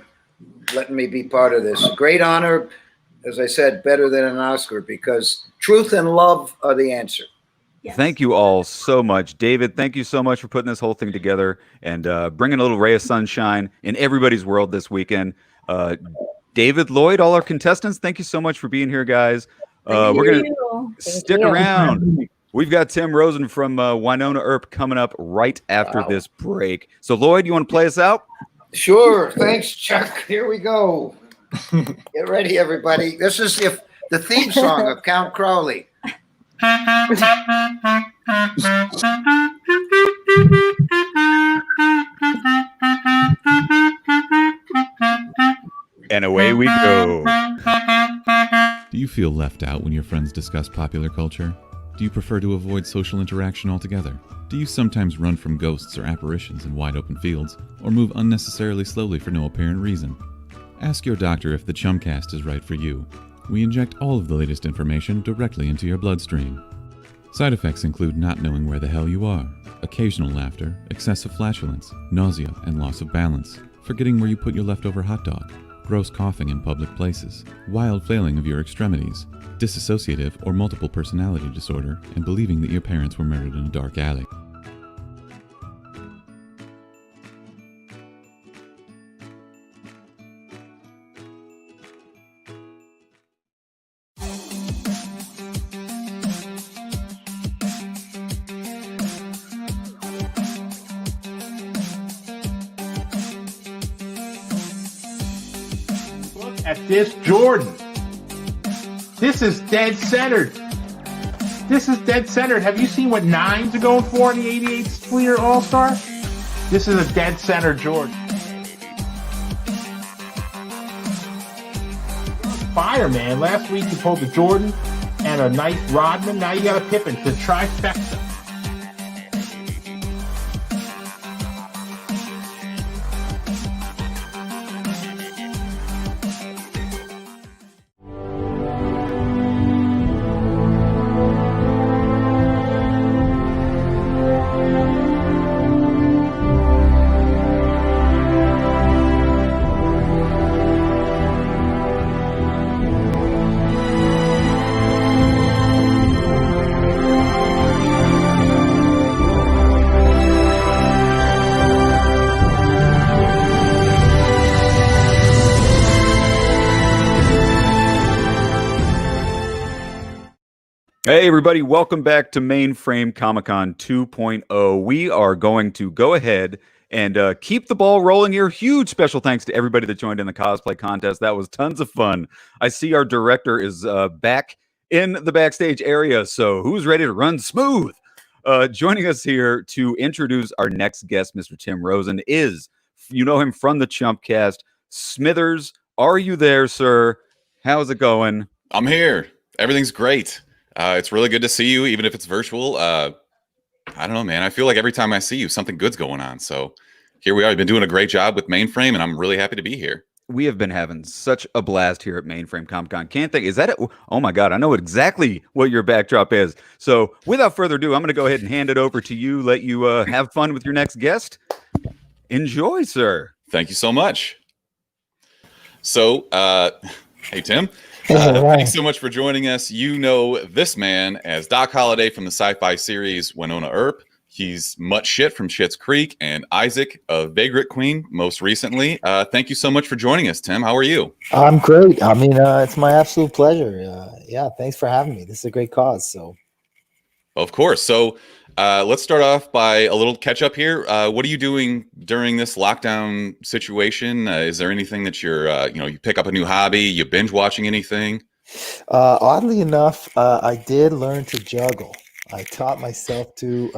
letting me be part of this. Great honor, as I said, better than an Oscar, because truth and love are the answer. Yes. Thank you all so much. David, thank you so much for putting this whole thing together and bringing a little ray of sunshine in everybody's world this weekend. David, Lloyd, all our contestants, thank you so much for being here, guys. We're going to stick around. We've got Tim Rosen from Winona Earp coming up right after this break. So, Lloyd, you want to play us out? Sure. Thanks, Chuck. Here we go. Get ready, everybody. This is the theme song of Count Crowley. And away we go. Do you feel left out when your friends discuss popular culture? Do you prefer to avoid social interaction altogether? Do you sometimes run from ghosts or apparitions in wide open fields, or move unnecessarily slowly for no apparent reason? Ask your doctor if the Chumcast is right for you. We inject all of the latest information directly into your bloodstream. Side effects include not knowing where the hell you are, occasional laughter, excessive flatulence, nausea and loss of balance, forgetting where you put your leftover hot dog, gross coughing in public places, wild flailing of your extremities, dissociative or multiple personality disorder, and believing that your parents were murdered in a dark alley. At this Jordan. This is dead centered. This is dead centered. Have you seen what 9s are going for in the 88 Fleer All-Star? This is a dead center Jordan. Fire, man. Last week you pulled a Jordan and a nice Rodman. Now you got a Pippen. The trifecta. Hey, everybody, welcome back to Mainframe Comic Con 2.0. We are going to go ahead and keep the ball rolling here. Huge special thanks to everybody that joined in the cosplay contest. That was tons of fun. I see our director is back in the backstage area, so who's ready to run smooth? Joining us here to introduce our next guest, Mr. Tim Rosen, is, you know him from the Chumpcast, Smithers. Are you there, sir? How's it going? I'm here. Everything's great. It's really good to see you, even if it's virtual. I don't know, man. I feel like every time I see you, something good's going on. So here we are. You've been doing a great job with Mainframe, and I'm really happy to be here. We have been having such a blast here at Mainframe Comic Con. Can't think, is that it? Oh my God, I know exactly what your backdrop is. So without further ado, I'm going to go ahead and hand it over to you, let you have fun with your next guest. Enjoy, sir. Thank you so much. So, hey, Tim. Thanks so much for joining us. You know this man as Doc Holliday from the sci-fi series Winona Earp. He's Mutt Shit from Schitt's Creek and Isaac of Vagrant Queen most recently. Thank you so much for joining us, Tim. How are you? I'm great. I mean, it's my absolute pleasure. Yeah, thanks for having me. This is a great cause. So, of course. So let's start off by a little catch up here. What are you doing during this lockdown situation? Is there anything that you're, you pick up a new hobby, you binge watching anything? Oddly enough, I did learn to juggle. I taught myself to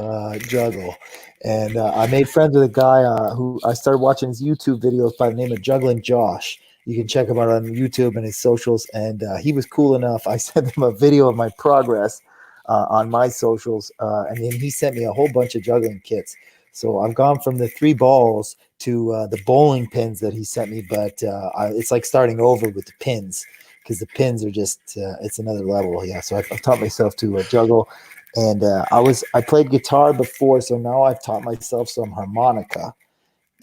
juggle, and I made friends with a guy who I started watching his YouTube videos by the name of Juggling Josh. You can check him out on YouTube and his socials, and he was cool enough. I sent him a video of my progress on my socials, and then he sent me a whole bunch of juggling kits. So I've gone from the 3 balls to the bowling pins that he sent me, but it's like starting over with the pins, because the pins are just it's another level. Yeah, so I've taught myself to juggle. And I played guitar before, so now I've taught myself some harmonica.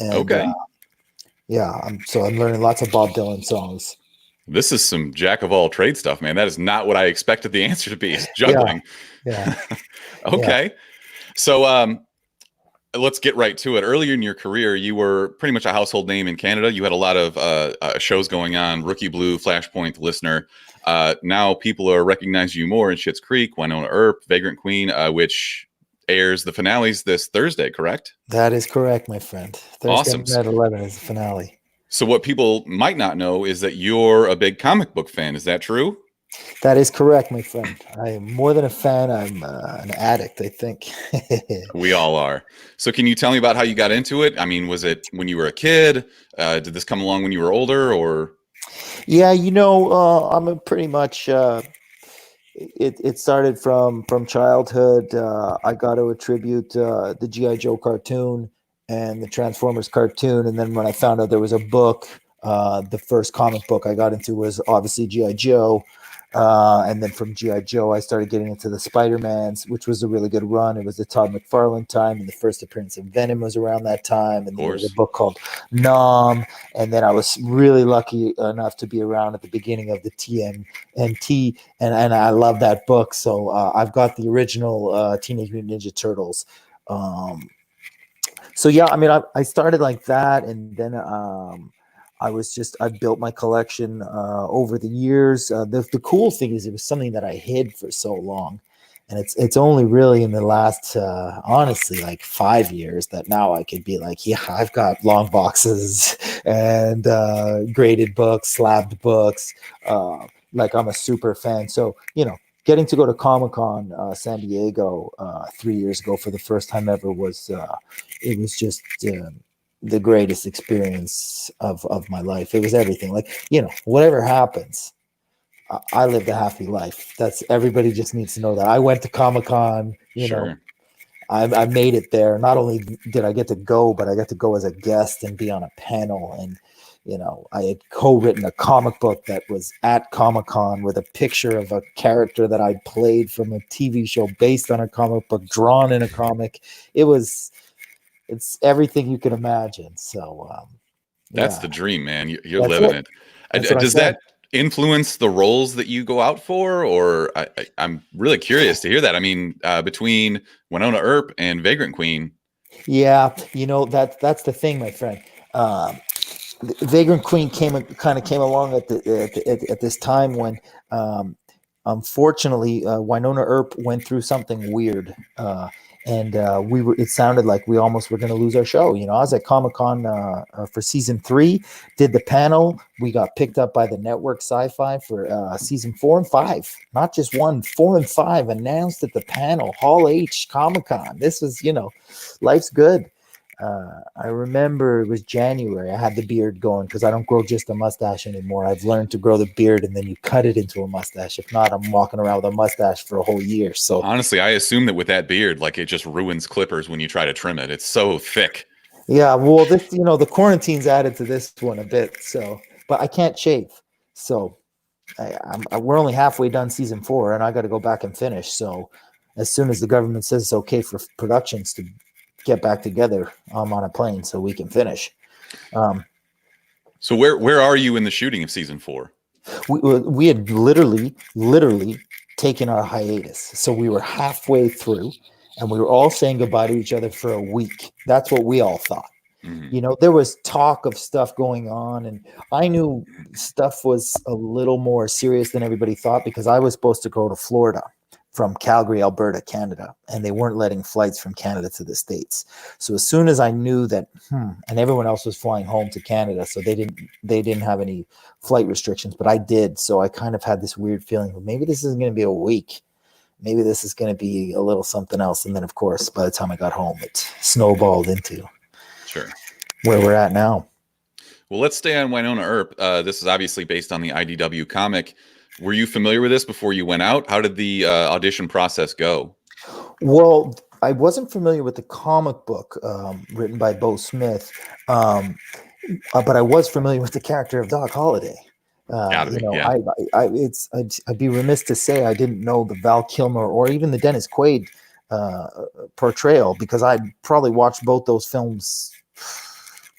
And, okay. I'm learning lots of Bob Dylan songs. This is some jack of all trade stuff, man. That is not what I expected the answer to be. Is juggling. Yeah. Okay. Yeah. So let's get right to it. Earlier in your career, you were pretty much a household name in Canada. You had a lot of shows going on: Rookie Blue, Flashpoint, The Listener. Now people are recognizing you more in Schitt's Creek, Winona Earp, Vagrant Queen, which airs the finales this Thursday, correct? That is correct, my friend. Thursday Awesome. at 11 is the finale. So what people might not know is that you're a big comic book fan. Is that true? That is correct, my friend. I am more than a fan. I'm an addict, I think. We all are. So can you tell me about how you got into it? I mean, was it when you were a kid? Did this come along when you were older, or? Yeah, I'm a pretty much. It started from childhood. I got to attribute the G.I. Joe cartoon and the Transformers cartoon, and then when I found out there was a book, the first comic book I got into was obviously G.I. Joe. And then from G.I. Joe, I started getting into the Spider-Mans, which was a really good run. It was the Todd McFarlane time, and the first appearance of Venom was around that time. And there was a book called Nom. And then I was really lucky enough to be around at the beginning of the TMNT, and I love that book. So I've got the original Teenage Mutant Ninja Turtles. So yeah, I mean, I started like that, and then I built my collection over the years. The cool thing is it was something that I hid for so long, and it's only really in the last honestly like 5 years that now I could be like, yeah, I've got long boxes and graded books, slabbed books. Like I'm a super fan. So getting to go to Comic-Con San Diego 3 years ago for the first time ever was it was just the greatest experience of my life. It was everything. Like, whatever happens, I lived a happy life. That's everybody just needs to know that. I went to Comic-Con, Sure. I made it there. Not only did I get to go, but I got to go as a guest and be on a panel. And, I had co-written a comic book that was at Comic-Con with a picture of a character that I played from a TV show based on a comic book, drawn in a comic. It's everything you can imagine. So That's the dream, man. You're That's living it. it. Does that influence the roles that you go out for? Or I'm really curious to hear that. I mean, between Winona Earp and Vagrant Queen. Yeah, that's the thing, my friend. Vagrant Queen came along at this time when unfortunately, Winona Earp went through something weird. And it sounded like we almost were going to lose our show. You know, I was at Comic-Con for season 3, did the panel. We got picked up by the network Sci-Fi for season 4 and 5, not just 1, 4 and 5 announced at the panel, Hall H Comic-Con. This was, you know, life's good. I remember it was January. I had the beard going because I don't grow just a mustache anymore. I've learned to grow the beard and then you cut it into a mustache. If not, I'm walking around with a mustache for a whole year. So honestly, I assume that with that beard, like it just ruins clippers when you try to trim it. It's so thick. Yeah, well, this, you know, the quarantine's added to this one a bit. So, but I can't shave. So we're only halfway done season 4 and I got to go back and finish. So as soon as the government says it's okay for productions to get back together, I'm on a plane so we can finish. So where are you in the shooting of season 4? We had literally taken our hiatus. So we were halfway through and we were all saying goodbye to each other for a week. That's what we all thought. You know, there was talk of stuff going on, and I knew stuff was a little more serious than everybody thought because I was supposed to go to Florida from Calgary, Alberta, Canada, and they weren't letting flights from Canada to the States. So as soon as I knew that, and everyone else was flying home to Canada, so they didn't have any flight restrictions, but I did. So I kind of had this weird feeling, well, maybe this isn't going to be a week. Maybe this is going to be a little something else. And then, of course, by the time I got home, it snowballed into where we're at now. Well, let's stay on Winona Earp. This is obviously based on the IDW comic. Were you familiar with this before you went out? How did the audition process go? Well, I wasn't familiar with the comic book written by Bo Smith, but I was familiar with the character of Doc Holliday. You know, yeah. I'd be remiss to say I didn't know the Val Kilmer or even the Dennis Quaid portrayal because I probably watched both those films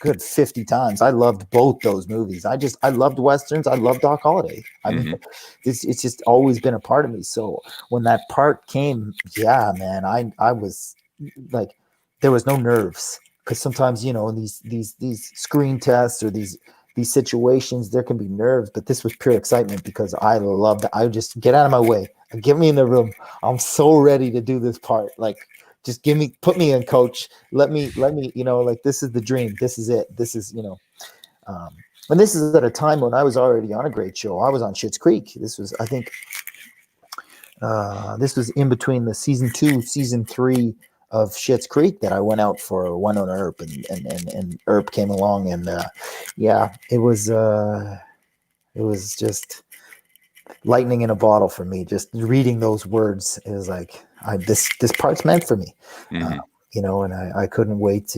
good 50 times. I loved both those movies. I loved Westerns. I loved Doc Holliday. I mean, it's just always been a part of me. So when that part came, yeah, man, I was like, there was no nerves because sometimes, you know, in these screen tests or these situations, there can be nerves, but this was pure excitement because I loved it. I just get out of my way. Get me in the room. I'm so ready to do this part. Like, just put me in, coach. Let me, you know, like, this is the dream. This is it. This is, you know, and this is at a time when I was already on a great show. I was on Schitt's Creek. This was, I think, this was in between the season 2, season 3 of Schitt's Creek that I went out for Winona Earp and Earp came along and yeah, it was just lightning in a bottle for me. Just reading those words is like, this part's meant for me, you know, and I couldn't wait to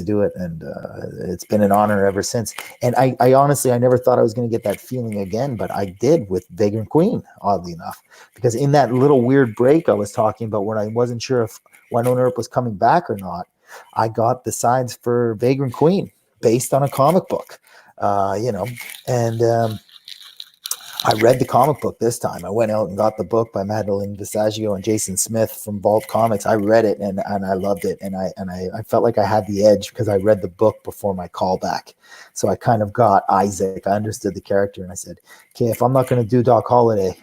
do it. And it's been an honor ever since. And I honestly, I never thought I was going to get that feeling again, but I did with Vagrant Queen, oddly enough, because in that little weird break I was talking about when I wasn't sure if Winona Earp was coming back or not, I got the sides for Vagrant Queen based on a comic book, you know, and I read the comic book this time. I went out and got the book by Madeline Visaggio and Jason Smith from Vault Comics. I read it and I loved it. And I felt like I had the edge because I read the book before my callback. So I kind of got Isaac. I understood the character and I said, okay, if I'm not going to do Doc Holliday,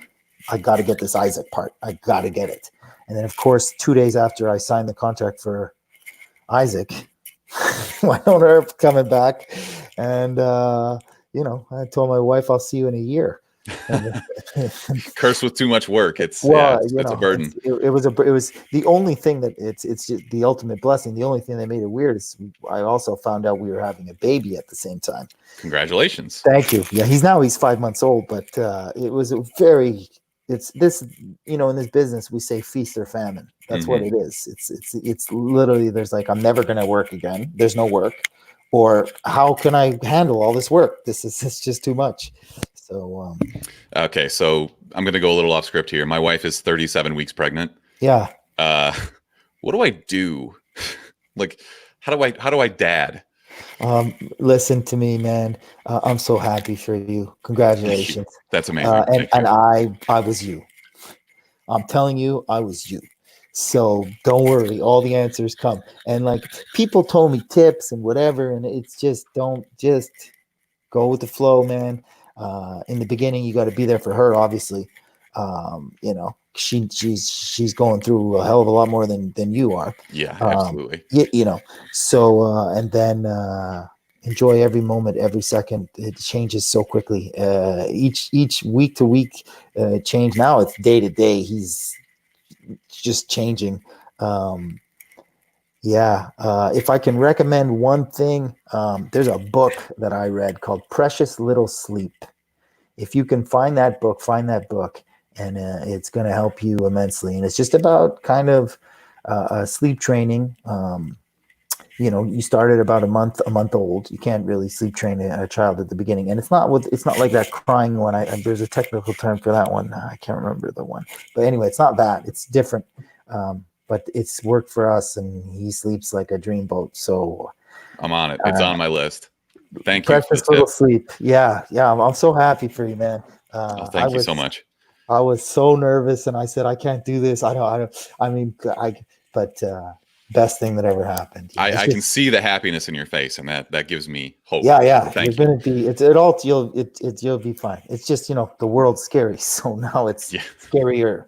I got to get this Isaac part. I got to get it. And then, of course, 2 days after I signed the contract for Isaac, Winona Earp coming back. And, you know, I told my wife, I'll see you in a year. Cursed with too much work. It's a burden. It was the only thing that it's just the ultimate blessing. The only thing that made it weird is I also found out we were having a baby at the same time. Congratulations. Thank you. Yeah, he's 5 months old, but it was it's this, you know, in this business we say feast or famine. That's what it is. It's literally, there's like, I'm never gonna work again. There's no work. Or how can I handle all this work? It's just too much. So okay, so I'm gonna go a little off script here. My wife is 37 weeks pregnant. Yeah. What do I do? Like, how do I dad? Listen to me, man. I'm so happy for you. Congratulations. That's amazing. And I was you. I'm telling you, I was you. So don't worry, all the answers come. And like, people told me tips and whatever, and it's just, don't just go with the flow, man. In the beginning, you got to be there for her, obviously. You know, she's going through a hell of a lot more than you are. Yeah, absolutely. You know, so and then enjoy every moment, every second. It changes so quickly. Each week to week change. Now it's day to day. He's just changing. If I can recommend one thing, there's a book that I read called Precious Little Sleep. If you can find that book, and it's going to help you immensely. And it's just about kind of sleep training. You know, you start at about a month old. You can't really sleep train a child at the beginning, and it's not like that crying one. There's a technical term for that one. I can't remember the one, but anyway, it's not that. It's different. But it's worked for us, and he sleeps like a dreamboat. So I'm on it. It's on my list. Thank you. Precious Little Sleep. Yeah. I'm so happy for you, man. Thank you so much. I was so nervous, and I said, I can't do this. But best thing that ever happened. I can see the happiness in your face, and that gives me hope. Yeah. Thank You're you. gonna be you'll be fine. It's just, you know, the world's scary, so now it's scarier.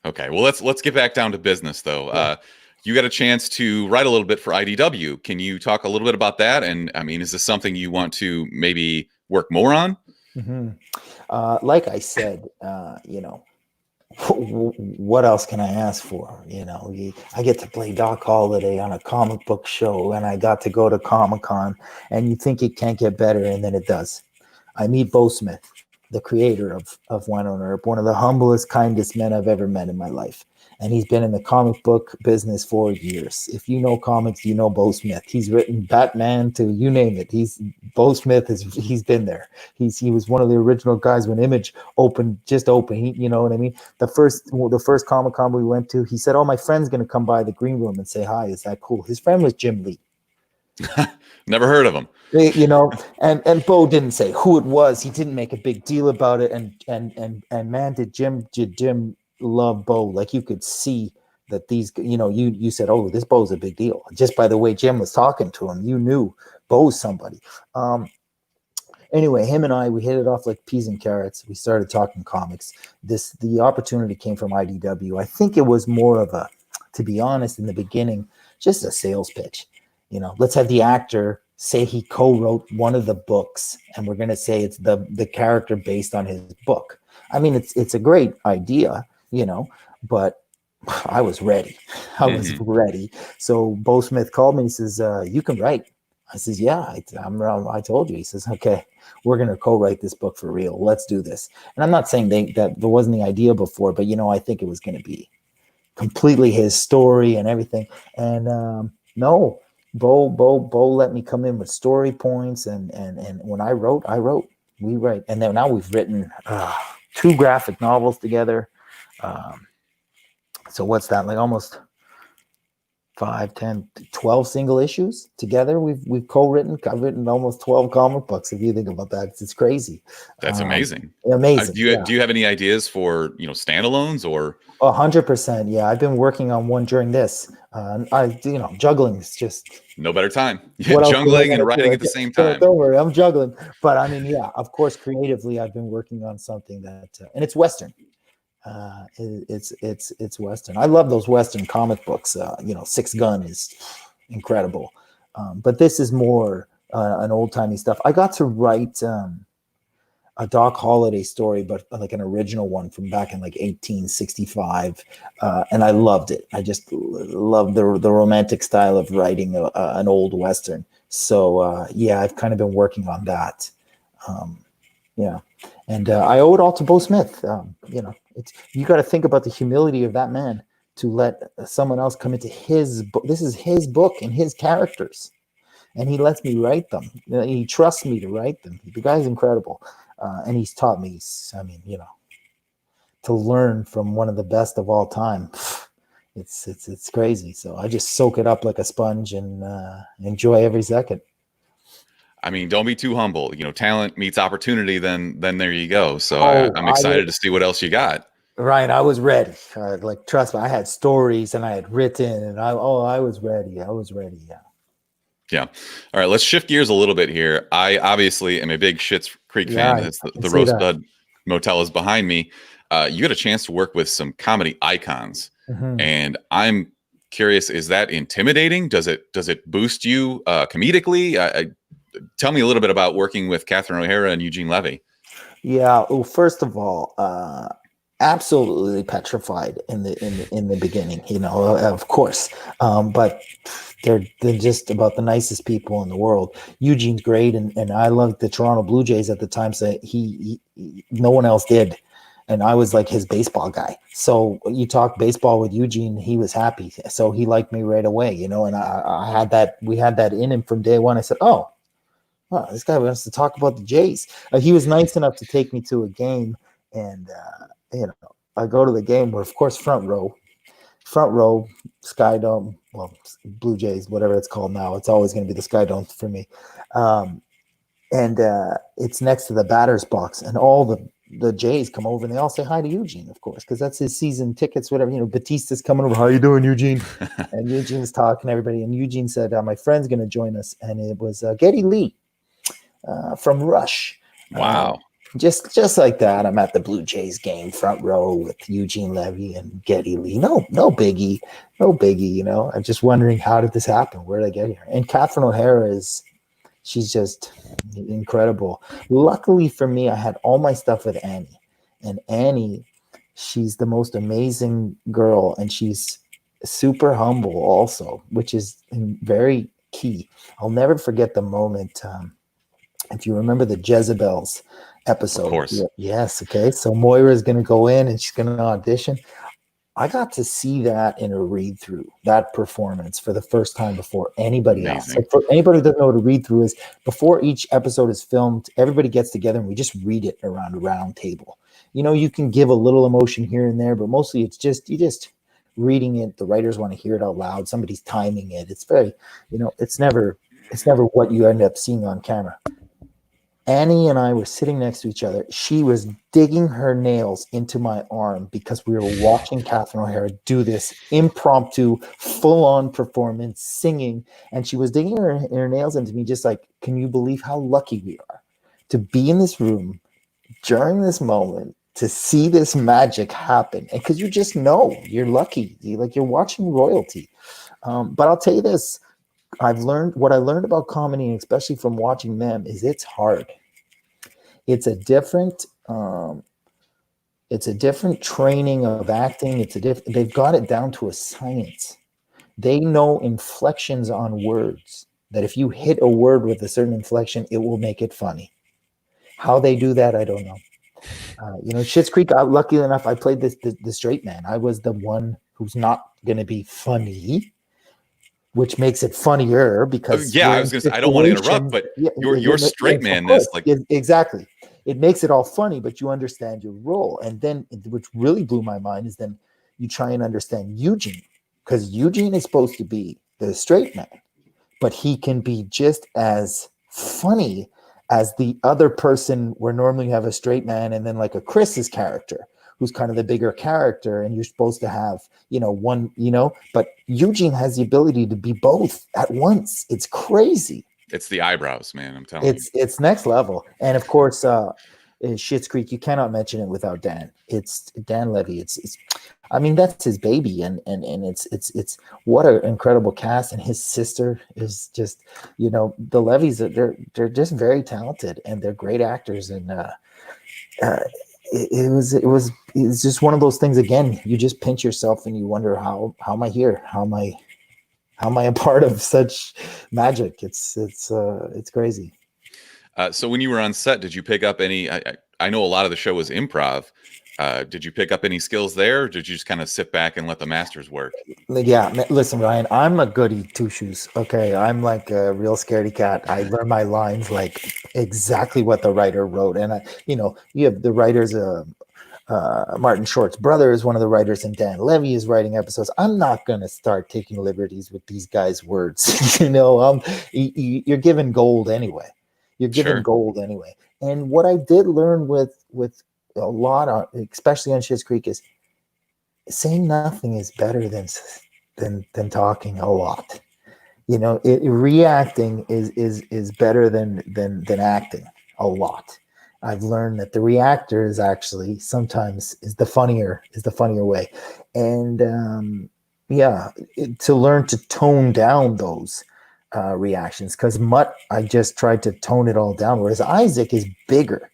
Okay, well, let's get back down to business, though. Yeah. You got a chance to write a little bit for IDW. Can you talk a little bit about that? And I mean, is this something you want to maybe work more on? Mm-hmm. Like I said, you know, what else can I ask for? You know, I get to play Doc Holliday on a comic book show, and I got to go to Comic Con, and you think it can't get better, and then it does. I meet Bo Smith, the creator of Winona Earp, one of the humblest, kindest men I've ever met in my life. And he's been in the comic book business for years. If you know comics, you know Bo Smith. He's written Batman to you name it. Bo Smith he's been there. He was one of the original guys when Image opened. You know what I mean? The first Comic Con we went to, he said, "Oh, my friend's gonna come by the green room and say hi. Is that cool?" His friend was Jim Lee. Never heard of him. You know, and Bo didn't say who it was. He didn't make a big deal about it. And man, did Jim love Bo. Like, you could see that these, you know, you said, "Oh, this Bo's a big deal." Just by the way Jim was talking to him, you knew Bo's somebody. Anyway, him and we hit it off like peas and carrots. We started talking comics. The opportunity came from IDW. I think it was more of to be honest, in the beginning, just a sales pitch. You know, let's have the actor say he co-wrote one of the books, and we're going to say it's the character based on his book. I mean, it's a great idea, you know, but I was ready. I was ready. So Bo Smith called me and he says, "You can write." I says, "Yeah, I told you." He says, "Okay, we're going to co-write this book for real. Let's do this." And I'm not saying that there wasn't the idea before, but, you know, I think it was going to be completely his story and everything. And no, Bo let me come in with story points, and when I wrote, we write. And then now we've written 2 graphic novels together. So what's that, like almost 5, 10, 12 single issues together we've co-written. I've written almost 12 comic books, if you think about that. It's crazy. That's amazing. Amazing. Do you have any ideas for, you know, standalones or? 100%. Yeah, I've been working on one during this. Juggling is just no better time. Juggling and writing at the same time. Don't worry, I'm juggling. But I mean, yeah, of course, creatively, I've been working on something that, and it's Western. It's Western. I love those Western comic books. Six Gun is incredible. But this is more an old timey stuff. I got to write a Doc Holliday story, but like an original one from back in like 1865, and I loved it. I just loved the romantic style of writing an old Western. So I've kind of been working on that. And I owe it all to Bo Smith. You got to think about the humility of that man to let someone else come into his book. This is his book and his characters, and he lets me write them. He trusts me to write them. The guy's incredible, and he's taught me. To learn from one of the best of all time, it's crazy. So I just soak it up like a sponge and enjoy every second. I mean, don't be too humble. You know, talent meets opportunity. Then there you go. So I'm excited to see what else you got. Right, I was ready. Trust me, I had stories and I had written, and I was ready. I was ready. Yeah. Yeah. All right. Let's shift gears a little bit here. I obviously am a big Schitt's Creek fan. It's the Rosebud Motel is behind me. you had a chance to work with some comedy icons, Mhm. and I'm curious: is that intimidating? Does it boost you comedically? Tell me a little bit about working with Catherine O'Hara and Eugene Levy. Yeah. Well, first of all, absolutely petrified in the beginning. Of course, but they're just about the nicest people in the world. Eugene's great, and I loved the Toronto Blue Jays at the time. So he no one else did, and I was like his baseball guy. So you talk baseball with Eugene, he was happy. So he liked me right away. And I had that. We had that in him from day one. I said, oh. Wow, this guy wants to talk about the Jays. He was nice enough to take me to a game, and I go to the game where, of course, front row, Sky Dome, well, Blue Jays, whatever it's called now. It's always going to be the Sky Dome for me, and it's next to the batter's box, and all the Jays come over and they all say hi to Eugene, of course, because that's his season tickets, whatever. Batista's coming over. How you doing, Eugene? And Eugene's talking to everybody, and Eugene said, "My friend's going to join us," and it was Geddy Lee. From Rush. Wow. Just like that. I'm at the Blue Jays game, front row with Eugene Levy and Geddy Lee. No biggie. I'm just wondering, how did this happen? Where did I get here? And Catherine O'Hara she's just incredible. Luckily for me, I had all my stuff with Annie. And Annie, she's the most amazing girl, and she's super humble also, which is very key. I'll never forget the moment. If you remember the Jezebels episode. Of course. Yes. Okay. So Moira is going to go in and she's going to audition. I got to see that in a read through, that performance, for the first time before anybody else. Like, for anybody who doesn't know what a read through is, before each episode is filmed, everybody gets together and we just read it around a round table. You can give a little emotion here and there, but mostly it's just, you just reading it. The writers want to hear it out loud. Somebody's timing it. It's very, it's never what you end up seeing on camera. Annie and I were sitting next to each other. She was digging her nails into my arm because we were watching Catherine O'Hara do this impromptu, full-on performance, singing. And she was digging her nails into me, just like, can you believe how lucky we are to be in this room during this moment, to see this magic happen? And because you just know you're lucky. You're watching royalty. But I'll tell you this. What I learned about comedy, and especially from watching them, is it's hard. It's a different training of acting. They've got it down to a science. They know inflections on words, that if you hit a word with a certain inflection, it will make it funny. How they do that, I don't know. Schitt's Creek, lucky enough, I played the straight man. I was the one who's not going to be funny, which makes it funnier because I was going to say, I don't want to interrupt, but your straight manness, exactly. It makes it all funny, but you understand your role. And then, which really blew my mind, is then you try and understand Eugene, because Eugene is supposed to be the straight man, but he can be just as funny as the other person, where normally you have a straight man and then like a Chris's character, who's kind of the bigger character, and you're supposed to have, one, but Eugene has the ability to be both at once. It's crazy. It's the eyebrows, man. I'm telling you. It's next level. And of course, in Schitt's Creek, you cannot mention it without Dan. It's Dan Levy. That's his baby. And it's what an incredible cast. And his sister is just, the Levys, they're just very talented, and they're great actors. And, it was just one of those things. Again, you just pinch yourself and you wonder, how am I here? How am I a part of such magic? It's crazy. So when you were on set, did you pick up any? I know a lot of the show was improv. Did you pick up any skills there? Or did you just kind of sit back and let the masters work? Yeah, listen, Ryan, I'm a goody two shoes. Okay, I'm like a real scaredy cat. I learn my lines like exactly what the writer wrote, and you have the writers. Martin Short's brother is one of the writers, and Dan Levy is writing episodes. I'm not going to start taking liberties with these guys' words. You're given gold anyway. You're given gold anyway. And what I did learn with a lot, especially on Schitt's Creek, is saying nothing is better than talking a lot. Reacting is better than acting a lot. I've learned that the reactor is actually sometimes is the funnier way, and to learn to tone down those reactions, because Mutt, I just tried to tone it all down, whereas Isaac is bigger.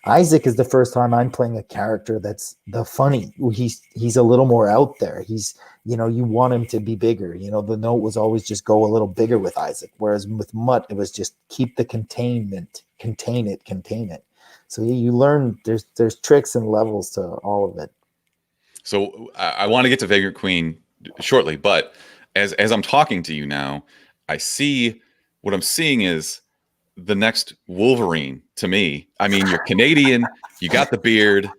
Isaac is the first time I'm playing a character that's the funny. He's a little more out there. He's, you want him to be bigger. The note was always just go a little bigger with Isaac, whereas with Mutt it was just keep the containment, contain it. So you learn there's tricks and levels to all of it. So I want to get to Vagrant Queen shortly, but as I'm talking to you now, what I'm seeing is the next Wolverine to me. I mean, you're Canadian, you got the beard.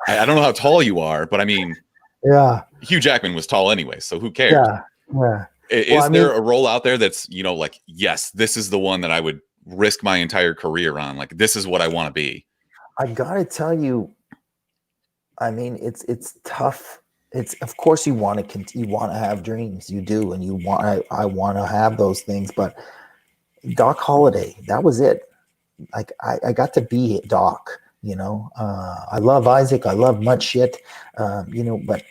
I don't know how tall you are, but I mean, yeah, Hugh Jackman was tall anyway, so who cares? Yeah. Is there a role out there that's, like, yes, this is the one that I would risk my entire career on? Like, this is what I want to be. I gotta tell you, I mean, it's tough. It's, of course you want to have dreams, you do, and I want to have those things, but Doc Holliday, that was it. Like I got to be Doc, I love Isaac, I love much shit, but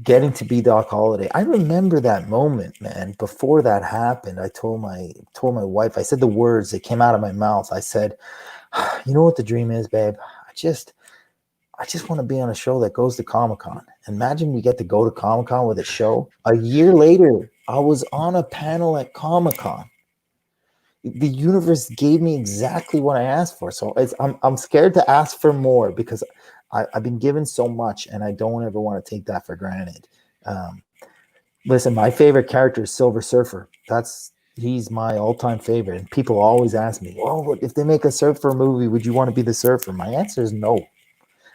getting to be Doc Holliday, I remember that moment, man. Before that happened, I told my wife, I said the words that came out of my mouth. I said, you know what the dream is, babe? I just want to be on a show that goes to Comic-Con. Imagine we get to go to Comic-Con with a show. A year later, I was on a panel at Comic-Con. The universe gave me exactly what I asked for. So I'm scared to ask for more, because I've been given so much, and I don't ever want to take that for granted. Listen, my favorite character is Silver Surfer. He's my all-time favorite. And people always ask me, well, if they make a Surfer movie, would you want to be the Surfer? My answer is no.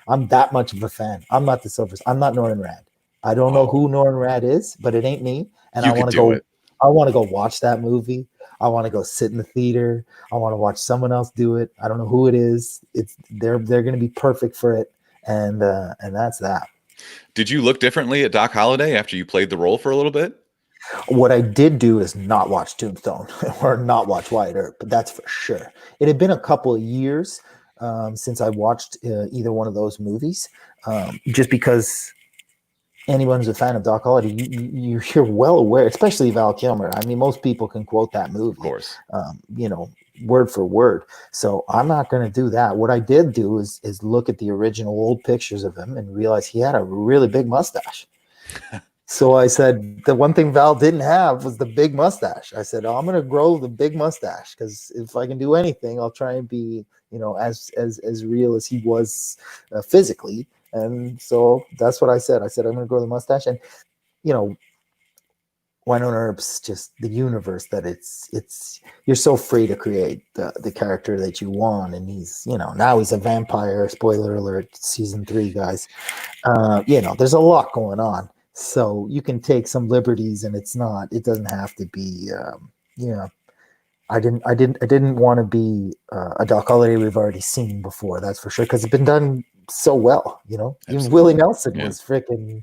I'm that much of a fan. I'm not the Silver. I'm not Norrin Rad. I don't know who Norrin Rad is, but it ain't me. And I want to go. I want to go watch that movie. I want to go sit in the theater. I want to watch someone else do it. I don't know who it is. They're going to be perfect for it, and that's that. Did you look differently at Doc Holliday after you played the role for a little bit? What I did do is not watch Tombstone or not watch Wyatt Earp, but that's for sure. It had been a couple of years since I watched either one of those movies, just because anyone who's a fan of Doc Holliday, you're well aware, especially Val Kilmer. I mean, most people can quote that movie, of course, word for word. So I'm not going to do that. What I did do is look at the original old pictures of him and realize he had a really big mustache. So I said, the one thing Val didn't have was the big mustache. I said, I'm going to grow the big mustache, because if I can do anything, I'll try and be, as real as he was physically. And so that's what I said. I said, I'm going to grow the mustache. And, Winona Earp's just the universe that it's you're so free to create the character that you want. And he's, now he's a vampire. Spoiler alert, season 3, guys. There's a lot going on. So you can take some liberties, and it doesn't have to be, I didn't want to be a Doc Holliday we've already seen before. That's for sure. Cause it's been done so well, even Willie Nelson was freaking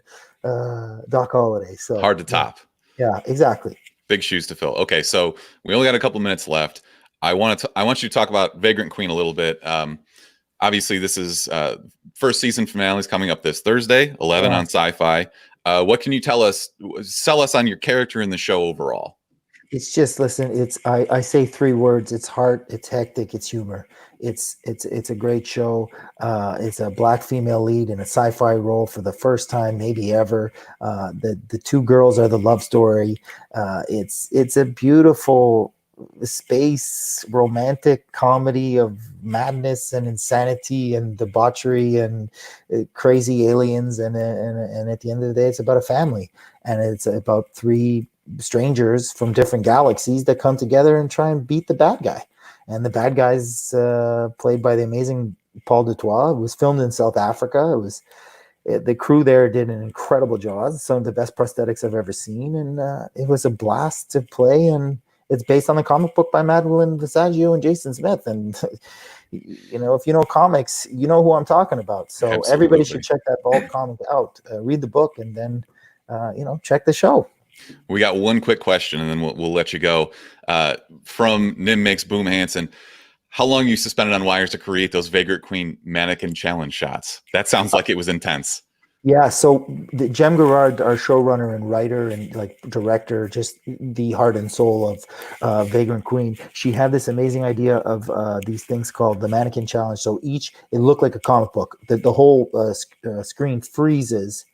Doc Holliday. So hard to top. Yeah, exactly. Big shoes to fill. Okay. So we only got a couple minutes left. I want you to talk about Vagrant Queen a little bit. Obviously this is first season finale is coming up this Thursday, 11 on Sci-Fi. What can you sell us on your character in the show overall? It's just, listen, I say 3 words. It's heart, it's hectic, it's humor. It's a great show. It's a black female lead in a sci-fi role for the first time, maybe ever. The 2 girls are the love story. It's a beautiful space romantic comedy of madness and insanity and debauchery and crazy aliens, and at the end of the day, it's about a family, and it's about 3 strangers from different galaxies that come together and try and beat the bad guy. And the bad guy's played by the amazing Paul Dutoit. It was filmed in South Africa. The crew there did an incredible job. Some of the best prosthetics I've ever seen, and it was a blast to play. And it's based on a comic book by Madeline Visaggio and Jason Smith. And if you know comics, you know who I'm talking about. So Absolutely. Everybody should check that Vault comic out. Read the book, and then check the show. We got one quick question, and then we'll let you go. From Nim Makes Boom Hansen, how long you suspended on wires to create those Vagrant Queen mannequin challenge shots? That sounds like it was intense. Yeah, so Jem Gerard, our showrunner and writer and like director, just the heart and soul of Vagrant Queen, she had this amazing idea of these things called the mannequin challenge. So it looked like a comic book. The whole screen freezes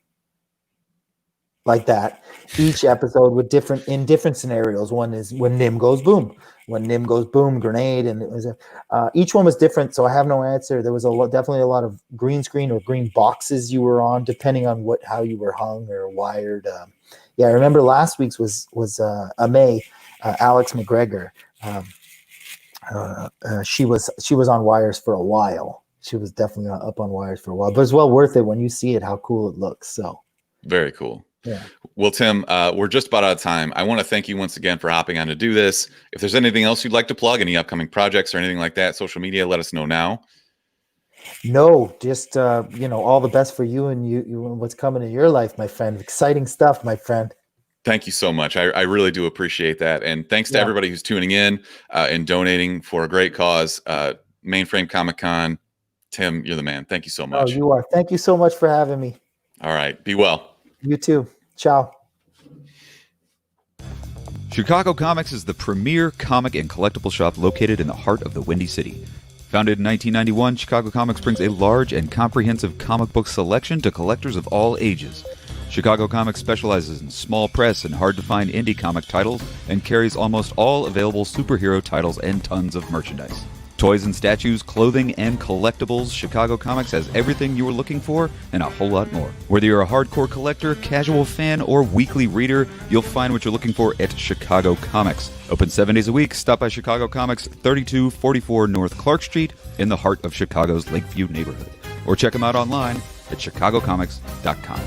like that. Each episode with different scenarios. One is when Nim goes boom. When Nim goes boom, grenade, and it was each one was different. So I have no answer. There was definitely a lot of green screen or green boxes you were on, depending on how you were hung or wired. I remember last week's was May, Alex McGregor. She was on wires for a while. She was definitely up on wires for a while, but it's well worth it when you see it how cool it looks. So very cool. Yeah. Well, Tim, we're just about out of time. I want to thank you once again for hopping on to do this. If there's anything else you'd like to plug, any upcoming projects or anything like that, social media, let us know now. No, just all the best for you and what's coming in your life, my friend. Exciting stuff, my friend. Thank you so much. I really do appreciate that. And thanks to everybody who's tuning in and donating for a great cause. Mainframe Comic Con. Tim, you're the man. Thank you so much. Oh, you are. Thank you so much for having me. All right. Be well. You too. Ciao. Chicago Comics is the premier comic and collectible shop located in the heart of the Windy City. Founded in 1991, Chicago Comics brings a large and comprehensive comic book selection to collectors of all ages. Chicago Comics specializes in small press and hard-to-find indie comic titles and carries almost all available superhero titles and tons of merchandise. Toys and statues, clothing, and collectibles, Chicago Comics has everything you were looking for and a whole lot more. Whether you're a hardcore collector, casual fan, or weekly reader, you'll find what you're looking for at Chicago Comics. Open 7 days a week, stop by Chicago Comics, 3244 North Clark Street in the heart of Chicago's Lakeview neighborhood. Or check them out online at chicagocomics.com.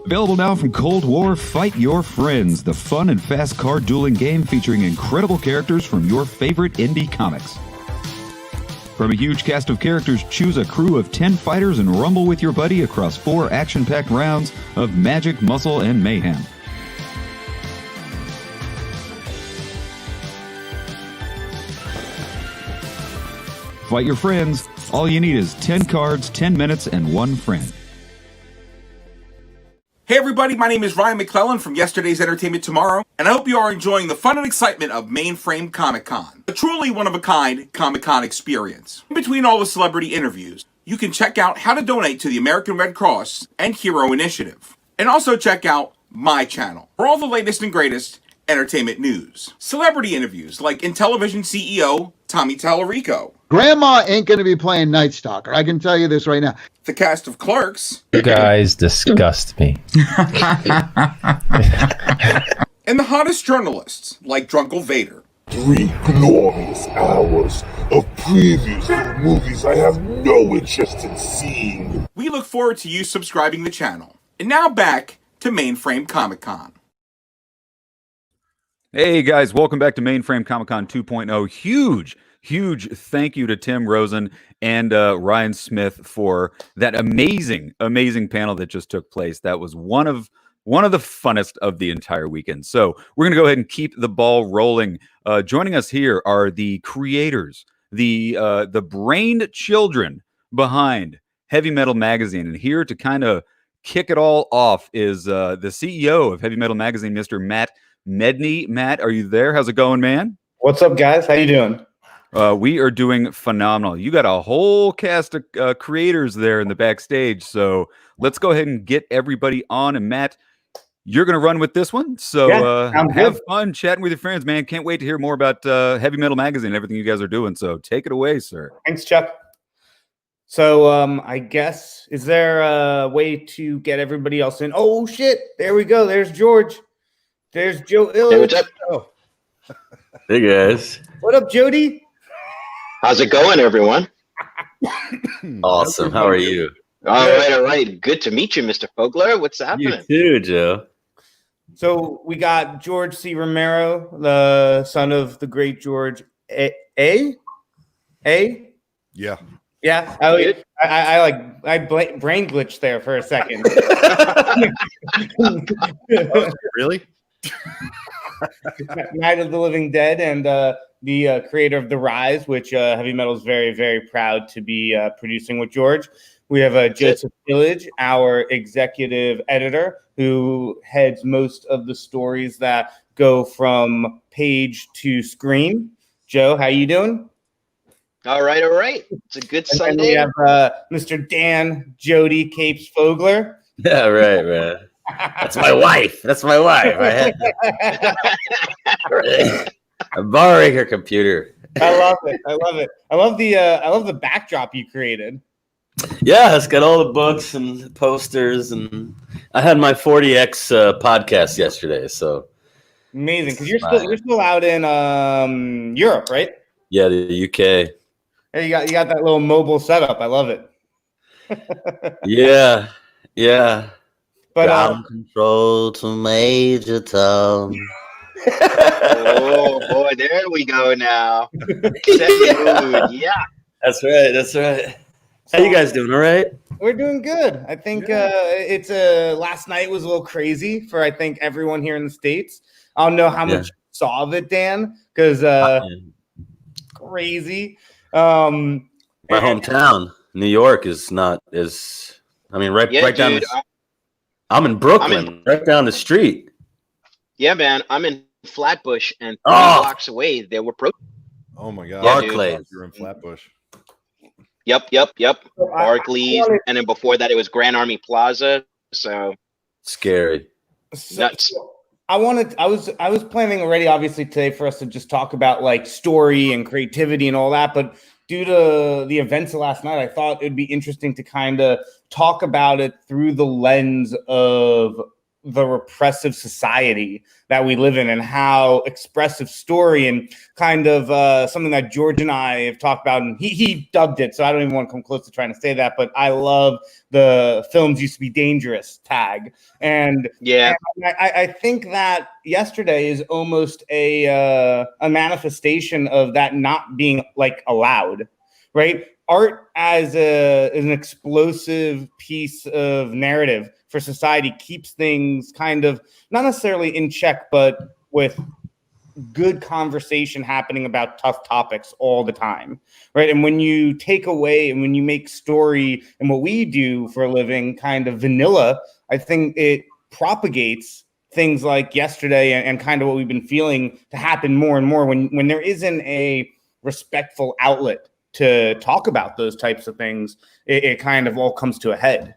Available now from Cold War, Fight Your Friends, the fun and fast card dueling game featuring incredible characters from your favorite indie comics. From a huge cast of characters, choose a crew of 10 fighters and rumble with your buddy across 4 action-packed rounds of magic, muscle, and mayhem. Fight Your Friends. All you need is 10 cards, 10 minutes, and 1 friend. Hey everybody, my name is Ryan McClellan from Yesterday's Entertainment Tomorrow, and I hope you are enjoying the fun and excitement of Mainframe Comic Con, a truly one-of-a-kind Comic Con experience. In between all the celebrity interviews, you can check out how to donate to the American Red Cross and Hero Initiative, and also check out my channel for all the latest and greatest entertainment news. Celebrity interviews like Intellivision CEO Tommy Tallarico. Grandma ain't going to be playing Night Stalker. I can tell you this right now. The cast of Clerks. You guys disgust me. And the hottest journalists like Drunkle Vader. 3 glorious hours of previews of movies I have no interest in seeing. We look forward to you subscribing the channel. And now back to Mainframe Comic Con. Hey guys, welcome back to Mainframe Comic Con 2.0. Huge thank you to Tim Rosen and Ryan Smith for that amazing panel that just took place. That was one of the funnest of the entire weekend. So we're gonna go ahead and keep the ball rolling. Joining us here are the creators, the brain children behind Heavy Metal Magazine, and here to kind of kick it all off is the CEO of Heavy Metal Magazine, Mr. Matt Medney. Matt, are you there? How's it going, man? What's up, guys? How you doing? We are doing phenomenal. You got a whole cast of creators there in the backstage. So let's go ahead and get everybody on. And Matt, you're going to run with this one. So have fun chatting with your friends, man. Can't wait to hear more about Heavy Metal Magazine and everything you guys are doing. So take it away, sir. Thanks, Chuck. So I guess, is there a way to get everybody else in? Oh, shit. There we go. There's George. There's Joe Illich. Hey, what's up? Oh. Hey, guys. What up, Jody? How's it going, everyone? Awesome. How are you? All right. Good to meet you, Mr. Fogler. What's happening? You too, Joe. So we got George C. Romero, the son of the great George A? Yeah. Yeah, I brain glitched there for a second. Really? Night of the Living Dead and the creator of The Rise, which Heavy Metal is very, very proud to be producing with George. We have Joseph Village, our executive editor, who heads most of the stories that go from page to screen. Joe, how you doing? All right. It's a good And Sunday. then we have Mr. Dan Jody Capes Fogler. Yeah, right, man. That's my wife. I had I'm borrowing her computer. I love it. I love the backdrop you created. Yeah, it's got all the books and posters, and I had my 40X podcast yesterday. So amazing, because you're still out in Europe, right? Yeah, the UK. Hey, you got that little mobile setup. I love it. Yeah. But ground control to Major Tom. Oh boy, there we go now. Set the mood. Yeah. That's right. How you guys doing? All right? We're doing good. I think it's last night was a little crazy for I think everyone here in the States. I don't know how much you saw of it, Dan, because crazy. My hometown, New York, is not as. I mean, right down. Dude, I'm in Brooklyn, right down the street. Yeah, man. I'm in Flatbush, and 3 blocks away there were protests. Oh my God! Barclays. You're in Flatbush. Yep. Barclays, and then before that it was Grand Army Plaza. So scary. Nuts. I was planning already, obviously, today for us to just talk about like story and creativity and all that, but due to the events of last night, I thought it'd be interesting to kind of talk about it through the lens of the repressive society that we live in and how expressive story and kind of something that George and I have talked about, and he dubbed it, so I don't even want to come close to trying to say that, but I love the films used to be dangerous tag. And yeah, I think that yesterday is almost a manifestation of that not being like allowed, right? Art as an explosive piece of narrative for society keeps things kind of not necessarily in check, but with good conversation happening about tough topics all the time, right? And when you take away and when you make story and what we do for a living kind of vanilla, I think it propagates things like yesterday and kind of what we've been feeling to happen more and more when there isn't a respectful outlet to talk about those types of things, it kind of all comes to a head.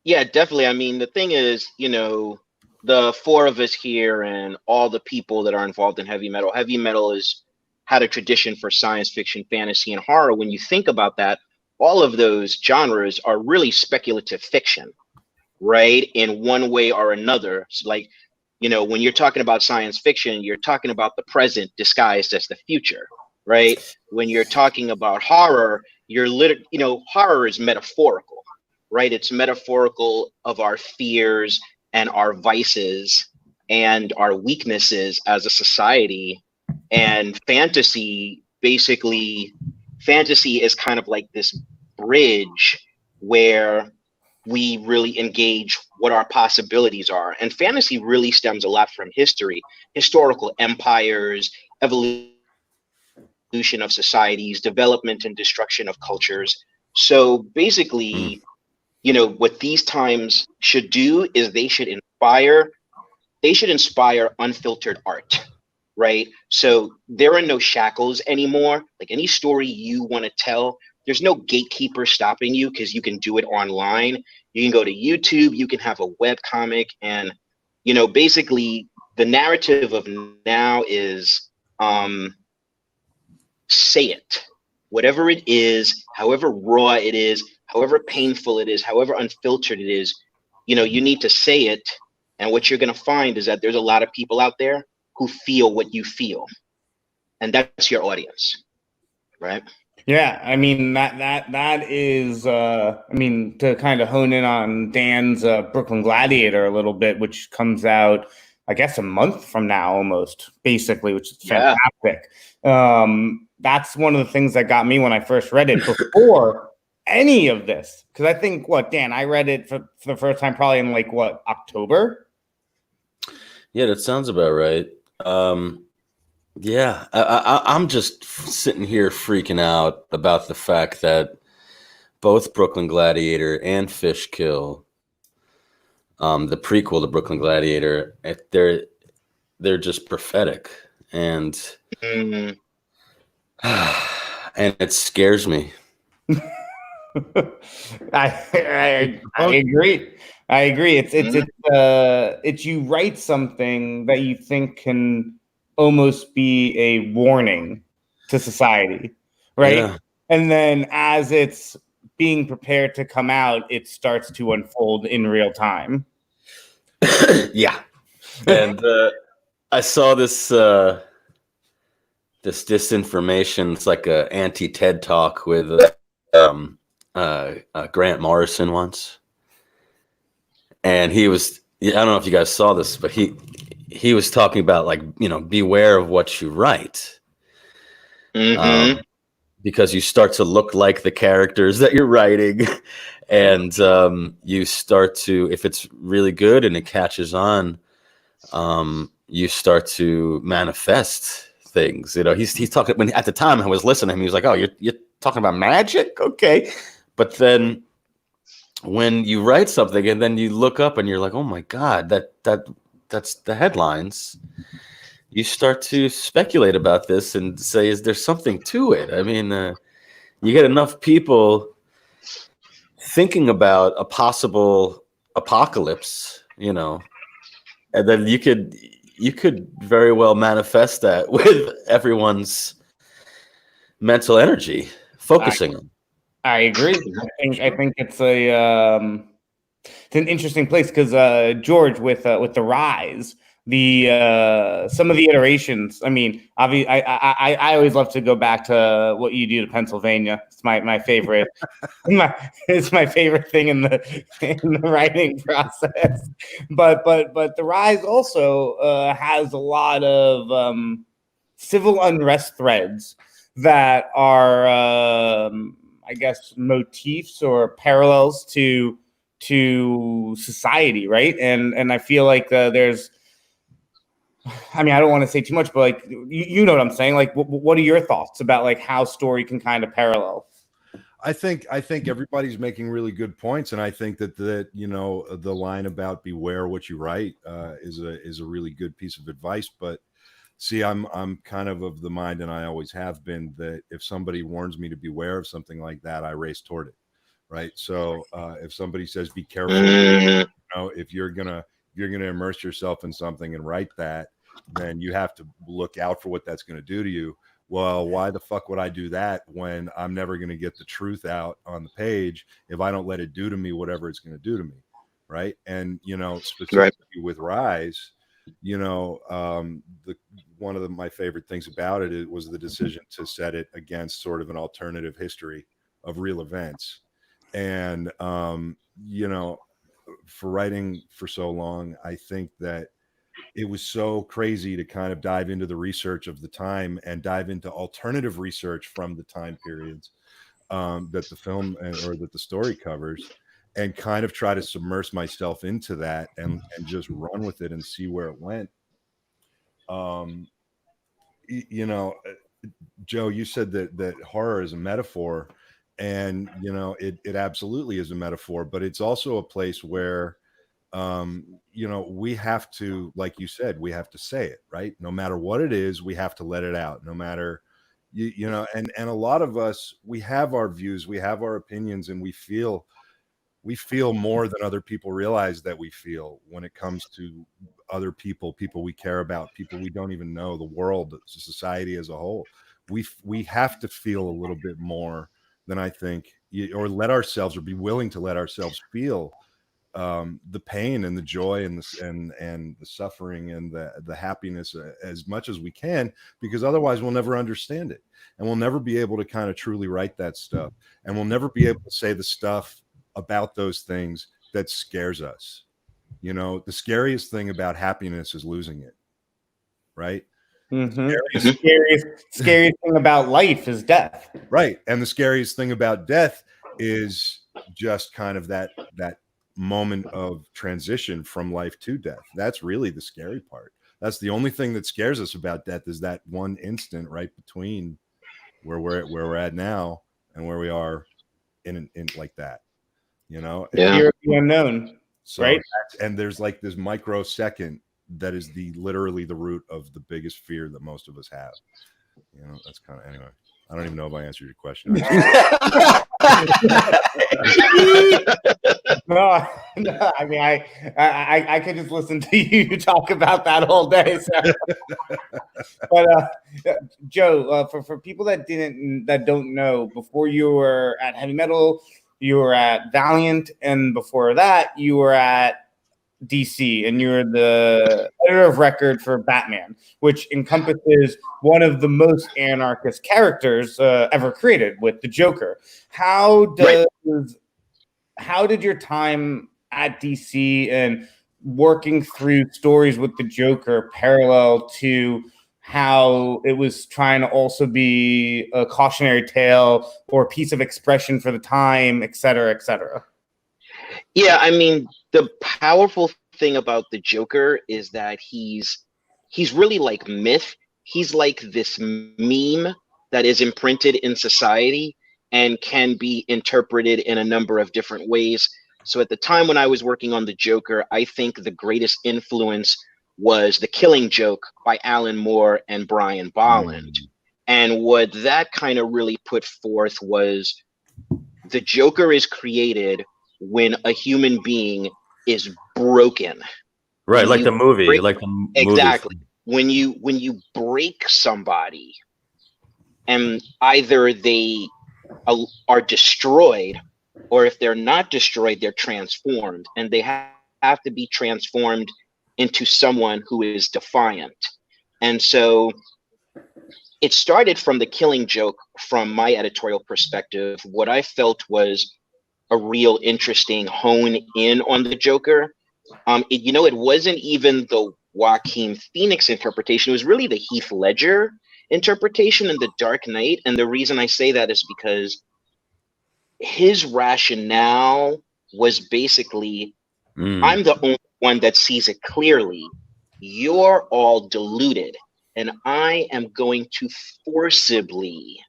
Yeah, definitely. I mean, the thing is, the 4 of us here and all the people that are involved in heavy metal has had a tradition for science fiction, fantasy, and horror. When you think about that, all of those genres are really speculative fiction, right? In one way or another. So like, when you're talking about science fiction, you're talking about the present disguised as the future, right? When you're talking about horror, horror is metaphorical, right? It's metaphorical of our fears and our vices and our weaknesses as a society. And fantasy is kind of like this bridge where we really engage what our possibilities are. And fantasy really stems a lot from history, historical empires, evolution of societies, development and destruction of cultures. So basically, what these times should do is they should inspire unfiltered art, right? So there are no shackles anymore. Like any story you want to tell, there's no gatekeeper stopping you because you can do it online. You can go to YouTube, you can have a web comic, and basically the narrative of now is say it. Whatever it is, however raw it is, however painful it is, however unfiltered it is, you need to say it. And what you're going to find is that there's a lot of people out there who feel what you feel. And that's your audience, right? Yeah, I mean, that is, to kind of hone in on Dan's Brooklyn Gladiator a little bit, which comes out, I guess, a month from now almost, basically, which is fantastic. that's one of the things that got me when I first read it before any of this. Because I think, Dan, I read it for the first time probably in October? Yeah, that sounds about right. Yeah, I'm just sitting here freaking out about the fact that both Brooklyn Gladiator and Fish Kill, the prequel to Brooklyn Gladiator, they're just prophetic, and and it scares me. I agree. I agree. It's you write something that you think can almost be a warning to society, right? Yeah. And then as it's being prepared to come out, it starts to unfold in real time. Yeah. And I saw this this disinformation. It's like a anti-TED talk with Grant Morrison once, and he was, I don't know if you guys saw this, but he was talking about, like, beware of what you write, because you start to look like the characters that you're writing, and you start to, if it's really good and it catches on, you start to manifest things. He's talking, when at the time I was listening to him, he was like, "Oh, you're talking about magic? Okay." But then when you write something and then you look up and you're like, "Oh my God, that's the headlines," you start to speculate about this and say, "Is there something to it?" I mean, you get enough people thinking about a possible apocalypse, and then you could very well manifest that with everyone's mental energy focusing on. I agree. I think it's an interesting place because George, with the Rise, some of the iterations. I mean, obviously, I always love to go back to what you do to Pennsylvania. It's my favorite. It's my favorite thing in the writing process. But the Rise also has a lot of civil unrest threads that are, I guess, motifs or parallels to society, right? And I feel like there's, I mean, I don't want to say too much, but like, you know what I'm saying? Like, what are your thoughts about like how story can kind of parallel? I think everybody's making really good points, and I think that the line about beware what you write is a really good piece of advice. But see, I'm kind of the mind, and I always have been, that if somebody warns me to beware of something like that, I race toward it, right? So if somebody says be careful, if you're gonna immerse yourself in something and write that, then you have to look out for what that's going to do to you. Well, why the fuck would I do that when I'm never going to get the truth out on the page if I don't let it do to me whatever it's going to do to me, right? And specifically with Rise, one of my favorite things about it was the decision to set it against sort of an alternative history of real events. And for writing for so long, I think that it was so crazy to kind of dive into the research of the time and dive into alternative research from the time periods that the film or that the story covers, and kind of try to submerge myself into that and just run with it and see where it went. Joe, you said that horror is a metaphor, and it absolutely is a metaphor, but it's also a place where we have to, like you said, we have to say it, right? No matter what it is, we have to let it out. No matter and a lot of us, we have our views, we have our opinions, and we feel more than other people realize that we feel when it comes to other people we care about, people we don't even know, the world, society as a whole. We have to feel a little bit more than I think, or let ourselves, or be willing to let ourselves feel the pain and the joy and the suffering and the happiness as much as we can, because otherwise we'll never understand it, and we'll never be able to kind of truly write that stuff, and we'll never be able to say the stuff about those things that scares us. The scariest thing about happiness is losing it, right? The scariest thing about life is death. Right. And the scariest thing about death is just kind of that moment of transition from life to death. That's really the scary part. That's the only thing that scares us about death, is that one instant right between where we're at now and where we are in like that, you know. Fear of the unknown. So right. And there's like this microsecond that is literally the root of the biggest fear that most of us have. You know, that's kind of, anyway. I don't even know if I answered your question. No, I mean, I could just listen to you talk about that all day. So. But Joe, for people that don't know, before you were at Heavy Metal, you were at Valiant, and before that, you were at DC, and you're the editor of record for Batman, which encompasses one of the most anarchist characters ever created, with the Joker. How did your time at DC and working through stories with the Joker parallel to how it was trying to also be a cautionary tale or a piece of expression for the time, et cetera, et cetera? Yeah, I mean, the powerful thing about the Joker is that he's really like myth. He's like this meme that is imprinted in society and can be interpreted in a number of different ways. So at the time when I was working on the Joker, I think the greatest influence was The Killing Joke by Alan Moore and Brian Bolland. And what that kind of really put forth was the Joker is created when a human being is broken. Right, like the movie. Exactly. When you break somebody and either they are destroyed, or if they're not destroyed, they're transformed, and they have to be transformed into someone who is defiant. And so it started from The Killing Joke. From my editorial perspective, what I felt was a real interesting hone in on the Joker. It wasn't even the Joaquin Phoenix interpretation. It was really the Heath Ledger interpretation in The Dark Knight. And the reason I say that is because his rationale was basically, I'm the only one that sees it clearly. You're all deluded, and I am going to forcibly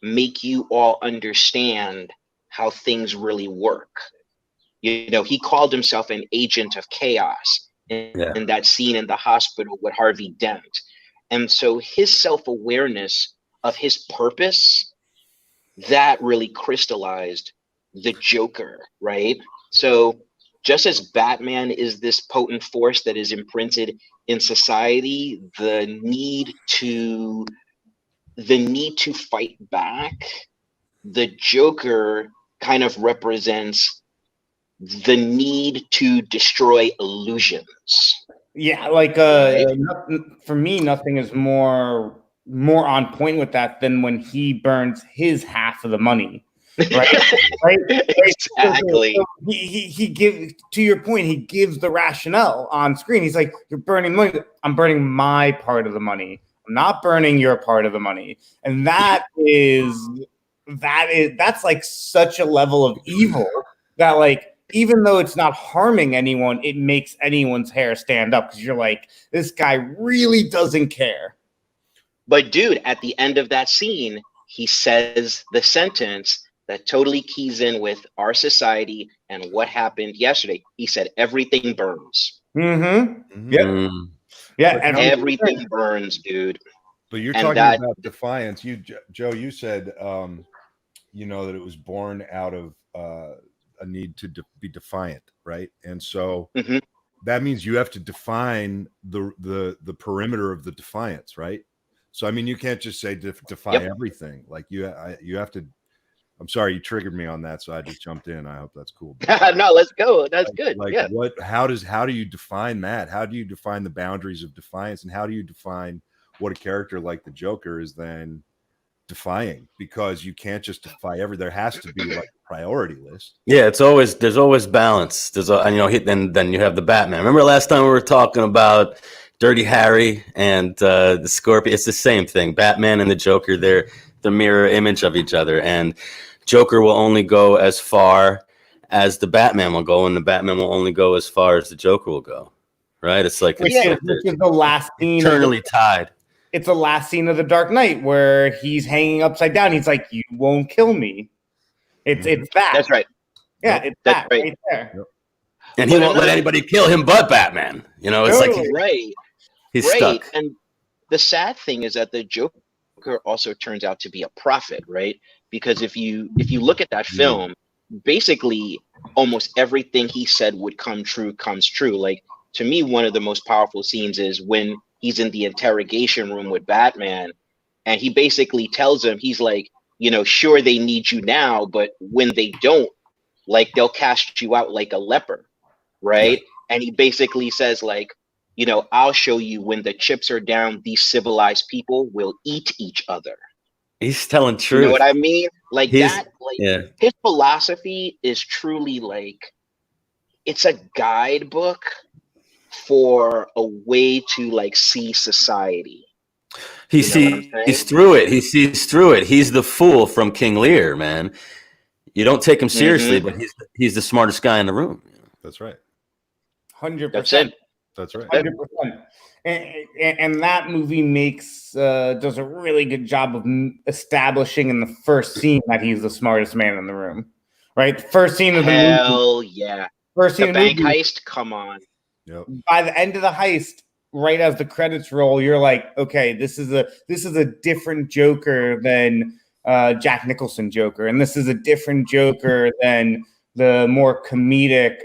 make you all understand how things really work. You know, he called himself an agent of chaos in that scene in the hospital with Harvey Dent. And so his self-awareness of his purpose, that really crystallized the Joker, right? So just as Batman is this potent force that is imprinted in society, the need to fight back, the Joker kind of represents the need to destroy illusions. Yeah, like for me, nothing is more on point with that than when he burns his half of the money. Right? Right? Exactly. So he gives, to your point, he gives the rationale on screen. He's like, you're burning money. I'm burning my part of the money. I'm not burning your part of the money. And that's like such a level of evil that, like, even though it's not harming anyone, it makes anyone's hair stand up, because you're like, this guy really doesn't care. But dude, at the end of that scene, he says the sentence that totally keys in with our society and what happened yesterday. He said, everything burns. Mm-hmm. Yeah. Yeah. And everything burns, dude. But you're talking about defiance. Joe, you said, that it was born out of a need to be defiant, right? And so that means you have to define the perimeter of the defiance, right? So I mean, you can't just say defy everything. Like you have to. I'm sorry, you triggered me on that, so I just jumped in. I hope that's cool. No, let's go. That's good. Like yeah. How do you define that? How do you define the boundaries of defiance, and how do you define what a character like the Joker is then defying? Because you can't just defy there has to be like a priority list. Yeah, there's always balance. Then you have the Batman. Remember last time we were talking about Dirty Harry and the Scorpion. It's the same thing. Batman and the Joker, they're the mirror image of each other. And Joker will only go as far as the Batman will go, and the Batman will only go as far as the Joker will go. Right? It's like Which is the last scene. Eternally tied. It's the last scene of The Dark Knight where he's hanging upside down. He's like, "You won't kill me." It's that. That's right. Yeah, it's That's that right there. Yep. And he won't let anybody kill him but Batman. You know, it's like he's stuck. And the sad thing is that the Joker also turns out to be a prophet, right? Because if you look at that film, basically almost everything he said would come true comes true. Like, to me, one of the most powerful scenes is when he's in the interrogation room with Batman, and he basically tells him, he's like, you know, sure, they need you now, but when they don't, like, they'll cast you out like a leper, right? And he basically says, like, you know, I'll show you when the chips are down, these civilized people will eat each other. He's telling truth. You know what I mean? Like that, like yeah. his philosophy is truly like, it's a guidebook for a way to like see society. He sees through it. He sees through it. He's the fool from King Lear, man. You don't take him seriously, but he's the smartest guy in the room. That's right. 100%. That's right. 100%. And that movie does a really good job of establishing in the first scene that he's the smartest man in the room, right? First scene of the movie. Hell yeah. First scene the of the bank movie. heist. Come on. Yep. By the end of the heist, right as the credits roll, you're like, okay, this is a different Joker than Jack Nicholson Joker, and this is a different Joker than the more comedic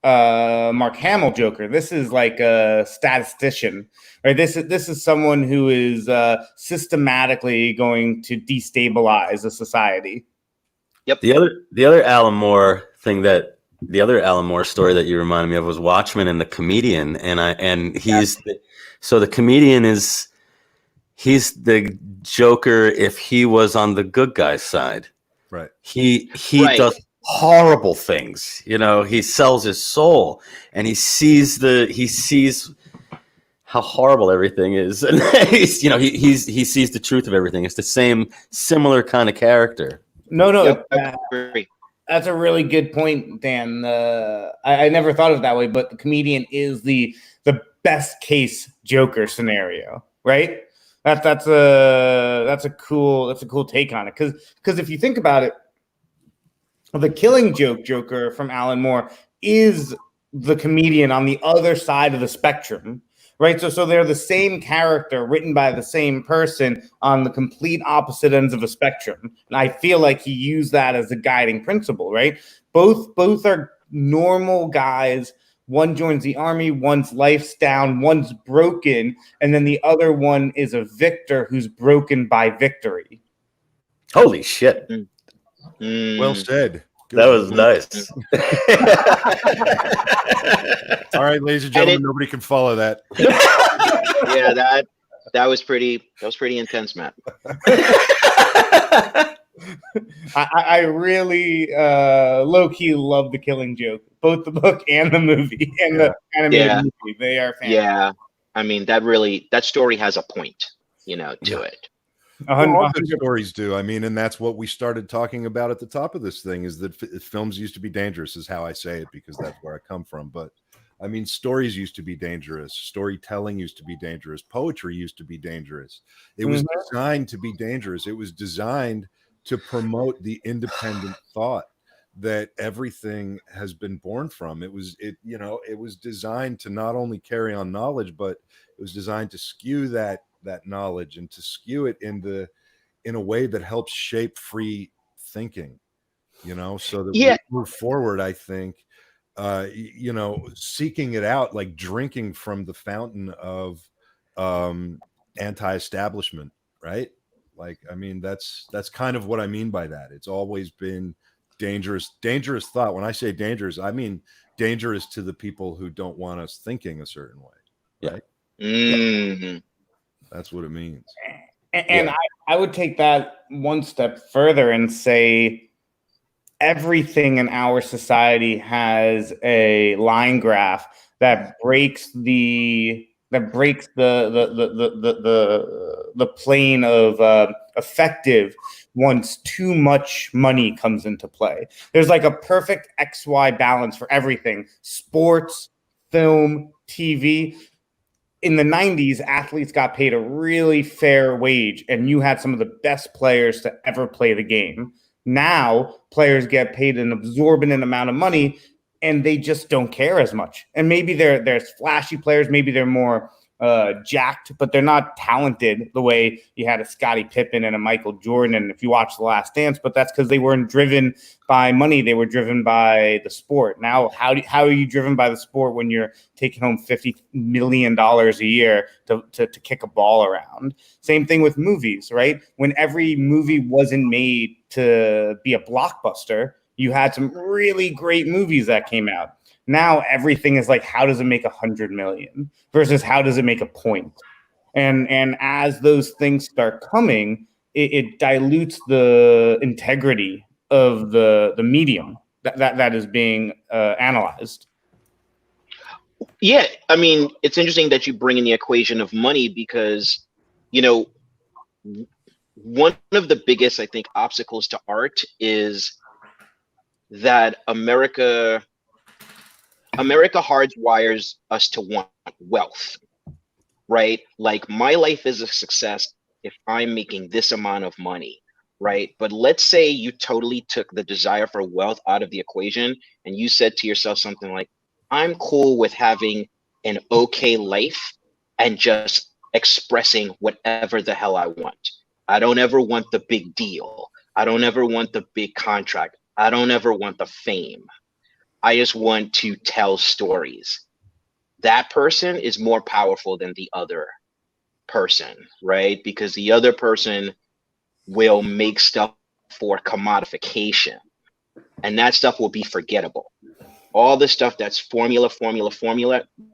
Mark Hamill Joker. This is like a statistician, right? This is someone who is systematically going to destabilize a society. Yep. The other Alan Moore thing that the other Alan Moore story that you reminded me of was Watchmen and the comedian, and he's the comedian he's the Joker if he was on the good guy's side. Right. He does horrible things. You know, he sells his soul, and he sees how horrible everything is, and he sees the truth of everything. It's the similar kind of character. No, that's a really good point, Dan. I never thought of it that way, but the comedian is the best case Joker scenario, right? That's a cool take on it, because if you think about it, the Killing Joke Joker from Alan Moore is the comedian on the other side of the spectrum, right? So they're the same character written by the same person on the complete opposite ends of a spectrum. And I feel like he used that as a guiding principle, right? Both are normal guys. One joins the army, one's life's down, one's broken, and then the other one is a victor who's broken by victory. Holy shit. Well said. Good. That was nice. All right, ladies and gentlemen, nobody can follow that. Yeah, that was pretty intense, Matt. I really low-key love The Killing Joke, both the book and the movie and the animated movie. They are fantastic. Yeah, I mean that story has a point, to it. All good stories do. I mean, and that's what we started talking about at the top of this thing, is that films used to be dangerous, is how I say it, because that's where I come from. But I mean, stories used to be dangerous. Storytelling used to be dangerous. Poetry used to be dangerous. It was designed to be dangerous. It was designed to promote the independent thought that everything has been born from. It was designed to not only carry on knowledge, but it was designed to skew that knowledge and to skew it in a way that helps shape free thinking, so that we move forward. I think, seeking it out, like drinking from the fountain of anti-establishment, right? Like, I mean, that's kind of what I mean by that. It's always been dangerous thought. When I say dangerous, I mean dangerous to the people who don't want us thinking a certain way, right? Mm-hmm. That's what it means. And I would take that one step further and say everything in our society has a line graph that breaks the that breaks the plane of effective once too much money comes into play. There's like a perfect XY balance for everything: sports, film, TV. In the 90s, athletes got paid a really fair wage, and you had some of the best players to ever play the game. Now, players get paid an exorbitant amount of money, and they just don't care as much. And maybe there's flashy players, maybe they're more jacked, but they're not talented the way you had a Scottie Pippen and a Michael Jordan. And if you watch The Last Dance, but that's because they weren't driven by money; they were driven by the sport. Now, how are you driven by the sport when you're taking home $50 million a year to kick a ball around? Same thing with movies, right? When every movie wasn't made to be a blockbuster, you had some really great movies that came out. Now everything is like, how does it make 100 million versus how does it make a point? And as those things start coming, it dilutes the integrity of the medium that is being analyzed. Yeah, I mean, it's interesting that you bring in the equation of money because, you know, one of the biggest, I think, obstacles to art is that America hardwires us to want wealth, right? Like, my life is a success if I'm making this amount of money, right? But let's say you totally took the desire for wealth out of the equation and you said to yourself something like, I'm cool with having an okay life and just expressing whatever the hell I want. I don't ever want the big deal. I don't ever want the big contract. I don't ever want the fame. I just want to tell stories. That person is more powerful than the other person, right? Because the other person will make stuff for commodification, and that stuff will be forgettable. All the stuff that's formula,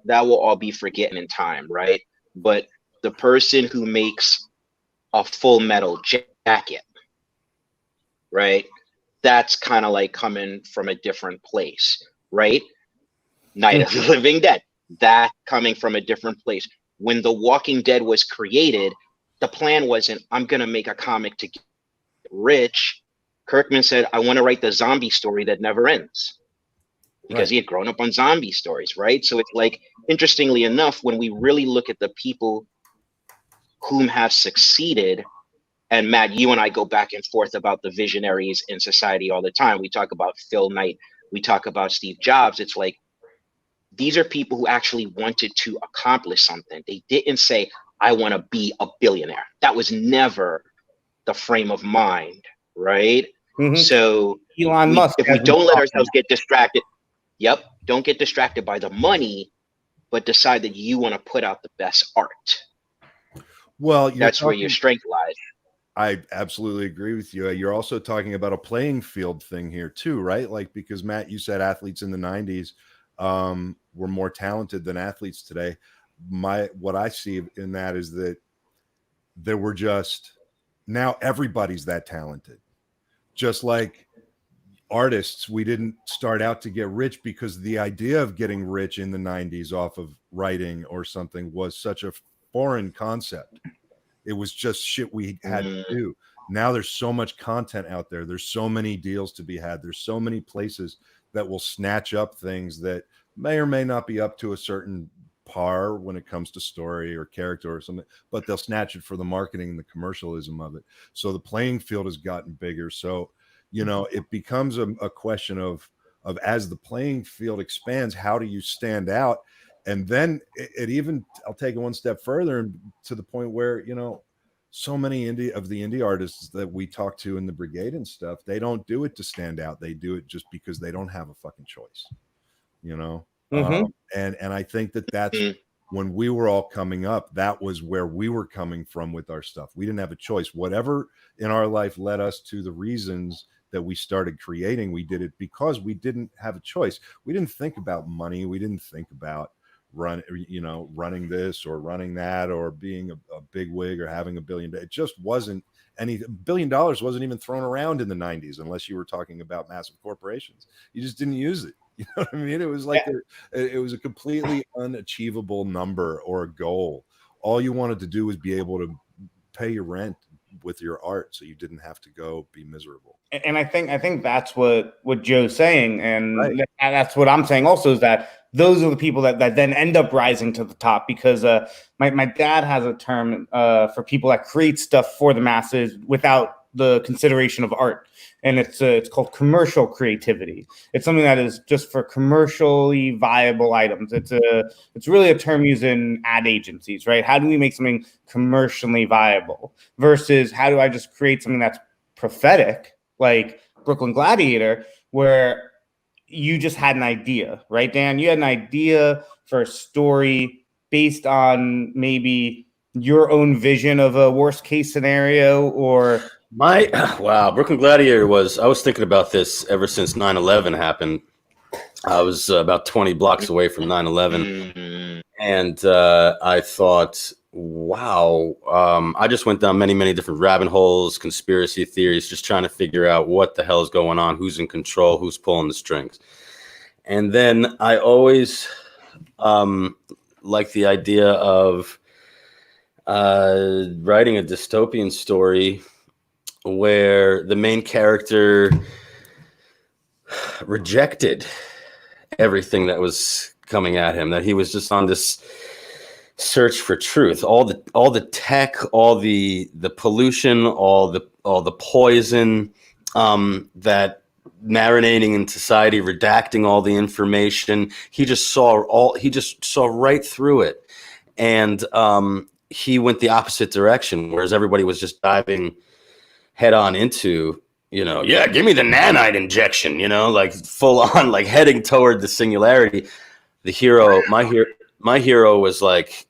that will all be forgotten in time, right? But the person who makes a Full Metal Jacket, right? That's kind of like coming from a different place, right? Night of the Living Dead, that coming from a different place. When The Walking Dead was created, the plan wasn't, I'm going to make a comic to get rich. Kirkman said, I want to write the zombie story that never ends, because he had grown up on zombie stories, right? So it's like, interestingly enough, when we really look at the people whom have succeeded, and Matt, you and I go back and forth about the visionaries in society all the time. We talk about Phil Knight, we talk about Steve Jobs. It's like, these are people who actually wanted to accomplish something. They didn't say, I want to be a billionaire. That was never the frame of mind, right? So Elon Musk, if we don't let ourselves get distracted, don't get distracted by the money, but decide that you want to put out the best art. Well, that's where your strength lies. I absolutely agree with you. You're also talking about a playing field thing here too, right? Like, because Matt, you said athletes in the 90s were more talented than athletes today. What I see in that is that there were just, now everybody's that talented. Just like artists, we didn't start out to get rich because the idea of getting rich in the 90s off of writing or something was such a foreign concept. It was just shit we had to do. Now there's so much content out there. There's so many deals to be had. There's so many places that will snatch up things that may or may not be up to a certain par when it comes to story or character or something, but they'll snatch it for the marketing and the commercialism of it. So the playing field has gotten bigger. So, you know, it becomes a question of as the playing field expands, how do you stand out? And then it even, I'll take it one step further, and to the point where, you know, so many indie artists that we talk to in the brigade and stuff, they don't do it to stand out. They do it just because they don't have a fucking choice, you know? And I think that's when we were all coming up, that was where we were coming from with our stuff. We didn't have a choice. Whatever in our life led us to the reasons that we started creating, we did it because we didn't have a choice. We didn't think about money. We didn't think about running this or running that or being a big wig or having $1 billion. It just wasn't any $1 billion wasn't even thrown around in the 90s unless you were talking about massive corporations. You just didn't use it. You know what I mean? It was like it was a completely unachievable number or a goal. All you wanted to do was be able to pay your rent with your art, so you didn't have to go be miserable. And I think that's what Joe's saying, and that's what I'm saying also, is that those are the people that then end up rising to the top, because my dad has a term for people that create stuff for the masses without the consideration of art, and it's called commercial creativity. It's something that is just for commercially viable items. It's really a term used in ad agencies, right? How do we make something commercially viable versus how do I just create something that's prophetic, like Brooklyn Gladiator, where you just had an idea, right, Dan? You had an idea for a story based on maybe your own vision of a worst case scenario, or wow, Brooklyn Gladiator I was thinking about this ever since 9/11 happened. I was about 20 blocks away from 9/11, and I thought, wow, I just went down many different rabbit holes, conspiracy theories, just trying to figure out what the hell is going on, who's in control, who's pulling the strings. And then I always like the idea of writing a dystopian story where the main character rejected everything that was coming at him, that he was just on this search for truth. All the tech, all the pollution, all the poison that marinating in society, redacting all the information. He just saw right through it, and he went the opposite direction, whereas everybody was just diving head on into, give me the nanite injection, like full on, like heading toward the singularity. The hero, my hero was like,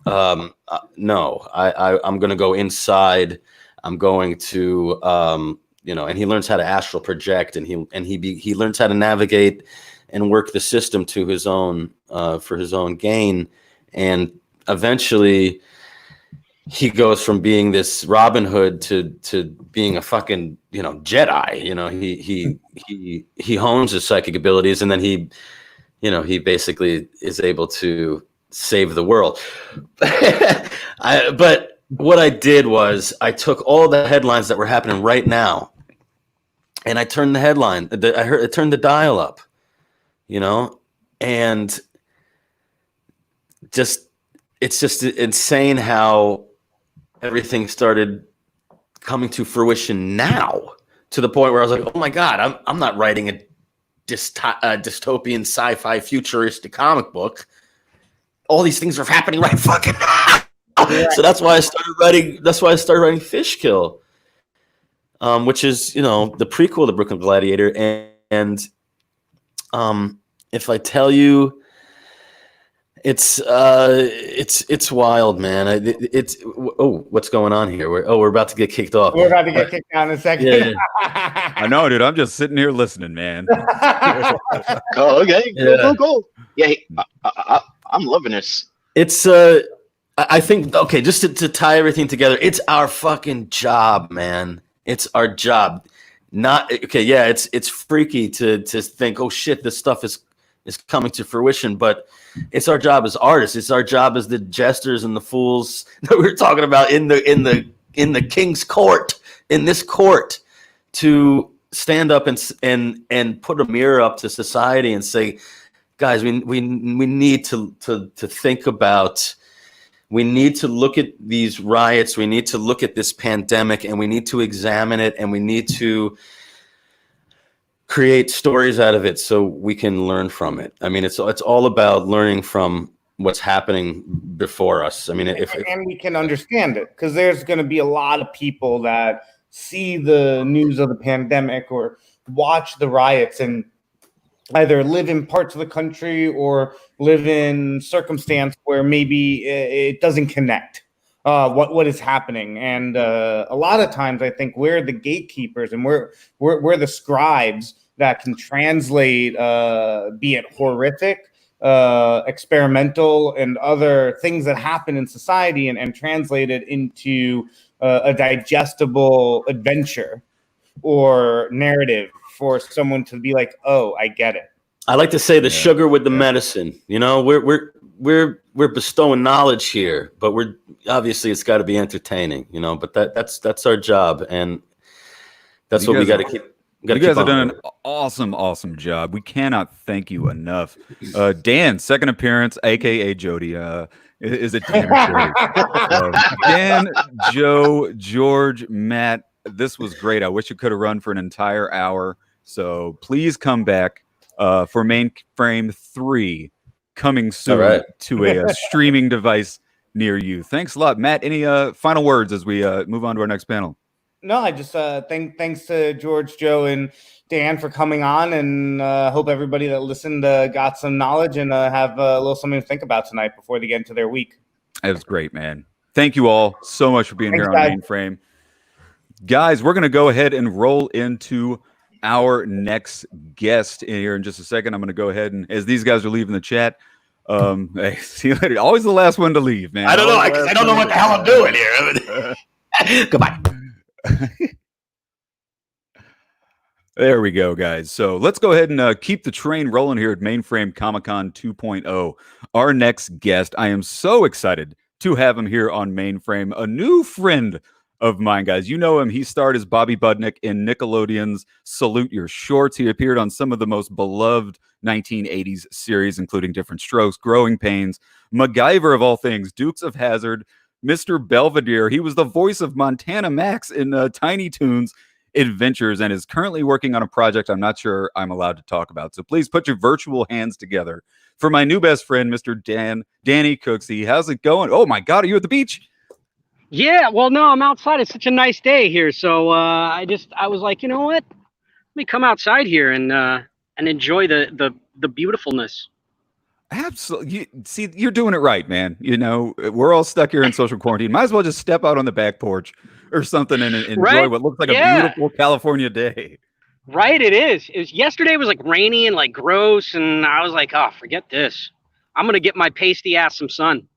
no, I'm going to go inside. I'm going to, and he learns how to astral project, and he learns how to navigate and work the system to his own, for his own gain. And eventually he goes from being this Robin Hood to being a fucking, Jedi. He hones his psychic abilities, and then he basically is able to save the world. But what I did was I took all the headlines that were happening right now, and I turned the headline. I turned the dial up, and it's just insane how everything started coming to fruition now, to the point where I was like, oh my God, I'm not writing a dystopian sci-fi futuristic comic book. All these things are happening right fucking now. So that's why I started writing Fishkill, which is, the prequel to Brooklyn Gladiator. And if I tell you, it's wild, man. What's going on here? We're about to get kicked off. We're about to get kicked out in a second. Yeah. I know, dude. I'm just sitting here listening, man. Oh, okay. Cool. Yeah, I'm loving this. It's I think, okay, just to tie everything together, it's our fucking job, man. It's our job. It's freaky to think, oh shit, this stuff is coming to fruition, but it's our job as artists. It's our job as the jesters and the fools that we were talking about in the king's court, in this court, to stand up and put a mirror up to society and say, guys, we need to think about, we need to look at these riots, we need to look at this pandemic, and we need to examine it, and we need to create stories out of it so we can learn from it. I mean, it's all about learning from what's happening before us. I mean, and we can understand it, because there's going to be a lot of people that see the news of the pandemic or watch the riots and either live in parts of the country or live in circumstance where maybe it doesn't connect what is happening. And a lot of times I think we're the gatekeepers, and we're the scribes that can translate, be it horrific, experimental, and other things that happen in society, and translate it into a digestible adventure or narrative for someone to be like, oh, I get it. I like to say the sugar with the medicine. You know, we're bestowing knowledge here, but we're obviously it's got to be entertaining. You know, but that's our job, and that's what we got to keep. You guys have done an awesome job. We cannot thank you enough. Dan, second appearance, aka Jody. Is it Dan or Jody? Dan, Joe, George, Matt. This was great. I wish it could have run for an entire hour. So please come back for Mainframe 3 coming soon to a streaming device near you. Thanks a lot, Matt. Any final words as we move on to our next panel? No, I just thanks to George, Joe, and Dan for coming on, and hope everybody that listened got some knowledge and have a little something to think about tonight before they get into their week. That was great, man. Thank you all so much for being here on Mainframe. Guys, we're going to go ahead and roll into our next guest in here in just a second. I'm going to go ahead and, as these guys are leaving the chat, hey, see you later. Always the last one to leave, man. I don't know. I don't know what the hell I'm doing here. Goodbye. There we go, guys. So let's go ahead and keep the train rolling here at Mainframe Comic Con 2.0. Our next guest, I am so excited to have him here on Mainframe, a new friend of mine, guys. You know him. He starred as Bobby Budnick in Nickelodeon's Salute Your Shorts. He appeared on some of the most beloved 1980s series, including Different Strokes, Growing Pains, MacGyver of all things, Dukes of Hazzard, Mr. Belvedere. He was the voice of Montana Max in Tiny Toons Adventures and is currently working on a project I'm not sure I'm allowed to talk about. So please put your virtual hands together for my new best friend, Mr. Danny Cooksey. How's it going? Oh my God, are you at the beach? Yeah, well, no, I'm outside. It's such a nice day here. So I was like, you know what? Let me come outside here and enjoy the beautifulfulness. Absolutely. See, you're doing it right, man. You know, we're all stuck here in social quarantine. Might as well just step out on the back porch or something and enjoy what looks like a beautiful California day. Right, it is. Yesterday was like rainy and like gross, and I was like, oh, forget this. I'm gonna get my pasty ass some sun.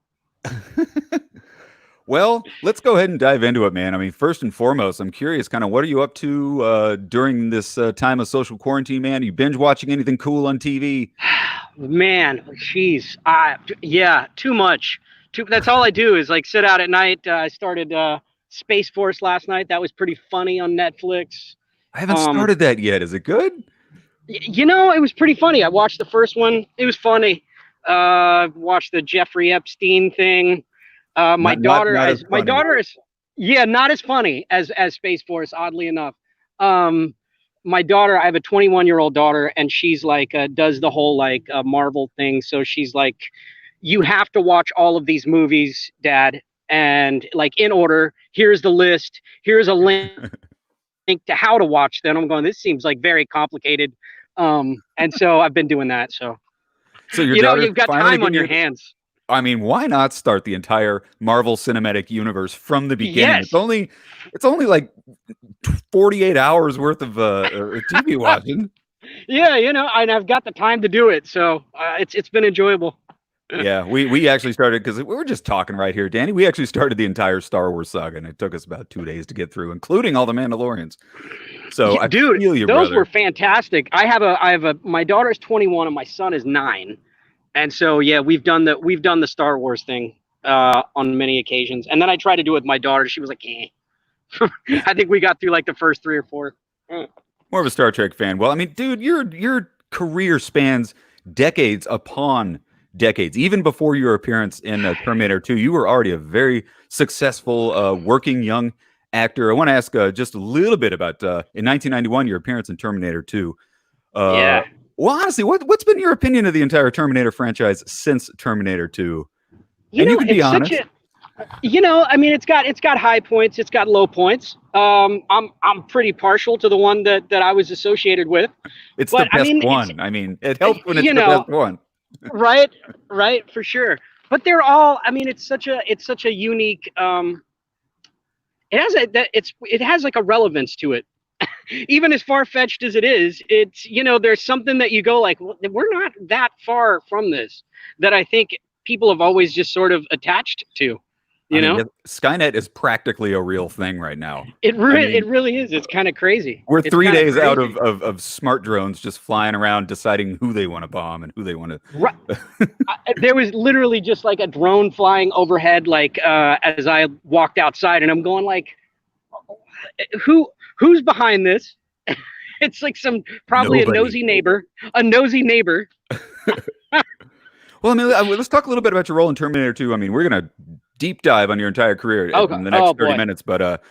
Well, let's go ahead and dive into it, man. I mean, first and foremost, I'm curious, kind of, what are you up to during this time of social quarantine, man? Are you binge watching anything cool on TV? Man, jeez, yeah, too much. That's all I do is like sit out at night. I started Space Force last night. That was pretty funny on Netflix. I haven't started that yet. Is it good? You know, it was pretty funny. I watched the first one. It was funny. Watched the Jeffrey Epstein thing. My daughter is not as funny as Space Force, oddly enough. My daughter, I have a 21-year-old daughter, and she's like does the whole like Marvel thing. So she's like, you have to watch all of these movies, Dad, and like in order. Here's the list. Here's a link to how to watch them. I'm going, this seems like very complicated. And so I've been doing that. So you've got time on your hands. I mean, why not start the entire Marvel Cinematic Universe from the beginning? Yes. It's only like 48 hours worth of TV watching. Yeah, you know, and I've got the time to do it, so it's been enjoyable. Yeah, we actually started because we were just talking right here, Danny. We actually started the entire Star Wars saga, and it took us about 2 days to get through, including all the Mandalorians. So yeah, I feel you, those brother. were fantastic. My daughter's 21 and my son is 9. And so, yeah, we've done the Star Wars thing on many occasions. And then I tried to do it with my daughter. She was like, eh. I think we got through like the first 3 or 4. More of a Star Trek fan. Well, I mean, dude, your career spans decades upon decades. Even before your appearance in Terminator 2, you were already a very successful working young actor. I want to ask just a little bit about in 1991, your appearance in Terminator 2. Yeah. Well, honestly, what's been your opinion of the entire Terminator franchise since Terminator 2? You can be honest. I mean, it's got high points, it's got low points. I'm pretty partial to the one that I was associated with. It's the best one. I mean, it helps when it's the best one. right, for sure. But they're all. I mean, it's such a unique. It has like a relevance to it. Even as far-fetched as it is, it's, there's something that you go like, well, we're not that far from this, that I think people have always just sort of attached to. You know, Skynet is practically a real thing right now. it really is. It's kind of crazy. We're It's 3 kinda days out crazy. of smart drones just flying around deciding who they want to bomb and who they want to. Right. There was literally just like a drone flying overhead, like as I walked outside, and I'm going like, who's behind this? It's like probably Nobody. a nosy neighbor. Well, I mean, let's talk a little bit about your role in Terminator 2. I mean, we're gonna deep dive on your entire career in the next 30 minutes, but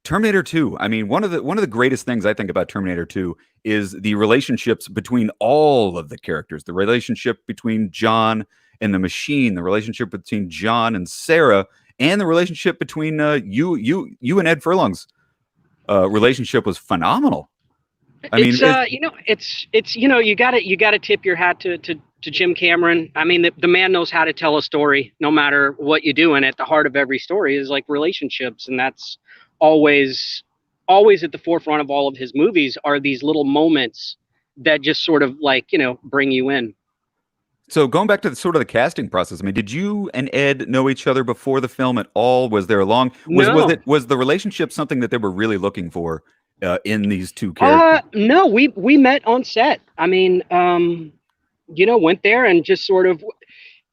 Terminator 2. I mean, one of the greatest things I think about Terminator 2 is the relationships between all of the characters. The relationship between John and the machine, the relationship between John and Sarah, and the relationship between you and Ed Furlong's relationship was phenomenal. I mean, it's you gotta tip your hat to Jim Cameron. I mean, the man knows how to tell a story, no matter what you do. And at the heart of every story is like relationships, and that's always at the forefront of all of his movies are these little moments that just sort of like bring you in. So going back to the casting process, I mean, did you and Ed know each other before the film at all? Was there was the relationship something that they were really looking for in these two characters? No, we met on set. I mean, went there and just sort of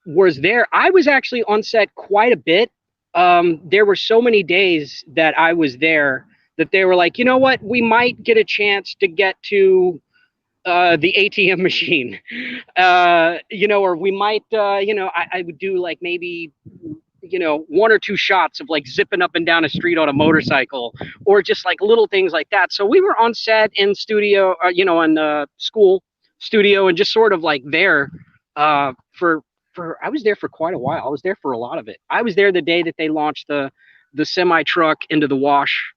was there. I was actually on set quite a bit. There were so many days that I was there that they were like, you know what, we might get a chance to get to the ATM machine, or we might, I would do like maybe, one or two shots of like zipping up and down a street on a motorcycle, or just like little things like that. So we were on set in studio, in school studio, and just sort of like there I was there for quite a while. I was there for a lot of it. I was there the day that they launched the semi truck into the wash.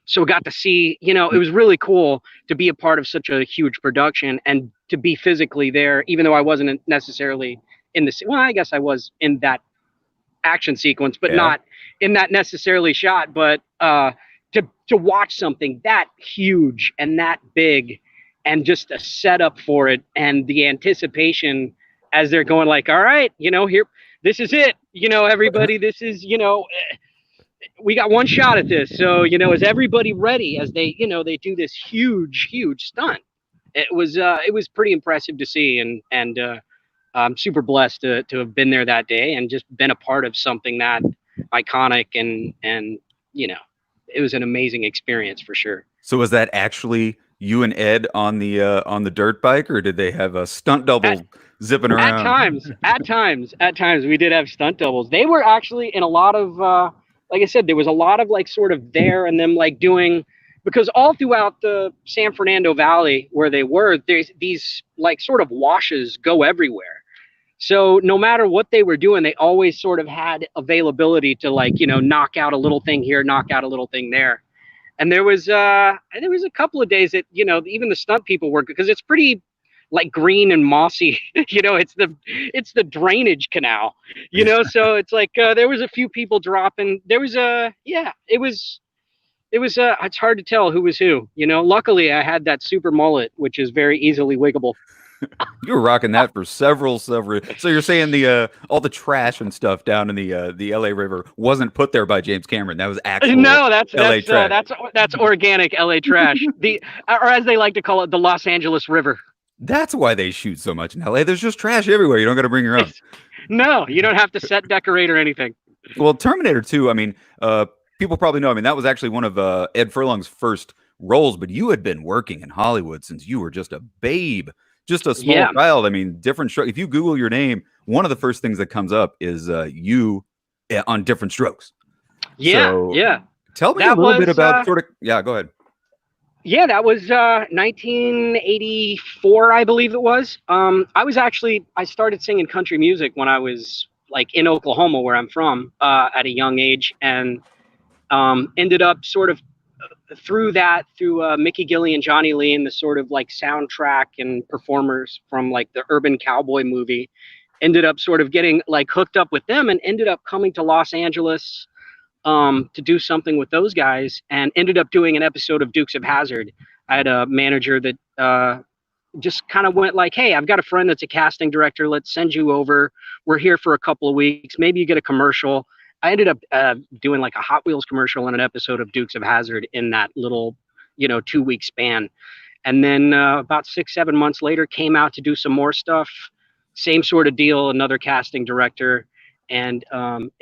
So got to see, it was really cool to be a part of such a huge production and to be physically there, even though I wasn't necessarily in I guess I was in that action sequence, but not in that necessarily shot. But to watch something that huge and that big and just a setup for it and the anticipation as they're going like, all right, here, this is it, everybody, this is, we got one shot at this. So, is everybody ready as they, they do this huge stunt? It was pretty impressive to see. And I'm super blessed to have been there that day and just been a part of something that iconic and it was an amazing experience for sure. So was that actually you and Ed on the dirt bike, or did they have a stunt double zipping around? At times we did have stunt doubles. They were actually in a lot of, like I said, there was a lot of like sort of there and them like doing, because all throughout the San Fernando Valley where they were, there's these like sort of washes go everywhere. So no matter what they were doing, they always sort of had availability to like, knock out a little thing here, knock out a little thing there. And there was a couple of days that, even the stunt people were, because it's pretty like green and mossy, it's the drainage canal, so it's like, there was a few people dropping. There was it's hard to tell who was who, luckily I had that super mullet, which is very easily wiggable. You were rocking that for several. So you're saying the all the trash and stuff down in the LA River wasn't put there by James Cameron? That was actual LA trash. That's organic LA trash. Or as they like to call it, the Los Angeles River. That's why they shoot so much in LA. There's just trash everywhere. You don't got to bring your own. No, you don't have to set decorate or anything. Well, Terminator 2, I mean, people probably know. I mean, that was actually one of Ed Furlong's first roles, but you had been working in Hollywood since you were just a babe. Just a small child. I mean, different strokes. If you Google your name, one of the first things that comes up is you on Different Strokes. Yeah, so Tell me a little bit about go ahead. Yeah, that was 1984, I believe it was. I started singing country music when I was like in Oklahoma, where I'm from, at a young age, and ended up sort of through Mickey Gilley and Johnny Lee and the sort of like soundtrack and performers from like the Urban Cowboy movie, ended up sort of getting like hooked up with them and ended up coming to Los Angeles to do something with those guys, and ended up doing an episode of Dukes of Hazzard. I had a manager that just kind of went like, hey, I've got a friend that's a casting director. Let's send you over. We're here for a couple of weeks. Maybe you get a commercial. I ended up doing like a Hot Wheels commercial and an episode of Dukes of Hazzard in that little, 2-week span. And then about 6-7 months later, came out to do some more stuff. Same sort of deal, another casting director, and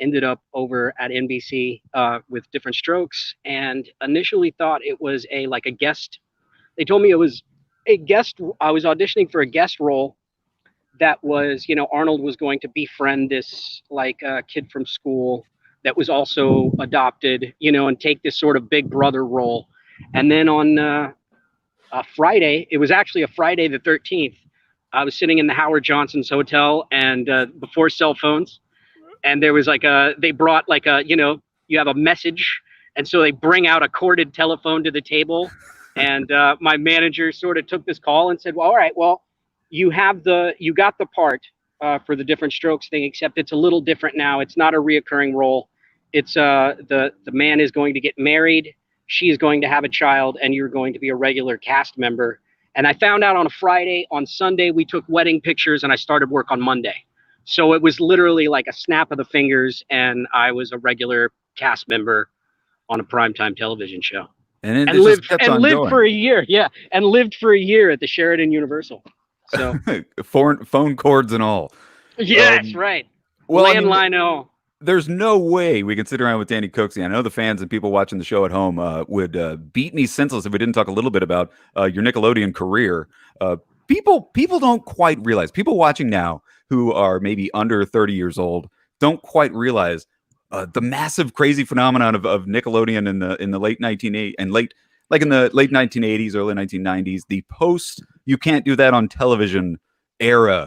ended up over at NBC with Different Strokes. And initially thought it was a guest. They told me it was a guest. I was auditioning for a guest role that was, Arnold was going to befriend this kid from school that was also adopted, and take this sort of big brother role. And then on a Friday, it was actually a Friday the 13th, I was sitting in the Howard Johnson's hotel and before cell phones. And there was they brought you have a message. And so they bring out a corded telephone to the table. And my manager sort of took this call and said, well, all right, well, you got the part for the Different Strokes thing, except it's a little different now. It's not a reoccurring role. It's the man is going to get married. She is going to have a child, and you're going to be a regular cast member. And I found out on a Friday. On Sunday, we took wedding pictures, and I started work on Monday. So it was literally like a snap of the fingers, and I was a regular cast member on a primetime television show. And lived for a year. Yeah, and lived for a year at the Sheraton Universal. So phone cords and all. Yeah, that's right. Well, landline and all. There's no way we can sit around with Danny Cooksey. I know the fans and people watching the show at home would beat me senseless if we didn't talk a little bit about your Nickelodeon career. People don't quite realize. People watching now who are maybe under 30 years old don't quite realize the massive, crazy phenomenon of Nickelodeon in the late 1980s and in the late 1980s, early 1990s. The post you can't do that on television era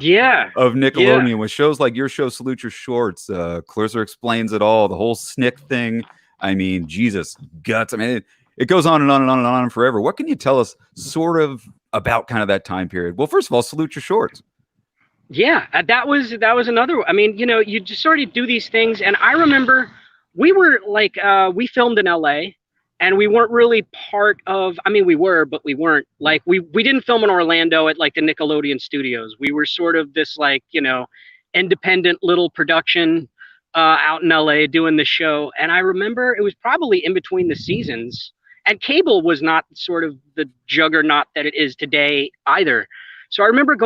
of Nickelodeon with shows like your show Salute Your Shorts, Clarissa Explains It All, the whole Snick thing. I mean, Jesus guts. I mean, it goes on and on and on and on forever. What can you tell us sort of about kind of that time period? Well, first of all, Salute Your Shorts. Yeah, that was another. I mean, you just sort of do these things, and I remember we were we filmed in LA. And we weren't really part of, I mean, we were, but we weren't. We didn't film in Orlando at the Nickelodeon studios. We were sort of this independent little production out in LA doing the show. And I remember it was probably in between the seasons. And cable was not sort of the juggernaut that it is today either. So I remember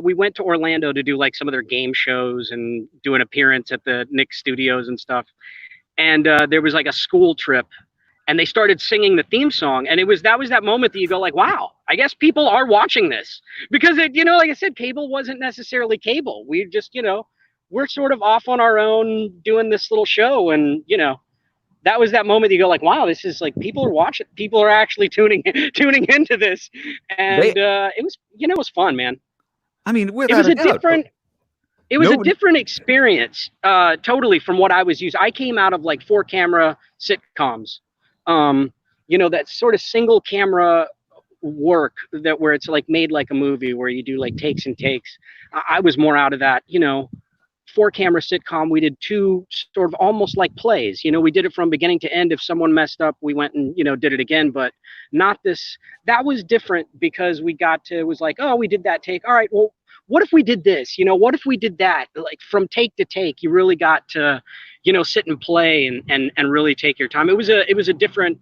we went to Orlando to do some of their game shows and do an appearance at the Nick studios and stuff. And there was a school trip. And they started singing the theme song, and that was that moment that you go wow, I guess people are watching this, because like I said, cable wasn't necessarily cable. We just, we're sort of off on our own doing this little show, and that was that moment that you go wow, this is people are watching, people are actually tuning into this, and it was it was fun, man. I mean, it was a different experience, totally from what I was used. I came out of 4-camera sitcoms. That sort of single camera work where it's made like a movie where you do takes and takes. I was more out of that, 4-camera sitcom. We did 2 sort of almost like plays. We did it from beginning to end. If someone messed up, we went and, did it again, but not this. That was different because we was oh, we did that take. All right, well, what if we did this? What if we did that? From take to take, you really got to, sit and play and really take your time. It was a different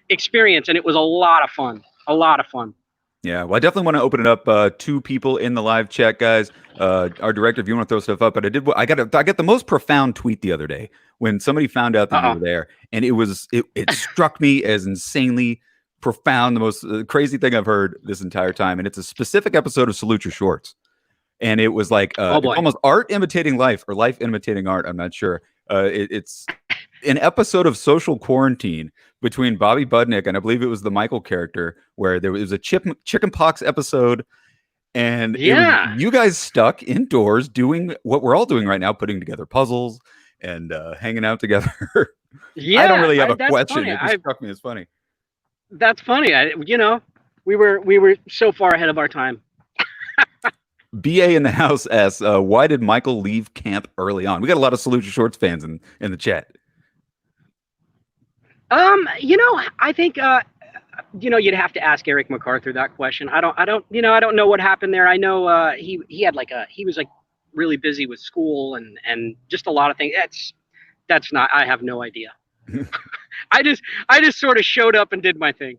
experience, and it was a lot of fun. A lot of fun. Yeah, well, I definitely want to open it up to people in the live chat, guys. Our director, if you want to throw stuff up, but I got the most profound tweet the other day when somebody found out that you were there, and it struck me as insanely profound, the most crazy thing I've heard this entire time, and it's a specific episode of Salute Your Shorts, and it was almost art imitating life or life imitating art. I'm not sure. It's an episode of Social Quarantine between Bobby Budnick and I believe it was the Michael character, where there was a chickenpox episode, and you guys stuck indoors doing what we're all doing right now, putting together puzzles and hanging out together. I don't really have a question. Funny. It just struck me as funny. That's funny. We were so far ahead of our time. BA in the house asks, why did Michael leave camp early on? We got a lot of Salute Your Shorts fans in the chat. I think you'd have to ask Eric MacArthur that question. I don't know what happened there. I know he had he was really busy with school and just a lot of things. That's not. I have no idea. I just sort of showed up and did my thing.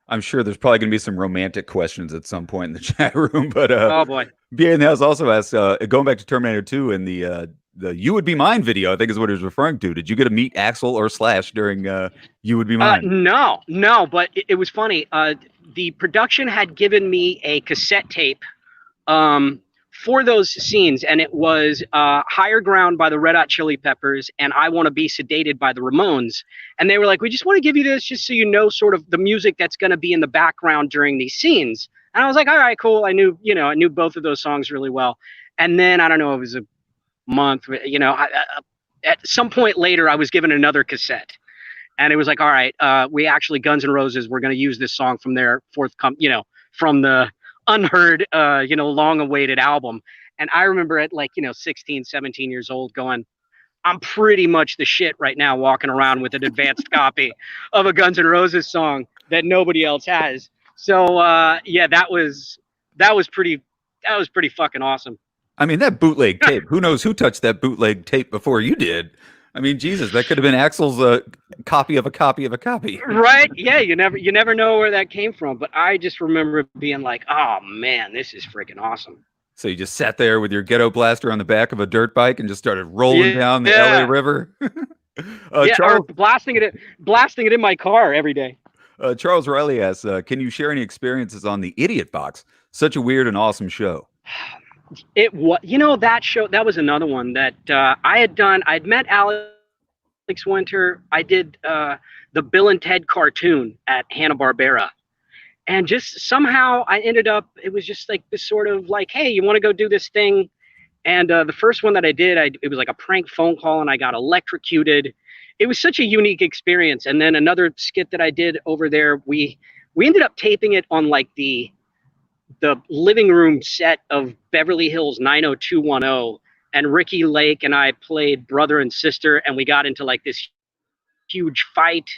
I'm sure there's probably going to be some romantic questions at some point in the chat room, but oh boy. BA in the house also asked, going back to Terminator 2 and the "You Would Be Mine" video, I think is what he was referring to. Did you get to meet Axel or Slash during "You Would Be Mine"? No, but it was funny. The production had given me a cassette tape for those scenes, and it was Higher Ground by the Red Hot Chili Peppers and I Want to Be Sedated by the Ramones. And they were like, we just want to give you this just so you know sort of the music that's going to be in the background during these scenes. And I was like, all right, cool. I knew both of those songs really well. And then I don't know, it was a month, at some point later, I was given another cassette. And it was like, all right, we actually, Guns N' Roses, we're going to use this song from their from the unheard, long-awaited album. And I remember at 16, 17 years old going, I'm pretty much the shit right now walking around with an advanced copy of a Guns N' Roses song that nobody else has. So that was pretty fucking awesome. I mean, that bootleg tape, who knows who touched that bootleg tape before you did? I mean, Jesus, that could have been Axel's copy of a copy of a copy. Right? Yeah, you never know where that came from. But I just remember being like, oh man, this is freaking awesome. So you just sat there with your ghetto blaster on the back of a dirt bike and just started rolling down the LA River. Charles, or blasting it in my car every day. Charles Riley asks, can you share any experiences on the Idiot Box? Such a weird and awesome show. It was, that show, that was another one that I had done. I'd met Alex Winter. I did the Bill and Ted cartoon at Hanna-Barbera. And just somehow I ended up, it was just like this sort of like, hey, you want to go do this thing? And the first one that I did, it was like a prank phone call and I got electrocuted. It was such a unique experience. And then another skit that I did over there, we ended up taping it on like the living room set of Beverly Hills 90210, and Ricky Lake and I played brother and sister, and we got into like this huge fight,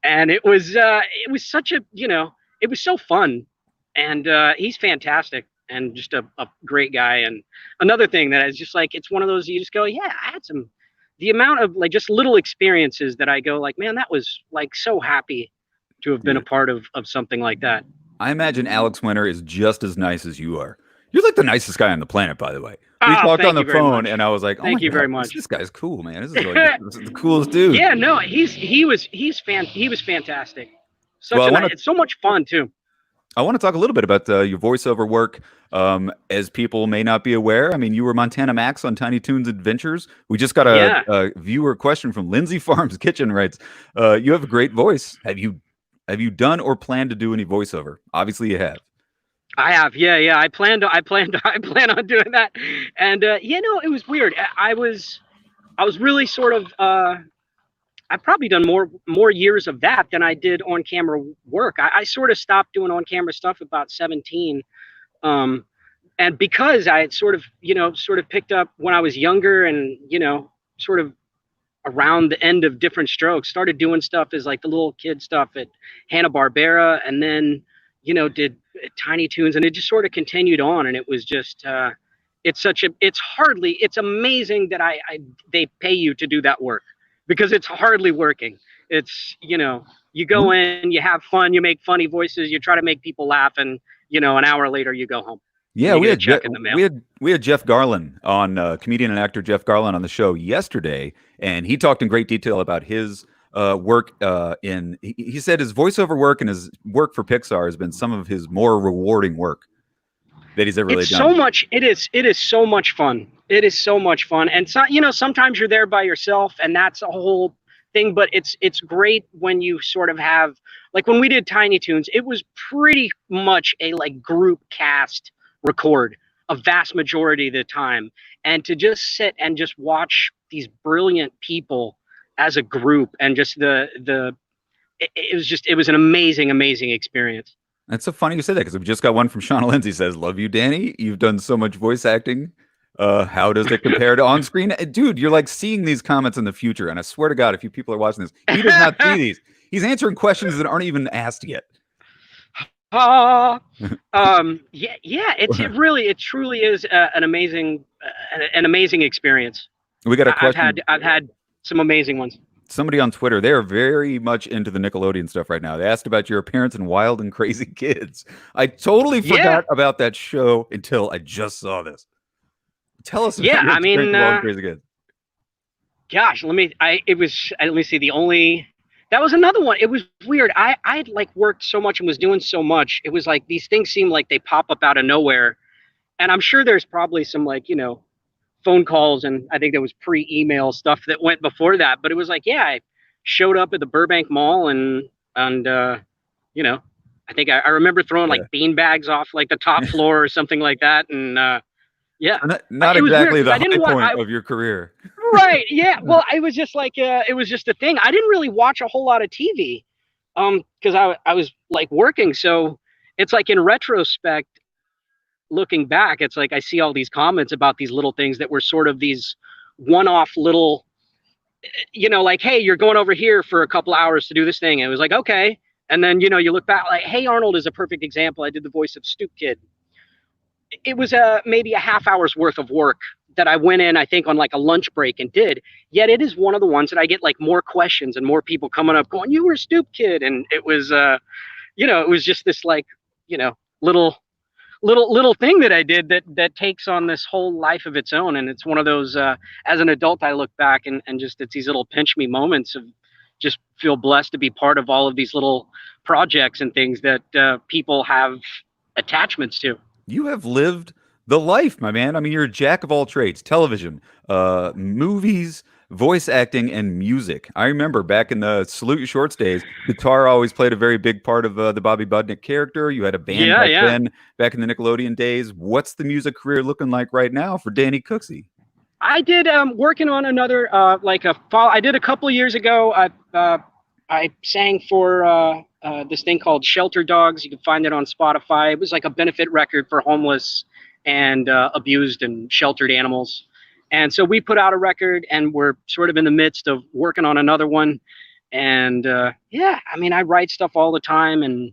and it was such a, it was so fun, and he's fantastic and just a great guy. And another thing that is just like, it's one of those, you just go, yeah, I had the amount of like just little experiences that I go like, man, that was like so happy to have been a part of something like that. I imagine Alex Winter is just as nice as you are. You're like the nicest guy on the planet, by the way. We talked on the phone, and I was like, "Oh thank you God, very much. This guy's cool, man. This is the coolest dude." Yeah, no, he was fantastic. It's so much fun too. I want to talk a little bit about your voiceover work. As people may not be aware, I mean, you were Montana Max on Tiny Toons Adventures. We just got a viewer question from Lindsay Farms Kitchen. Writes, "You have a great voice. Have you done or plan to do any voiceover? Obviously, you have." I have, yeah. I plan on doing that, and it was weird. I was really sort of. I've probably done more years of that than I did on camera work. I sort of stopped doing on camera stuff about 17, and because I had sort of picked up when I was younger, and sort of around the end of Different Strokes, started doing stuff as like the little kid stuff at Hanna-Barbera, and then did Tiny Toons, and it just sort of continued on. And it was just it's amazing that they pay you to do that work, because it's hardly working. It's you go in, you have fun, you make funny voices, you try to make people laugh, and an hour later you go home. Yeah, we had Jeff Garlin on, comedian and actor Jeff Garlin on the show yesterday, and he talked in great detail about his work. He said his voiceover work and his work for Pixar has been some of his more rewarding work that he's ever really done. It is so much fun. It is so much fun, and so sometimes you're there by yourself, and that's a whole thing. But it's great when you sort of have, like when we did Tiny Toons, it was pretty much a like group cast record a vast majority of the time, and to just sit and just watch these brilliant people as a group, and just it was an amazing experience. It's so funny you say that, because we just got one from Shauna Lindsay. Says, "Love you, Danny. You've done so much voice acting. How does it compare to on screen?" Dude, you're like seeing these comments in the future, and I swear to God, if you people are watching this, he does not see these. He's answering questions that aren't even asked yet. It truly is an amazing experience. We got a question. I've had some amazing ones. Somebody on Twitter, they are very much into the Nickelodeon stuff right now. They asked about your appearance in Wild and Crazy Kids. I totally forgot about that show until I just saw this. Tell us about your experience in Wild and Crazy Kids. Gosh, let me see. That was another one. It was weird. I had like worked so much and was doing so much. It was like these things seem like they pop up out of nowhere. And I'm sure there's probably some like, phone calls, and I think there was pre-email stuff that went before that. But it was like, I showed up at the Burbank Mall and I think I remember throwing like bean bags off like the top floor or something like that. And not exactly the high point of your career. Right. Yeah. Well, it was just like it was just a thing. I didn't really watch a whole lot of TV because I was like working. So it's like in retrospect, looking back, it's like I see all these comments about these little things that were sort of these one-off little, like, hey, you're going over here for a couple hours to do this thing. And it was like, okay. And then, you look back like, Hey Arnold is a perfect example. I did the voice of Stoop Kid. It was maybe a half hour's worth of work that I went in, I think, on like a lunch break and did. Yet it is one of the ones that I get like more questions and more people coming up going, you were Stoop Kid. And it was, it was just this like, little thing that I did that takes on this whole life of its own. And it's one of those, as an adult, I look back and just, it's these little pinch me moments of just feel blessed to be part of all of these little projects and things that people have attachments to. You have lived the life, my man. I mean, you're a jack of all trades: television, movies, voice acting, and music. I remember back in the Salute Your Shorts days, guitar always played a very big part of the Bobby Budnick character. You had a band then, back in the Nickelodeon days. What's the music career looking like right now for Danny Cooksey? I did working on another I did a couple of years ago. I sang for this thing called Shelter Dogs. You can find it on Spotify. It was like a benefit record for homeless and abused and sheltered animals. And so we put out a record, and we're sort of in the midst of working on another one. And I mean, I write stuff all the time, and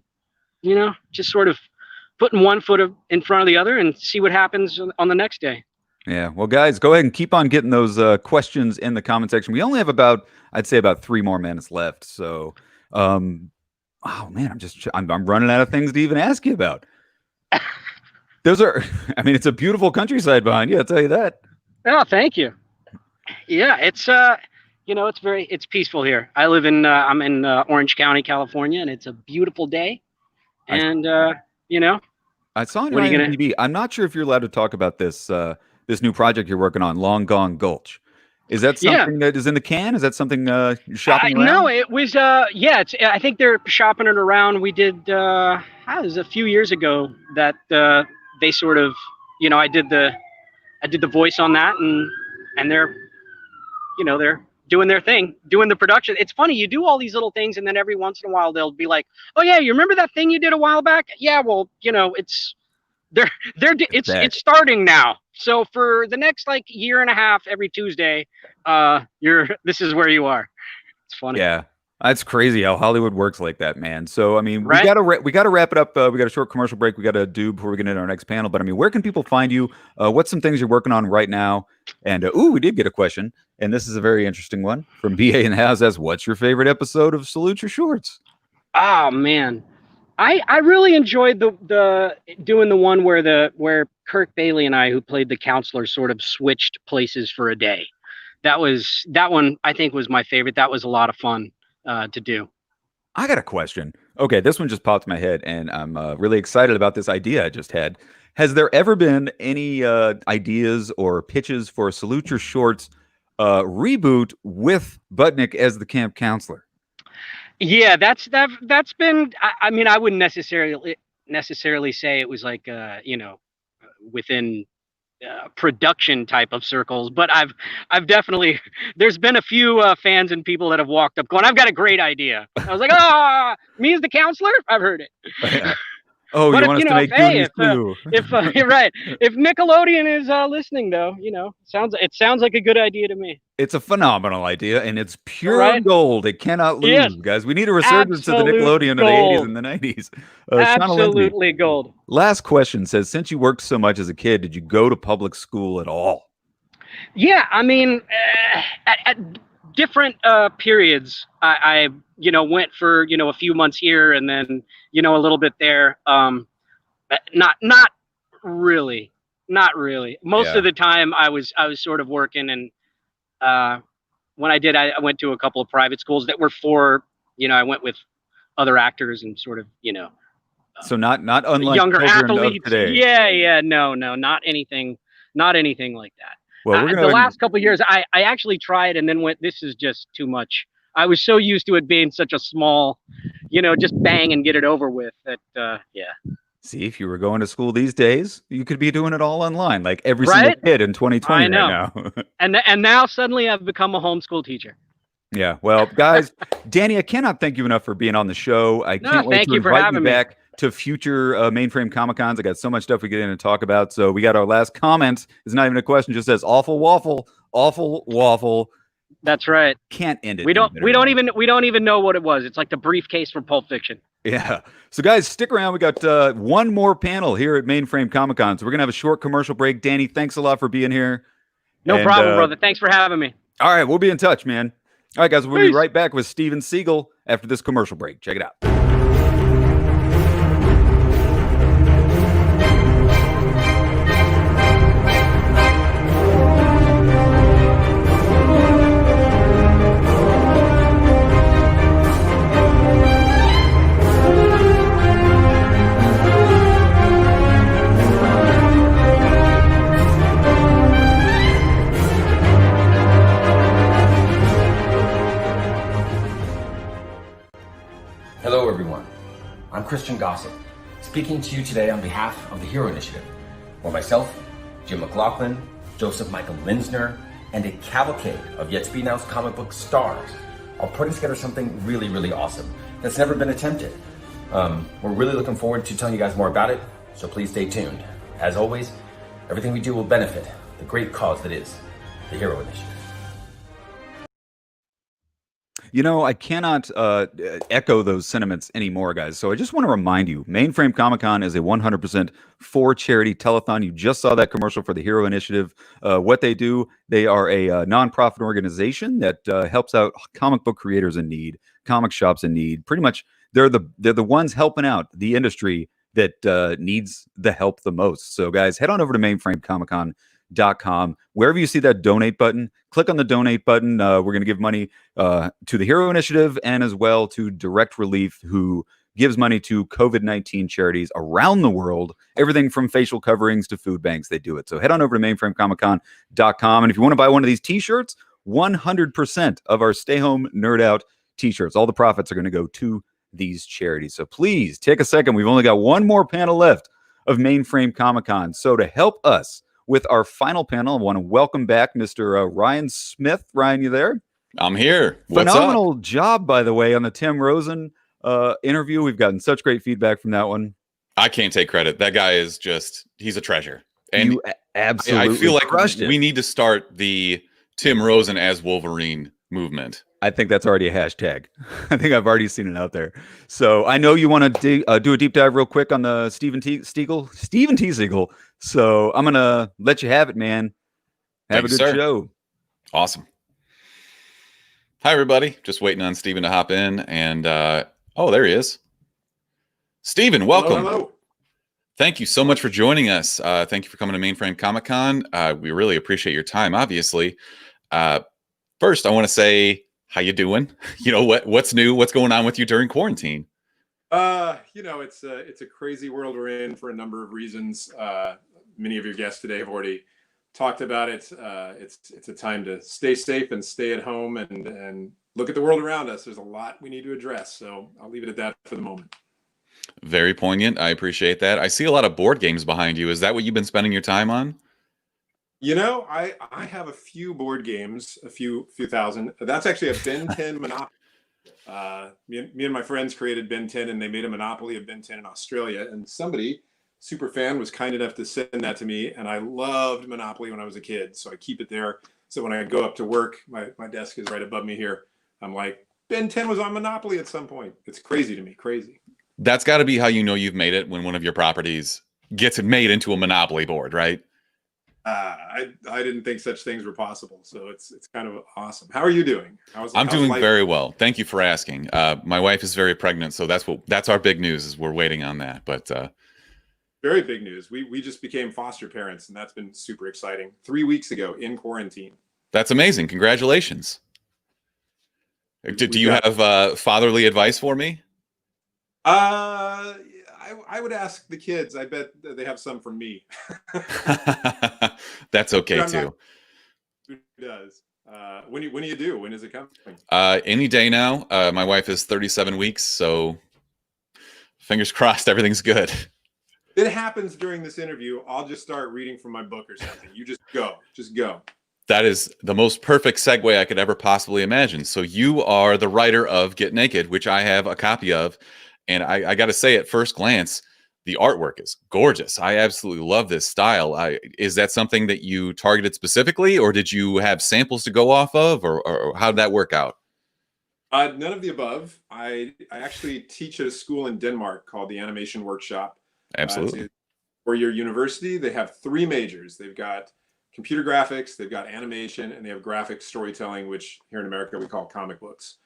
just sort of putting one foot in front of the other and see what happens on the next day. Yeah. Well, guys, go ahead and keep on getting those questions in the comment section. We only have I'd say about 3 more minutes left. So, oh man, I'm running out of things to even ask you about. It's a beautiful countryside behind you. I'll tell you that. Oh, thank you. Yeah, it's it's peaceful here. I live I'm in Orange County, California, and it's a beautiful day. And I saw on your IMDb. I'm not sure if you're allowed to talk about this new project you're working on, Long Gone Gulch. Is that something that is in the can? Is that something you're shopping around? No, it was I think they're shopping it around. We did it was a few years ago that they sort of I did the voice on that, and they're doing their thing, doing the production. It's funny, you do all these little things, and then every once in a while they'll be like, oh yeah, you remember that thing you did a while back? Yeah, well, it's starting now. So for the next like year and a half, every Tuesday, this is where you are. It's funny. Yeah. That's crazy how Hollywood works like that, man. So, I mean, we gotta wrap it up. We got a short commercial break we got to do before we get into our next panel. But I mean, where can people find you? What's some things you're working on right now? And we did get a question, and this is a very interesting one from BA in the house. Says, what's your favorite episode of Salute Your Shorts? Oh man, I really enjoyed the doing the one where Kirk Bailey and I, who played the counselor, sort of switched places for a day. That one I think was my favorite. That was a lot of fun to do. I got a question. Okay, this one just popped in my head, and I'm really excited about this idea I just had. Has there ever been any ideas or pitches for a Salute Your Shorts reboot with Budnick as the camp counselor? Yeah, that's been. I mean, I wouldn't necessarily say it was like within production type of circles, but I've definitely, there's been a few fans and people that have walked up going, I've got a great idea. I was like, me as the counselor? I've heard it. Yeah. Oh, but you want us to make Goonies too. You're right. If Nickelodeon is listening, though, it sounds like a good idea to me. It's a phenomenal idea, and it's pure gold. It cannot lose, guys. We need a resurgence of the Nickelodeon of the 80s and the 90s. Absolutely gold. Last question says, since you worked so much as a kid, did you go to public school at all? Yeah, I mean, different periods. I went for a few months here and then a little bit there. Not really, not really. Most of the time I was sort of working, and when I did, I went to a couple of private schools that were for I went with other actors and sort of So not unlike younger children of athletes. today. Yeah, no, not anything like that. Well, we're gonna the last couple of years, I actually tried and then went, this is just too much. I was so used to it being such a small, just bang and get it over with that, yeah. See, if you were going to school these days, you could be doing it all online, like every Right? single kid in 2020 I know. right now. and now suddenly I've become a homeschool teacher. Yeah, well, guys, Danny, I cannot thank you enough for being on the show. I can't wait thank to you for invite you having me. back to future Mainframe Comic Cons. I got so much stuff we get in and talk about. So we got our last comment. It's not even a question; just says awful waffle. That's right. Can't end it. We don't even know what it was. It's like the briefcase from Pulp Fiction. Yeah. So guys, stick around. We got one more panel here at Mainframe Comic Con. So we're gonna have a short commercial break. Danny, thanks a lot for being here. No problem, brother. Thanks for having me. All right, we'll be in touch, man. All right, guys, we'll be right back with Steven Siegel after this commercial break. Check it out. Hello, everyone. I'm Christian Gossett, speaking to you today on behalf of the Hero Initiative, where myself, Jim McLaughlin, Joseph Michael Linsner, and a cavalcade of yet-to-be-announced comic book stars are putting together something really, really awesome that's never been attempted. We're really looking forward to telling you guys more about it, so please stay tuned. As always, everything we do will benefit the great cause that is the Hero Initiative. I cannot echo those sentiments anymore, guys. So I just want to remind you, Mainframe Comic Con is a 100% for charity telethon. You just saw that commercial for the Hero Initiative. What they do, they are a nonprofit organization that helps out comic book creators in need, comic shops in need. Pretty much, they're the ones helping out the industry that needs the help the most. So, guys, head on over to mainframecomiccon.com. Wherever you see that donate button, click on the donate button. We're going to give money to the Hero Initiative and as well to Direct Relief, who gives money to COVID-19 charities around the world. Everything from facial coverings to food banks, they do it. So head on over to mainframecomiccon.com. And if you want to buy one of these t-shirts, 100% of our Stay Home Nerd Out t-shirts, all the profits are going to go to these charities. So please take a second. We've only got one more panel left of Mainframe Comic Con. So to help us with our final panel, I want to welcome back Mr. Ryan Smith. Ryan, you there? I'm here. What's Phenomenal up? job, by the way, on the Tim Rosen interview. We've gotten such great feedback from that one. I can't take credit. That guy is he's a treasure. And you absolutely I feel like crushed it. we need to start the Tim Rosen as Wolverine movement. I think that's already a hashtag. I think I've already seen it out there. So I know you want to do a deep dive real quick on the Steven T. Siegel. So I'm going to let you have it, man. Have Thanks, a good sir. show. Awesome. Hi, everybody. Just waiting on Steven to hop in. And, oh, there he is. Steven, welcome. Hello. Thank you so much for joining us. Thank you for coming to Mainframe Comic Con. We really appreciate your time, obviously. First, I want to say, how you doing? What's new? What's going on with you during quarantine? It's a crazy world we're in for a number of reasons. Many of your guests today have already talked about it. It's a time to stay safe and stay at home and look at the world around us. There's a lot we need to address, so I'll leave it at that for the moment. Very poignant. I appreciate that. I see a lot of board games behind you. Is that what you've been spending your time on? I have a few board games, a few thousand. That's actually a Ben 10 Monopoly. Me and my friends created Ben 10, and they made a Monopoly of Ben 10 in Australia. And somebody, super fan, was kind enough to send that to me. And I loved Monopoly when I was a kid, so I keep it there. So when I go up to work, my desk is right above me here. I'm like, Ben 10 was on Monopoly at some point. It's crazy to me, crazy. That's got to be how you know you've made it, when one of your properties gets made into a Monopoly board, right? I didn't think such things were possible, so it's kind of awesome. How are you doing? I'm doing very well. Thank you for asking. My wife is very pregnant, so that's our big news. Is we're waiting on that, but very big news. We just became foster parents, and that's been super exciting. 3 weeks ago in quarantine. that's amazing. Congratulations. Do you have fatherly advice for me? I would ask the kids. I bet they have some from me. That's okay too. Who does? When do you do? When is it coming? Any day now. My wife is 37 weeks, so fingers crossed everything's good. If it happens during this interview, I'll just start reading from my book or something. You just go. Just go. That is the most perfect segue I could ever possibly imagine. So you are the writer of Get Naked, which I have a copy of. And I got to say, at first glance, the artwork is gorgeous. I absolutely love this style. Is that something that you targeted specifically, or did you have samples to go off of, or how did that work out? None of the above. I actually teach at a school in Denmark called the Animation Workshop. Absolutely. For your university, they have 3 majors. They've got computer graphics, they've got animation, and they have graphic storytelling, which here in America we call comic books.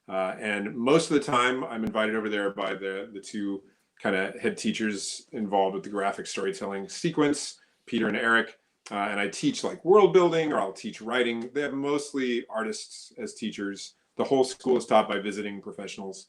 And most of the time I'm invited over there by the 2 kind of head teachers involved with the graphic storytelling sequence, Peter and Eric. And I teach like world building, or I'll teach writing. They have mostly artists as teachers. The whole school is taught by visiting professionals.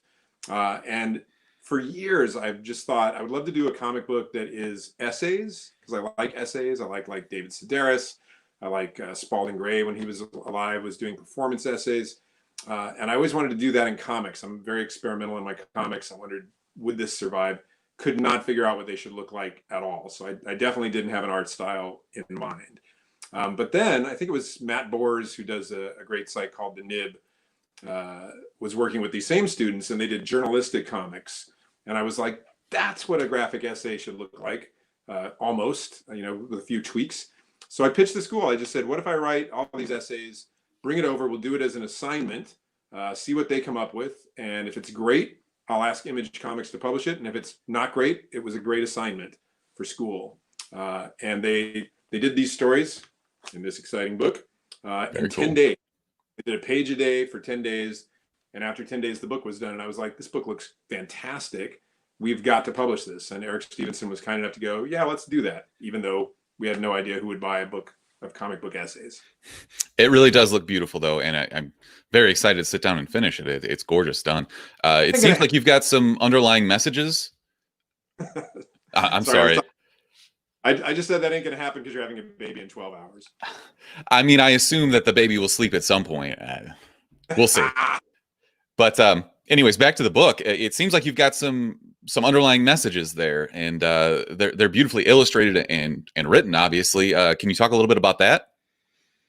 And for years, I've just thought I would love to do a comic book that is essays, because I like essays. I like David Sedaris. I like Spalding Gray, when he was alive, was doing performance essays. And I always wanted to do that in comics. I'm very experimental in my comics. I wondered, would this survive? Could not figure out what they should look like at all. So I definitely didn't have an art style in mind. But then I think it was Matt Bors, who does a great site called The Nib, was working with these same students, and they did journalistic comics. And I was like, that's what a graphic essay should look like, almost, with a few tweaks. So I pitched the school. I just said, what if I write all these essays, bring it over, we'll do it as an assignment, see what they come up with. And if it's great, I'll ask Image Comics to publish it. And if it's not great, it was a great assignment for school. And they did these stories in this exciting book in 10 days. They did a page a day for 10 days. And after 10 days, the book was done. And I was like, this book looks fantastic. We've got to publish this. And Eric Stevenson was kind enough to go, yeah, let's do that, even though we had no idea who would buy a book of comic book essays. It really does look beautiful, though, and I'm very excited to sit down and finish it. It's gorgeous done. It seems like you've got some underlying messages. I'm sorry. I just said that ain't going to happen because you're having a baby in 12 hours. I mean, I assume that the baby will sleep at some point. We'll see. But anyways, back to the book. It seems like you've got some underlying messages there, and they're beautifully illustrated and written, obviously. Can you talk a little bit about that?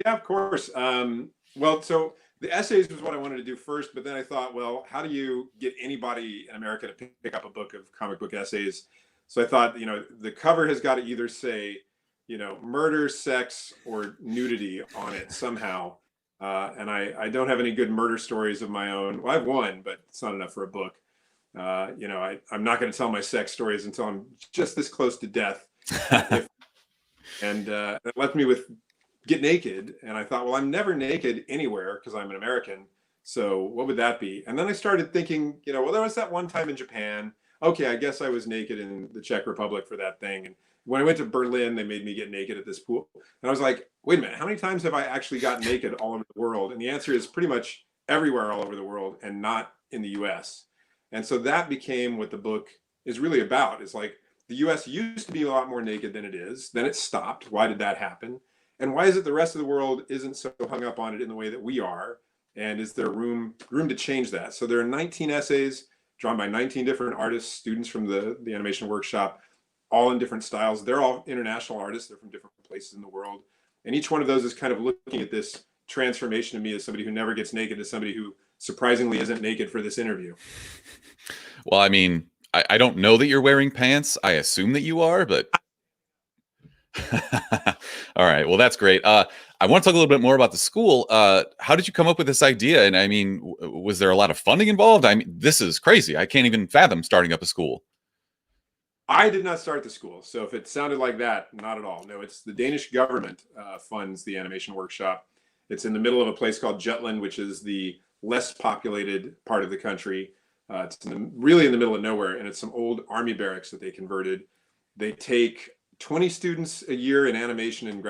Yeah, of course. Well, so the essays was what I wanted to do first, but then I thought, well, how do you get anybody in America to pick up a book of comic book essays? So I thought, the cover has got to either say, murder, sex, or nudity on it somehow. And I don't have any good murder stories of my own. Well, I have one, but it's not enough for a book. I'm not going to tell my sex stories until I'm just this close to death. And that left me with Get Naked. And I thought, well, I'm never naked anywhere because I'm an American. So what would that be? And then I started thinking, well, there was that one time in Japan. Okay, I guess I was naked in the Czech Republic for that thing. And when I went to Berlin, they made me get naked at this pool. And I was like, wait a minute, how many times have I actually gotten naked all over the world? And the answer is pretty much everywhere all over the world, and not in the US. And so that became what the book is really about. It's like, the US used to be a lot more naked than it is. Then it stopped. Why did that happen? And why is it the rest of the world isn't so hung up on it in the way that we are? And is there room to change that? So there are 19 essays drawn by 19 different artists, students from the Animation Workshop, all in different styles. They're all international artists. They're from different places in the world. And each one of those is kind of looking at this transformation of me as somebody who never gets naked to somebody who surprisingly isn't naked for this interview. Well, I mean, I don't know that you're wearing pants. I assume that you are, but all right. Well, that's great. I want to talk a little bit more about the school. How did you come up with this idea? And I mean, was there a lot of funding involved? I mean, this is crazy. I can't even fathom starting up a school. I did not start the school, so if it sounded like that, not at all. No, it's the Danish government funds the animation workshop. It's in the middle of a place called Jutland, which is the less populated part of the country. It's really in the middle of nowhere, and it's some old army barracks that they converted. They take 20 students a year in animation and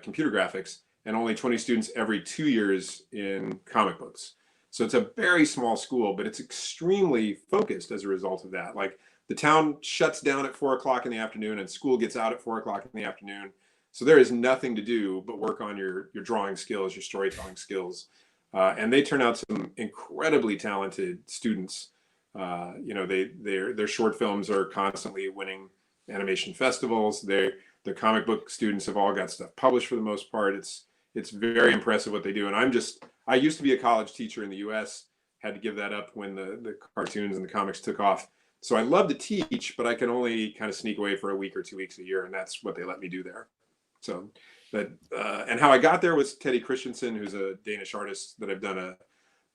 computer graphics, and only 20 students every 2 years in comic books. So it's a very small school, but it's extremely focused as a result of that. Like, the town shuts down at 4 o'clock in the afternoon, and school gets out at 4 o'clock in the afternoon. So there is nothing to do but work on your drawing skills, your storytelling skills. And they turn out some incredibly talented students. You know, their short films are constantly winning animation festivals. Their comic book students have all got stuff published for the most part. It's very impressive what they do. And I used to be a college teacher in the US, had to give that up when the cartoons and the comics took off. So I love to teach, but I can only kind of sneak away for a week or 2 weeks a year, and that's what they let me do there. So and how I got there was Teddy Christensen, who's a Danish artist that I've done a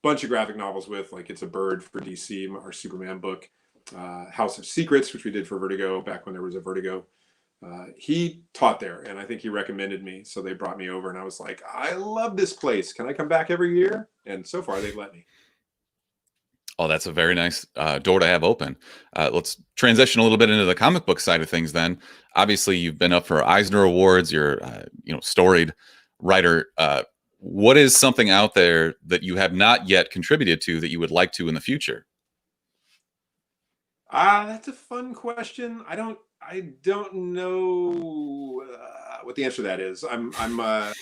bunch of graphic novels with, like It's a Bird for DC, our Superman book, House of Secrets, which we did for Vertigo back when there was a Vertigo. He taught there, and I think he recommended me, so they brought me over, and I was like, I love this place. Can I come back every year? And so far, they've let me. Oh, that's a very nice door to have open. Let's transition a little bit into the comic book side of things then. Obviously, you've been up for Eisner Awards. You're, storied writer. What is something out there that you have not yet contributed to that you would like to in the future? That's a fun question. I don't know what the answer to that is. I'm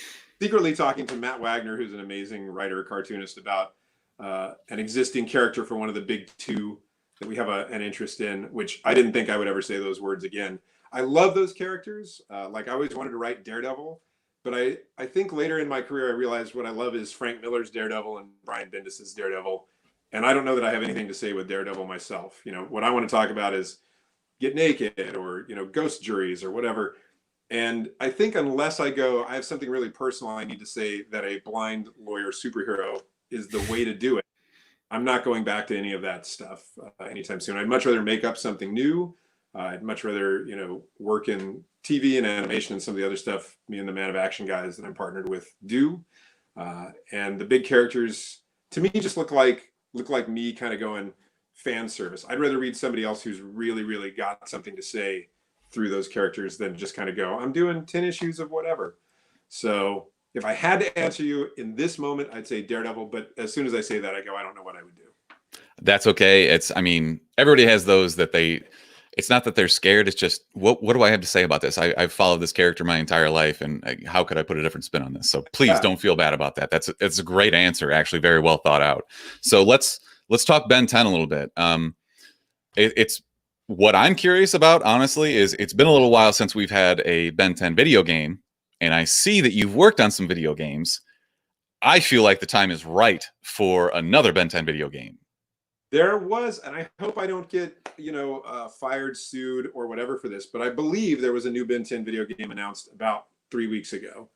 secretly talking to Matt Wagner, who's an amazing writer, cartoonist, about an existing character for one of the big two that we have an interest in, which I didn't think I would ever say those words again. I love those characters. Like, I always wanted to write Daredevil, but I think later in my career, I realized what I love is Frank Miller's Daredevil and Brian Bendis's Daredevil. And I don't know that I have anything to say with Daredevil myself. What I want to talk about is Get Naked or, ghost juries or whatever. And I think unless I have something really personal I need to say that a blind lawyer superhero is the way to do it, I'm not going back to any of that stuff anytime soon. I'd much rather make up something new. I'd much rather, work in TV and animation and some of the other stuff me and the Man of Action guys that I'm partnered with do. And the big characters, to me, just look like me kind of going fan service. I'd rather read somebody else who's really, really got something to say through those characters than just kind of go, I'm doing 10 issues of whatever. So if I had to answer you in this moment, I'd say Daredevil. But as soon as I say that, I go, I don't know what I would do. That's okay. Everybody has those that it's not that they're scared. It's just, what do I have to say about this? I've followed this character my entire life, and how could I put a different spin on this? So please don't feel bad about that. It's a great answer, actually, very well thought out. So let's talk Ben 10 a little bit. It's what I'm curious about, honestly, is it's been a little while since we've had a Ben 10 video game, and I see that you've worked on some video games. I feel like the time is right for another Ben 10 video game. There was, and I hope I don't get, fired, sued, or whatever for this, but I believe there was a new Ben 10 video game announced about 3 weeks ago.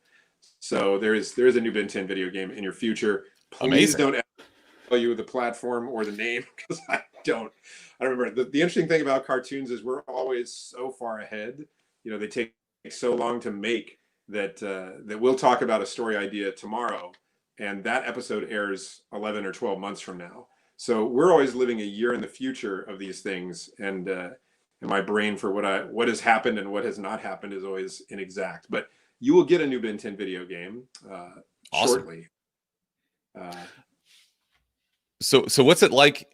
So there is a new Ben 10 video game in your future. Please don't tell you the platform or the name, because I don't remember. The interesting thing about cartoons is we're always so far ahead. They take so long to make that we'll talk about a story idea tomorrow, and that episode airs 11 or 12 months from now. So we're always living a year in the future of these things, and my brain for what has happened and what has not happened is always inexact. But you will get a new Ben 10 video game shortly. So what's it like?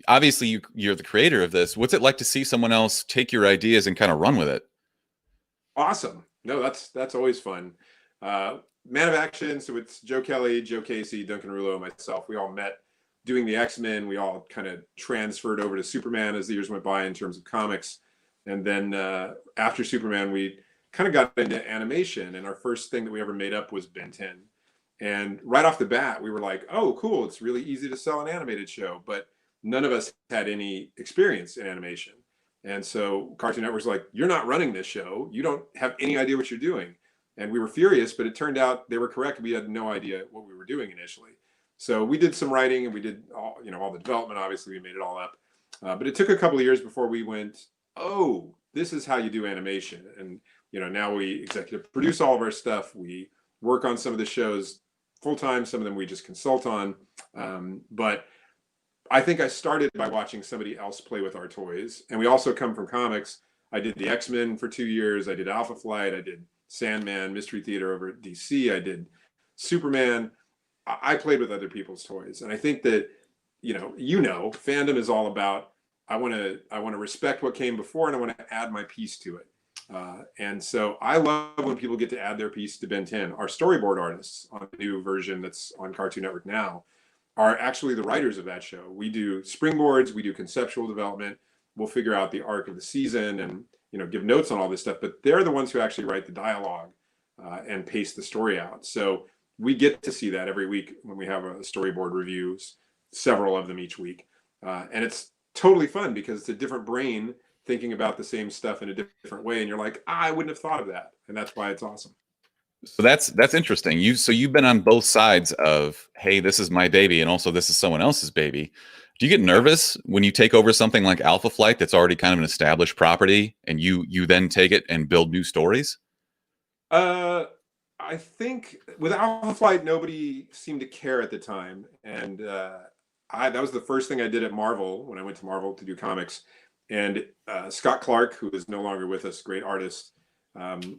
Obviously, you're the creator of this. What's it like to see someone else take your ideas and kind of run with it? Awesome. No, that's always fun. Man of Action. So it's Joe Kelly, Joe Casey, Duncan Rouleau, myself. We all met doing the X-Men. We all kind of transferred over to Superman as the years went by in terms of comics. And then after Superman, we kind of got into animation. And our first thing that we ever made up was Ben 10. And right off the bat, we were like, oh, cool. It's really easy to sell an animated show. But none of us had any experience in animation. And so Cartoon Network's like, you're not running this show. You don't have any idea what you're doing. And we were furious, but it turned out they were correct. We had no idea what we were doing initially. So we did some writing, and we did all the development. Obviously, we made it all up. But it took a couple of years before we went oh, this is how you do animation. And, you know, now we executive produce all of our stuff. We work on some of the shows full time. Some of them we just consult on. But I think I started by watching somebody else play with our toys. And we also come from comics. I did the X-Men for 2 years. I did Alpha Flight. I did Sandman, Mystery Theater over at DC. I did Superman. I played with other people's toys. And I think that, you know, fandom is all about, I want to respect what came before, and I want to add my piece to it. And so I love when people get to add their piece to Ben 10. Our storyboard artists on the new version that's on Cartoon Network now are actually the writers of that show. We do springboards, we do conceptual development, we'll figure out the arc of the season and, you know, give notes on all this stuff, but they're the ones who actually write the dialogue and pace the story out. So we get to see that every week when we have a storyboard reviews, several of them each week. And it's totally fun because it's a different brain thinking about the same stuff in a different way. And you're like, I wouldn't have thought of that. And that's why it's awesome. So that's interesting. You've been on both sides of, hey, this is my baby, and also this is someone else's baby. Do you get nervous when you take over something like Alpha Flight that's already kind of an established property, and you then take it and build new stories? I think with Alpha Flight, nobody seemed to care at the time, and that was the first thing I did at Marvel when I went to Marvel to do comics. And Scott Clark, who is no longer with us, great artist,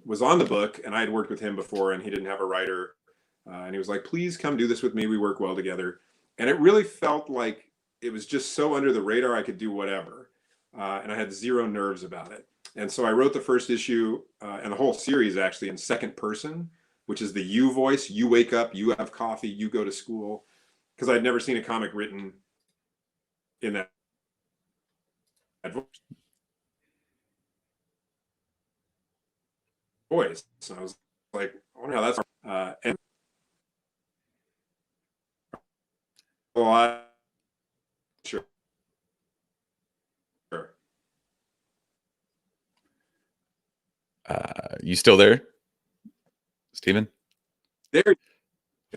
was on the book, and I had worked with him before, and he didn't have a writer, and he was like, please come do this with me, we work well together. And it really felt like it was just so under the radar I could do whatever, and I had zero nerves about it. And so I wrote the first issue and the whole series actually in second person, which is the you voice. You wake up, you have coffee, you go to school, because I'd never seen a comic written in that voice. So I was like, I wonder how that's and sure. You still there, Steven? There, I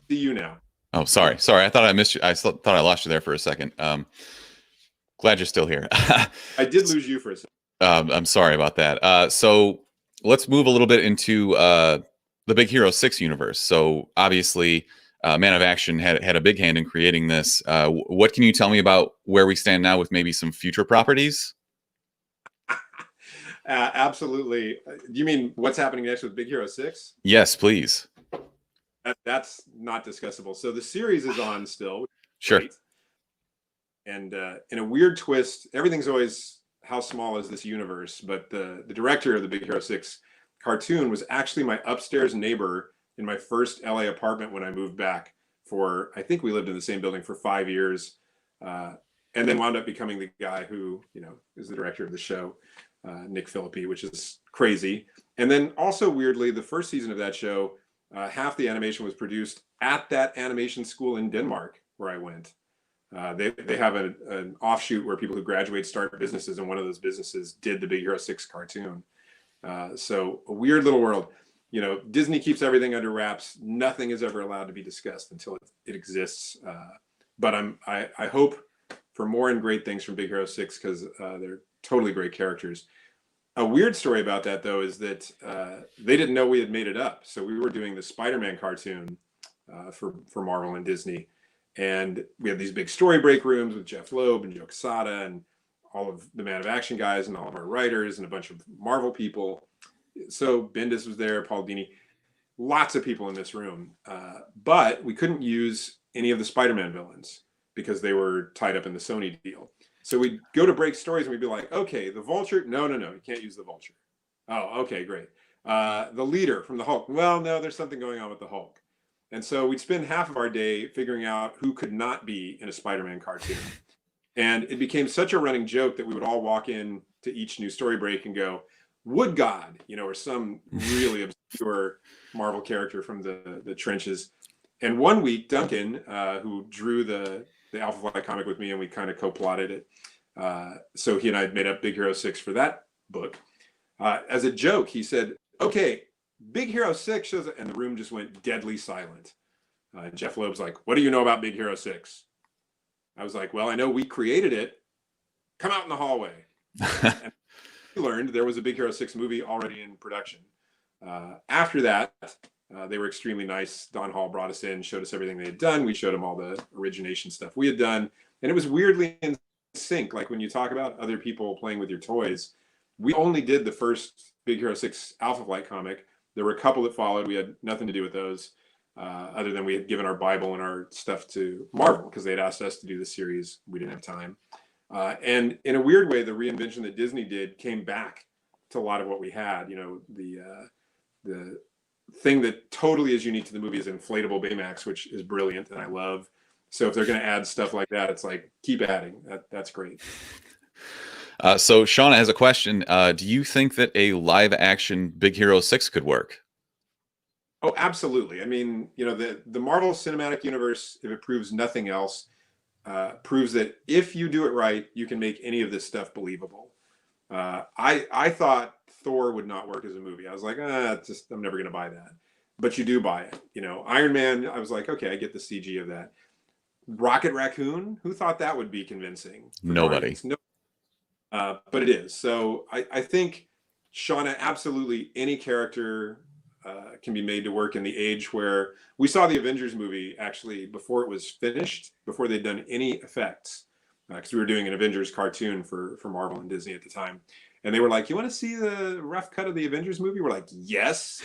see you now. Oh, sorry. I thought I missed you. I thought I lost you there for a second. Glad you're still here. I did lose you for a second. I'm sorry about that. So let's move a little bit into the Big Hero 6 universe. So obviously, Man of Action had a big hand in creating this. What can you tell me about where we stand now with maybe some future properties? Absolutely. Do you mean what's happening next with Big Hero 6? Yes, please. That's not discussable. So the series is on still. Sure. Great. And in a weird twist, everything's always how small is this universe? But the director of the Big Hero 6 cartoon was actually my upstairs neighbor in my first LA apartment when I moved back for, I think we lived in the same building for 5 years. And then wound up becoming the guy who, you know, is the director of the show, Nick Philippi, which is crazy. And then also weirdly, the first season of that show, half the animation was produced at that animation school in Denmark where I went. They have an offshoot where people who graduate start businesses, and one of those businesses did the Big Hero 6 cartoon. So a weird little world. You know, Disney keeps everything under wraps. Nothing is ever allowed to be discussed until it exists. But I hope for more and great things from Big Hero 6 because they're totally great characters. A weird story about that, though, is that they didn't know we had made it up. So we were doing the Spider-Man cartoon for Marvel and Disney. And we had these big story break rooms with Jeff Loeb and Joe Quesada and all of the Man of Action guys and all of our writers and a bunch of Marvel people. So Bendis was there, Paul Dini, lots of people in this room. But we couldn't use any of the Spider-Man villains because they were tied up in the Sony deal. So we'd go to break stories and we'd be like, okay, the Vulture, no, you can't use the Vulture. Oh, okay, great. The leader from the Hulk, well, no, there's something going on with the Hulk. And so we'd spend half of our day figuring out who could not be in a Spider-Man cartoon. And it became such a running joke that we would all walk in to each new story break and go, Wood God, you know, or some really obscure Marvel character from the trenches. And one week, Duncan, who drew the Alpha Flight comic with me, and we kind of co-plotted it. So he and I made up Big Hero 6 for that book. As a joke, he said, okay, Big Hero 6 shows up, and the room just went deadly silent. Jeff Loeb's like, what do you know about Big Hero 6? I was like, well, I know we created it. Come out in the hallway. learned there was a Big Hero 6 movie already in production. After that, they were extremely nice. Don Hall brought us in, showed us everything they had done. We showed him all the origination stuff we had done. And it was weirdly in sync. Like when you talk about other people playing with your toys, we only did the first Big Hero 6 Alpha Flight comic. There were a couple that followed. We had nothing to do with those, other than we had given our Bible and our stuff to Marvel because they had asked us to do the series. We didn't have time. And in a weird way, the reinvention that Disney did came back to a lot of what we had. You know, the thing that totally is unique to the movie is inflatable Baymax, which is brilliant and I love. So if they're going to add stuff like that, it's like, keep adding. That's great. So Shauna has a question. Do you think that a live action Big Hero 6 could work? Oh, absolutely. I mean, you know, the Marvel Cinematic Universe, if it proves nothing else, proves that if you do it right, you can make any of this stuff believable. I thought Thor would not work as a movie. I was like, I'm never going to buy that. But you do buy it. You know, Iron Man, I was like, okay, I get the CG of that. Rocket Raccoon, who thought that would be convincing? Nobody. No. But it is. So I think, Shauna, absolutely any character can be made to work in the age where we saw the Avengers movie actually before it was finished, before they'd done any effects, because we were doing an Avengers cartoon for Marvel and Disney at the time. And they were like, you want to see the rough cut of the Avengers movie? We're like, yes.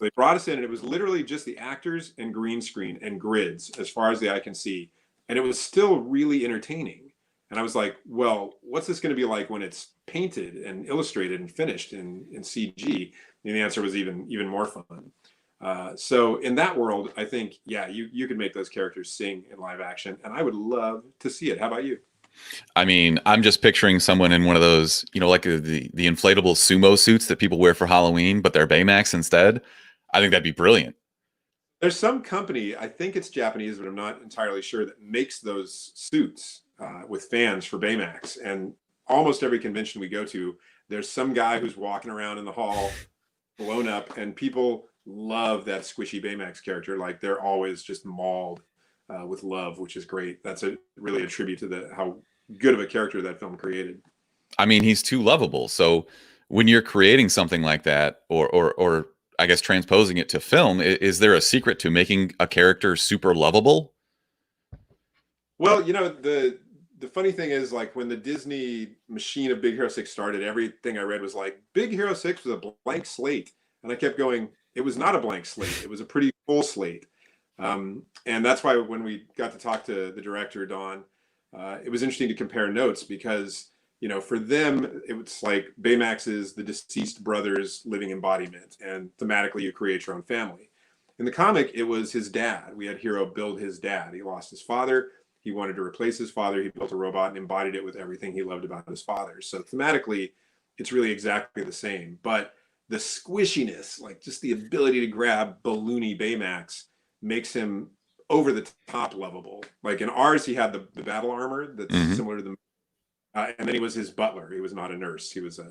They brought us in, and it was literally just the actors and green screen and grids as far as the eye can see. And it was still really entertaining. And I was like, well, what's this going to be like when it's painted and illustrated and finished in CG? And the answer was even more fun. So in that world, I think, yeah, you could make those characters sing in live action, and I would love to see it. How about you? I mean, I'm just picturing someone in one of those, you know, like the inflatable sumo suits that people wear for Halloween, but they're Baymax instead. I think that'd be brilliant. There's some company, I think it's Japanese, but I'm not entirely sure, that makes those suits with fans for Baymax. And almost every convention we go to, there's some guy who's walking around in the hall blown up, and people love that squishy Baymax character. Like they're always just mauled with love, which is great. That's really a tribute to how good of a character that film created. I mean, he's too lovable. So when you're creating something like that, or I guess transposing it to film, is there a secret to making a character super lovable? Well, you know, the funny thing is, like, when the Disney machine of Big Hero 6 started, everything I read was like, Big Hero 6 was a blank slate. And I kept going, it was not a blank slate. It was a pretty full slate. And that's why when we got to talk to the director, Don, it was interesting to compare notes because, you know, for them, it was like Baymax is the deceased brother's living embodiment, and thematically you create your own family. In the comic, it was his dad. We had Hero build his dad. He lost his father. He wanted to replace his father. He built a robot and embodied it with everything he loved about his father. So thematically, it's really exactly the same. But the squishiness, like just the ability to grab balloony Baymax, makes him over the top lovable. Like in ours, he had the battle armor that's similar to the and then he was his butler. He was not a nurse. He was a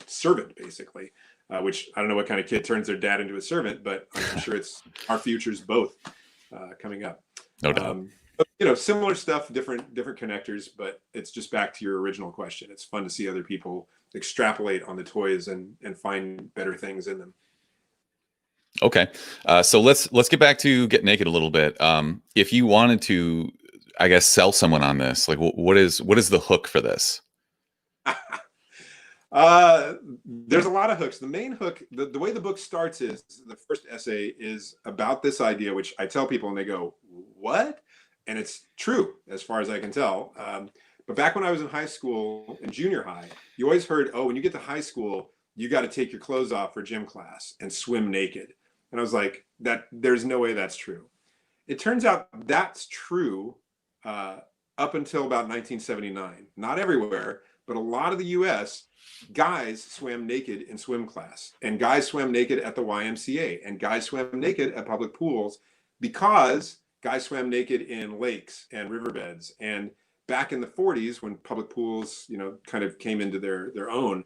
servant, basically, which I don't know what kind of kid turns their dad into a servant, but I'm sure it's our futures both coming up. No doubt. You know, similar stuff, different connectors, but it's just back to your original question. It's fun to see other people extrapolate on the toys and find better things in them. Okay. So let's get back to Get Naked a little bit. If you wanted to, I guess, sell someone on this, like what is the hook for this? There's a lot of hooks. The main hook, the way the book starts is the first essay is about this idea, which I tell people and they go, what? And it's true as far as I can tell. But back when I was in high school and junior high, you always heard, oh, when you get to high school, you got to take your clothes off for gym class and swim naked. And I was like, there's no way that's true. It turns out that's true up until about 1979. Not everywhere, but a lot of the US, guys swam naked in swim class, and guys swam naked at the YMCA, and guys swam naked at public pools because guys swam naked in lakes and riverbeds. And back in the 40s, when public pools, you know, kind of came into their own,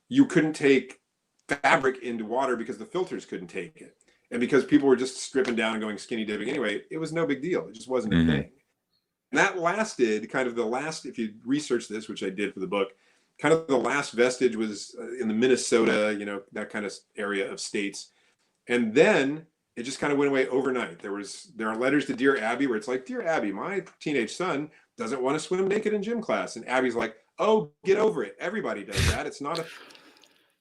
you couldn't take fabric into water because the filters couldn't take it. And because people were just stripping down and going skinny dipping anyway, it was no big deal. It just wasn't a thing. And that lasted kind of if you research this, which I did for the book, kind of the last vestige was in the Minnesota, that kind of area of states. And then it just kind of went away overnight. There are letters to Dear Abby where it's like, Dear Abby, my teenage son doesn't want to swim naked in gym class. And Abby's like, oh, get over it. Everybody does that. It's not a...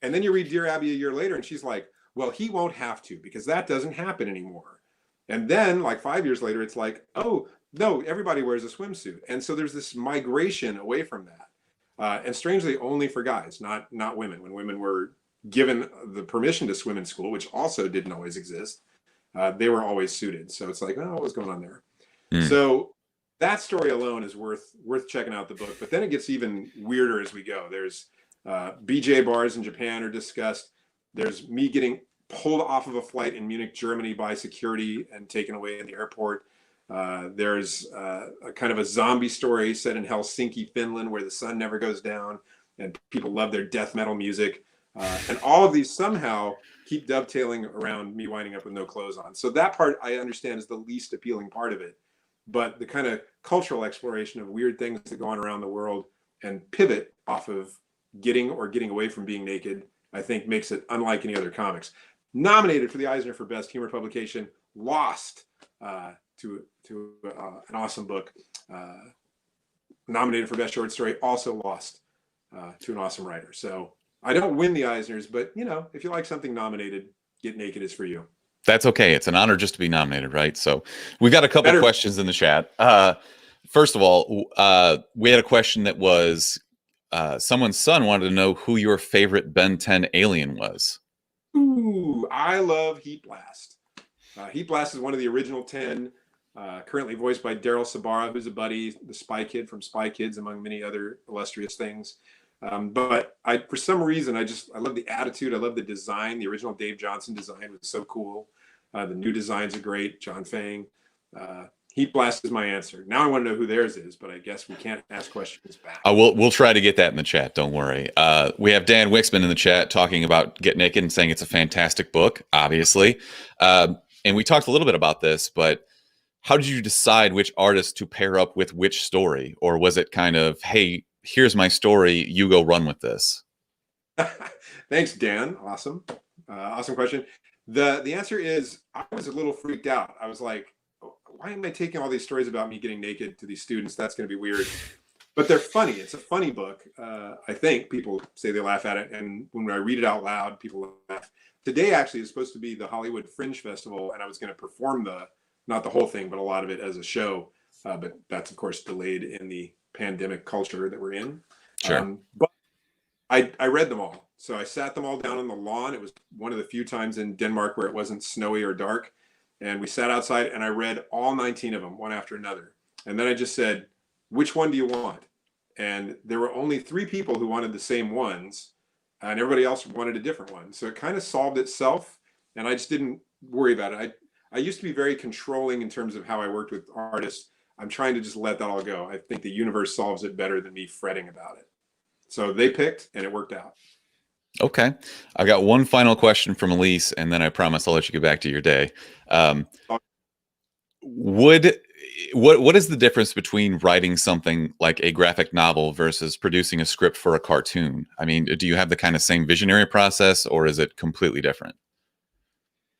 And then you read Dear Abby a year later and she's like, well, he won't have to because that doesn't happen anymore. And then like 5 years later, it's like, oh, no, everybody wears a swimsuit. And so there's this migration away from that. And strangely, only for guys, not women. When women were given the permission to swim in school, which also didn't always exist, they were always suited. So it's like, oh, what's going on there? So that story alone is worth checking out the book. But then it gets even weirder as we go. There's BJ bars in Japan are discussed. There's me getting pulled off of a flight in Munich, Germany by security and taken away in the airport. There's a kind of a zombie story set in Helsinki, Finland, where the sun never goes down and people love their death metal music. And all of these somehow keep dovetailing around me winding up with no clothes on. So that part I understand is the least appealing part of it. But the kind of cultural exploration of weird things that go on around the world and pivot off of getting away from being naked, I think makes it unlike any other comics. Nominated for the Eisner for Best Humor Publication, lost to an awesome book. Nominated for Best Short Story, also lost to an awesome writer. So I don't win the Eisners, but if you like something nominated, Get Naked is for you. That's okay. It's an honor just to be nominated, right? So we got a couple of questions in the chat. First of all, we had a question that was someone's son wanted to know who your favorite Ben 10 alien was. Ooh, I love Heat Blast. Heat Blast is one of the original 10, currently voiced by Daryl Sabara, who's a buddy, the Spy Kid from Spy Kids, among many other illustrious things. But for some reason, I love the attitude. I love the design. The original Dave Johnson design was so cool. The new designs are great. John Fang. Heat Blast is my answer. Now I want to know who theirs is, but I guess we can't ask questions back. We'll try to get that in the chat. Don't worry. We have Dan Wixman in the chat talking about Get Naked and saying it's a fantastic book, obviously. And we talked a little bit about this, but how did you decide which artist to pair up with which story? Or was it kind of, hey, here's my story, you go run with this? Thanks, Dan. Awesome. Awesome question. The answer is I was a little freaked out. I was like, why am I taking all these stories about me getting naked to these students? That's going to be weird. But they're funny. It's a funny book. I think people say they laugh at it. And when I read it out loud, people laugh. Today actually is supposed to be the Hollywood Fringe Festival. And I was going to perform not the whole thing, but a lot of it as a show. But that's, of course, delayed in the pandemic culture that we're in. Sure. But I read them all. So I sat them all down on the lawn. It was one of the few times in Denmark where it wasn't snowy or dark. And we sat outside and I read all 19 of them, one after another. And then I just said, which one do you want? And there were only 3 people who wanted the same ones, and everybody else wanted a different one. So it kind of solved itself, and I just didn't worry about it. I used to be very controlling in terms of how I worked with artists. I'm trying to just let that all go. I think the universe solves it better than me fretting about it. So they picked, and it worked out. Okay. I've got one final question from Elise, and then I promise I'll let you get back to your day. What is the difference between writing something like a graphic novel versus producing a script for a cartoon? I mean, do you have the kind of same visionary process, or is it completely different?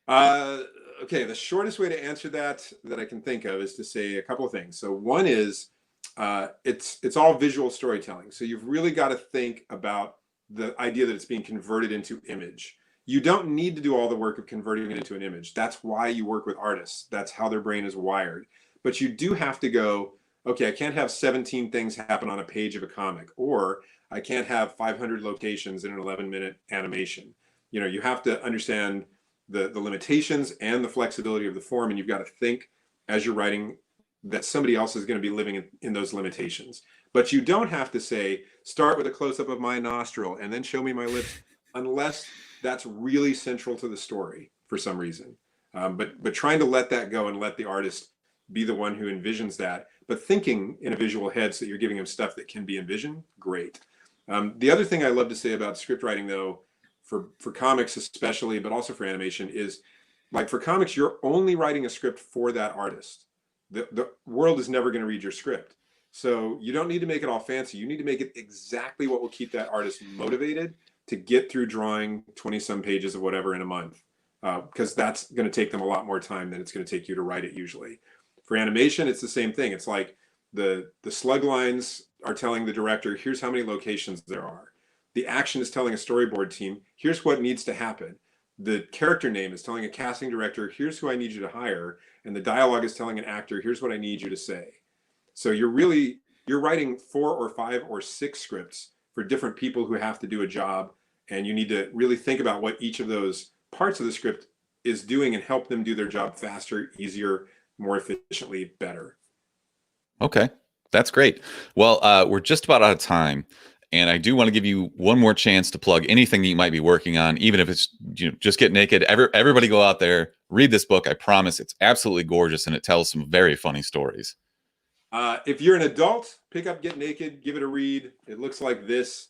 Okay, the shortest way to answer that I can think of is to say a couple of things. So one is it's all visual storytelling. So you've really got to think about the idea that it's being converted into image. You don't need to do all the work of converting it into an image. That's why you work with artists. That's how their brain is wired. But you do have to go, okay, I can't have 17 things happen on a page of a comic, or I can't have 500 locations in an 11-minute animation. You have to understand the limitations and the flexibility of the form, and you've got to think as you're writing that somebody else is going to be living in those limitations. But you don't have to say, start with a close-up of my nostril and then show me my lips, unless that's really central to the story for some reason. But trying to let that go and let the artist be the one who envisions that, but thinking in a visual head so that you're giving them stuff that can be envisioned, great. The other thing I love to say about script writing, though, for comics especially, but also for animation, is like for comics, you're only writing a script for that artist. The world is never going to read your script. So you don't need to make it all fancy. You need to make it exactly what will keep that artist motivated to get through drawing 20 some pages of whatever in a month. Because that's going to take them a lot more time than it's going to take you to write it usually. For animation, it's the same thing. It's like the slug lines are telling the director, here's how many locations there are. The action is telling a storyboard team, here's what needs to happen. The character name is telling a casting director, here's who I need you to hire. And the dialogue is telling an actor, here's what I need you to say. So you're writing 4 or 5 or 6 scripts for different people who have to do a job. And you need to really think about what each of those parts of the script is doing and help them do their job faster, easier, more efficiently, better. Okay, that's great. Well, we're just about out of time. And I do want to give you one more chance to plug anything that you might be working on, even if it's just Get Naked. Everybody go out there, read this book. I promise it's absolutely gorgeous, and it tells some very funny stories. If you're an adult, pick up Get Naked, give it a read. It looks like this.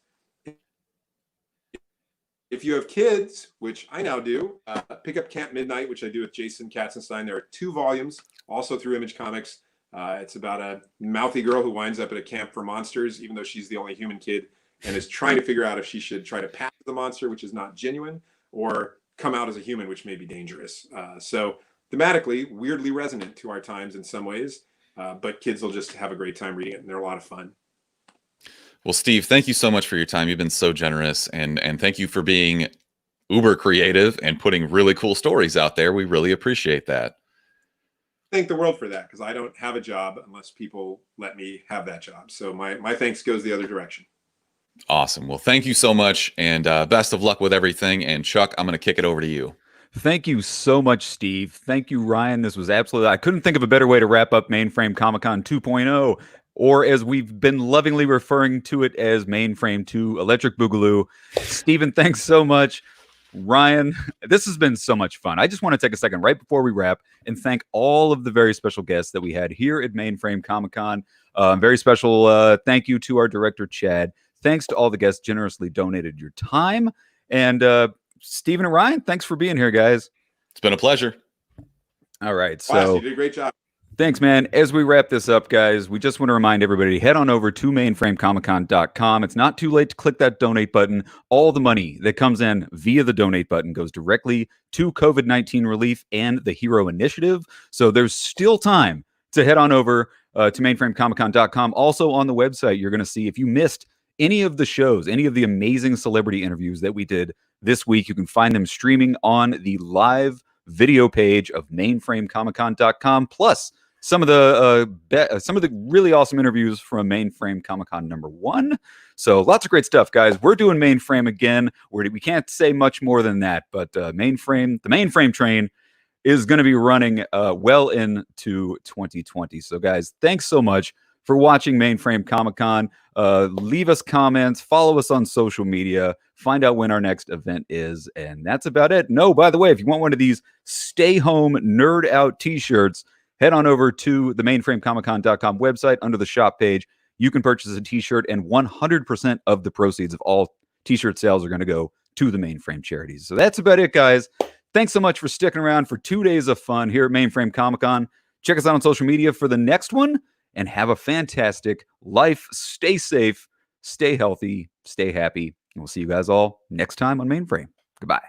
If you have kids, which I now do, pick up Camp Midnight, which I do with Jason Katzenstein. There are 2 volumes, also through Image Comics. It's about a mouthy girl who winds up at a camp for monsters, even though she's the only human kid, and is trying to figure out if she should try to pass the monster, which is not genuine, or come out as a human, which may be dangerous. So thematically, weirdly resonant to our times in some ways, but kids will just have a great time reading it, and they're a lot of fun. Well, Steve, thank you so much for your time. You've been so generous, and thank you for being uber creative and putting really cool stories out there. We really appreciate that. Thank the world for that, because I don't have a job unless people let me have that job. So my thanks goes the other direction. Awesome. Well, thank you so much, and best of luck with everything. And Chuck, I'm going to kick it over to you. Thank you so much, Steve. Thank you, Ryan. This was absolutely, I couldn't think of a better way to wrap up Mainframe Comic Con 2.0, or as we've been lovingly referring to it as Mainframe 2 Electric Boogaloo. Steven, thanks so much. Ryan, this has been so much fun. I just want to take a second right before we wrap and thank all of the very special guests that we had here at Mainframe Comic Con. Very special thank you to our director, Chad. Thanks to all the guests generously donated your time. And Steven and Ryan, thanks for being here, guys. It's been a pleasure. All right. Class, So you did a great job. thanks, man. As we wrap this up, guys, we just want to remind everybody, head on over to mainframecomiccon.com. It's not too late to click that donate button. All the money that comes in via the donate button goes directly to COVID-19 relief and the Hero Initiative. So there's still time to head on over to mainframecomiccon.com. Also on the website, you're going to see if you missed any of the shows, any of the amazing celebrity interviews that we did this week, you can find them streaming on the live video page of mainframecomiccon.com, plus some of the really awesome interviews from Mainframe Comic Con #1. So lots of great stuff, guys. We're doing Mainframe again. We can't say much more than that, but the Mainframe train is going to be running well into 2020. So, guys, thanks so much for watching Mainframe Comic Con. Leave us comments, follow us on social media, find out when our next event is, and that's about it. No, by the way, if you want one of these stay home nerd out t-shirts, head on over to the mainframecomiccon.com website. Under the shop page, you can purchase a t-shirt, and 100% of the proceeds of all t-shirt sales are going to go to the Mainframe charities. So that's about it, guys. Thanks so much for sticking around for 2 days of fun here at Mainframe Comic Con. Check us out on social media for the next one, and have a fantastic life. Stay safe, stay healthy, stay happy. And we'll see you guys all next time on Mainframe. Goodbye.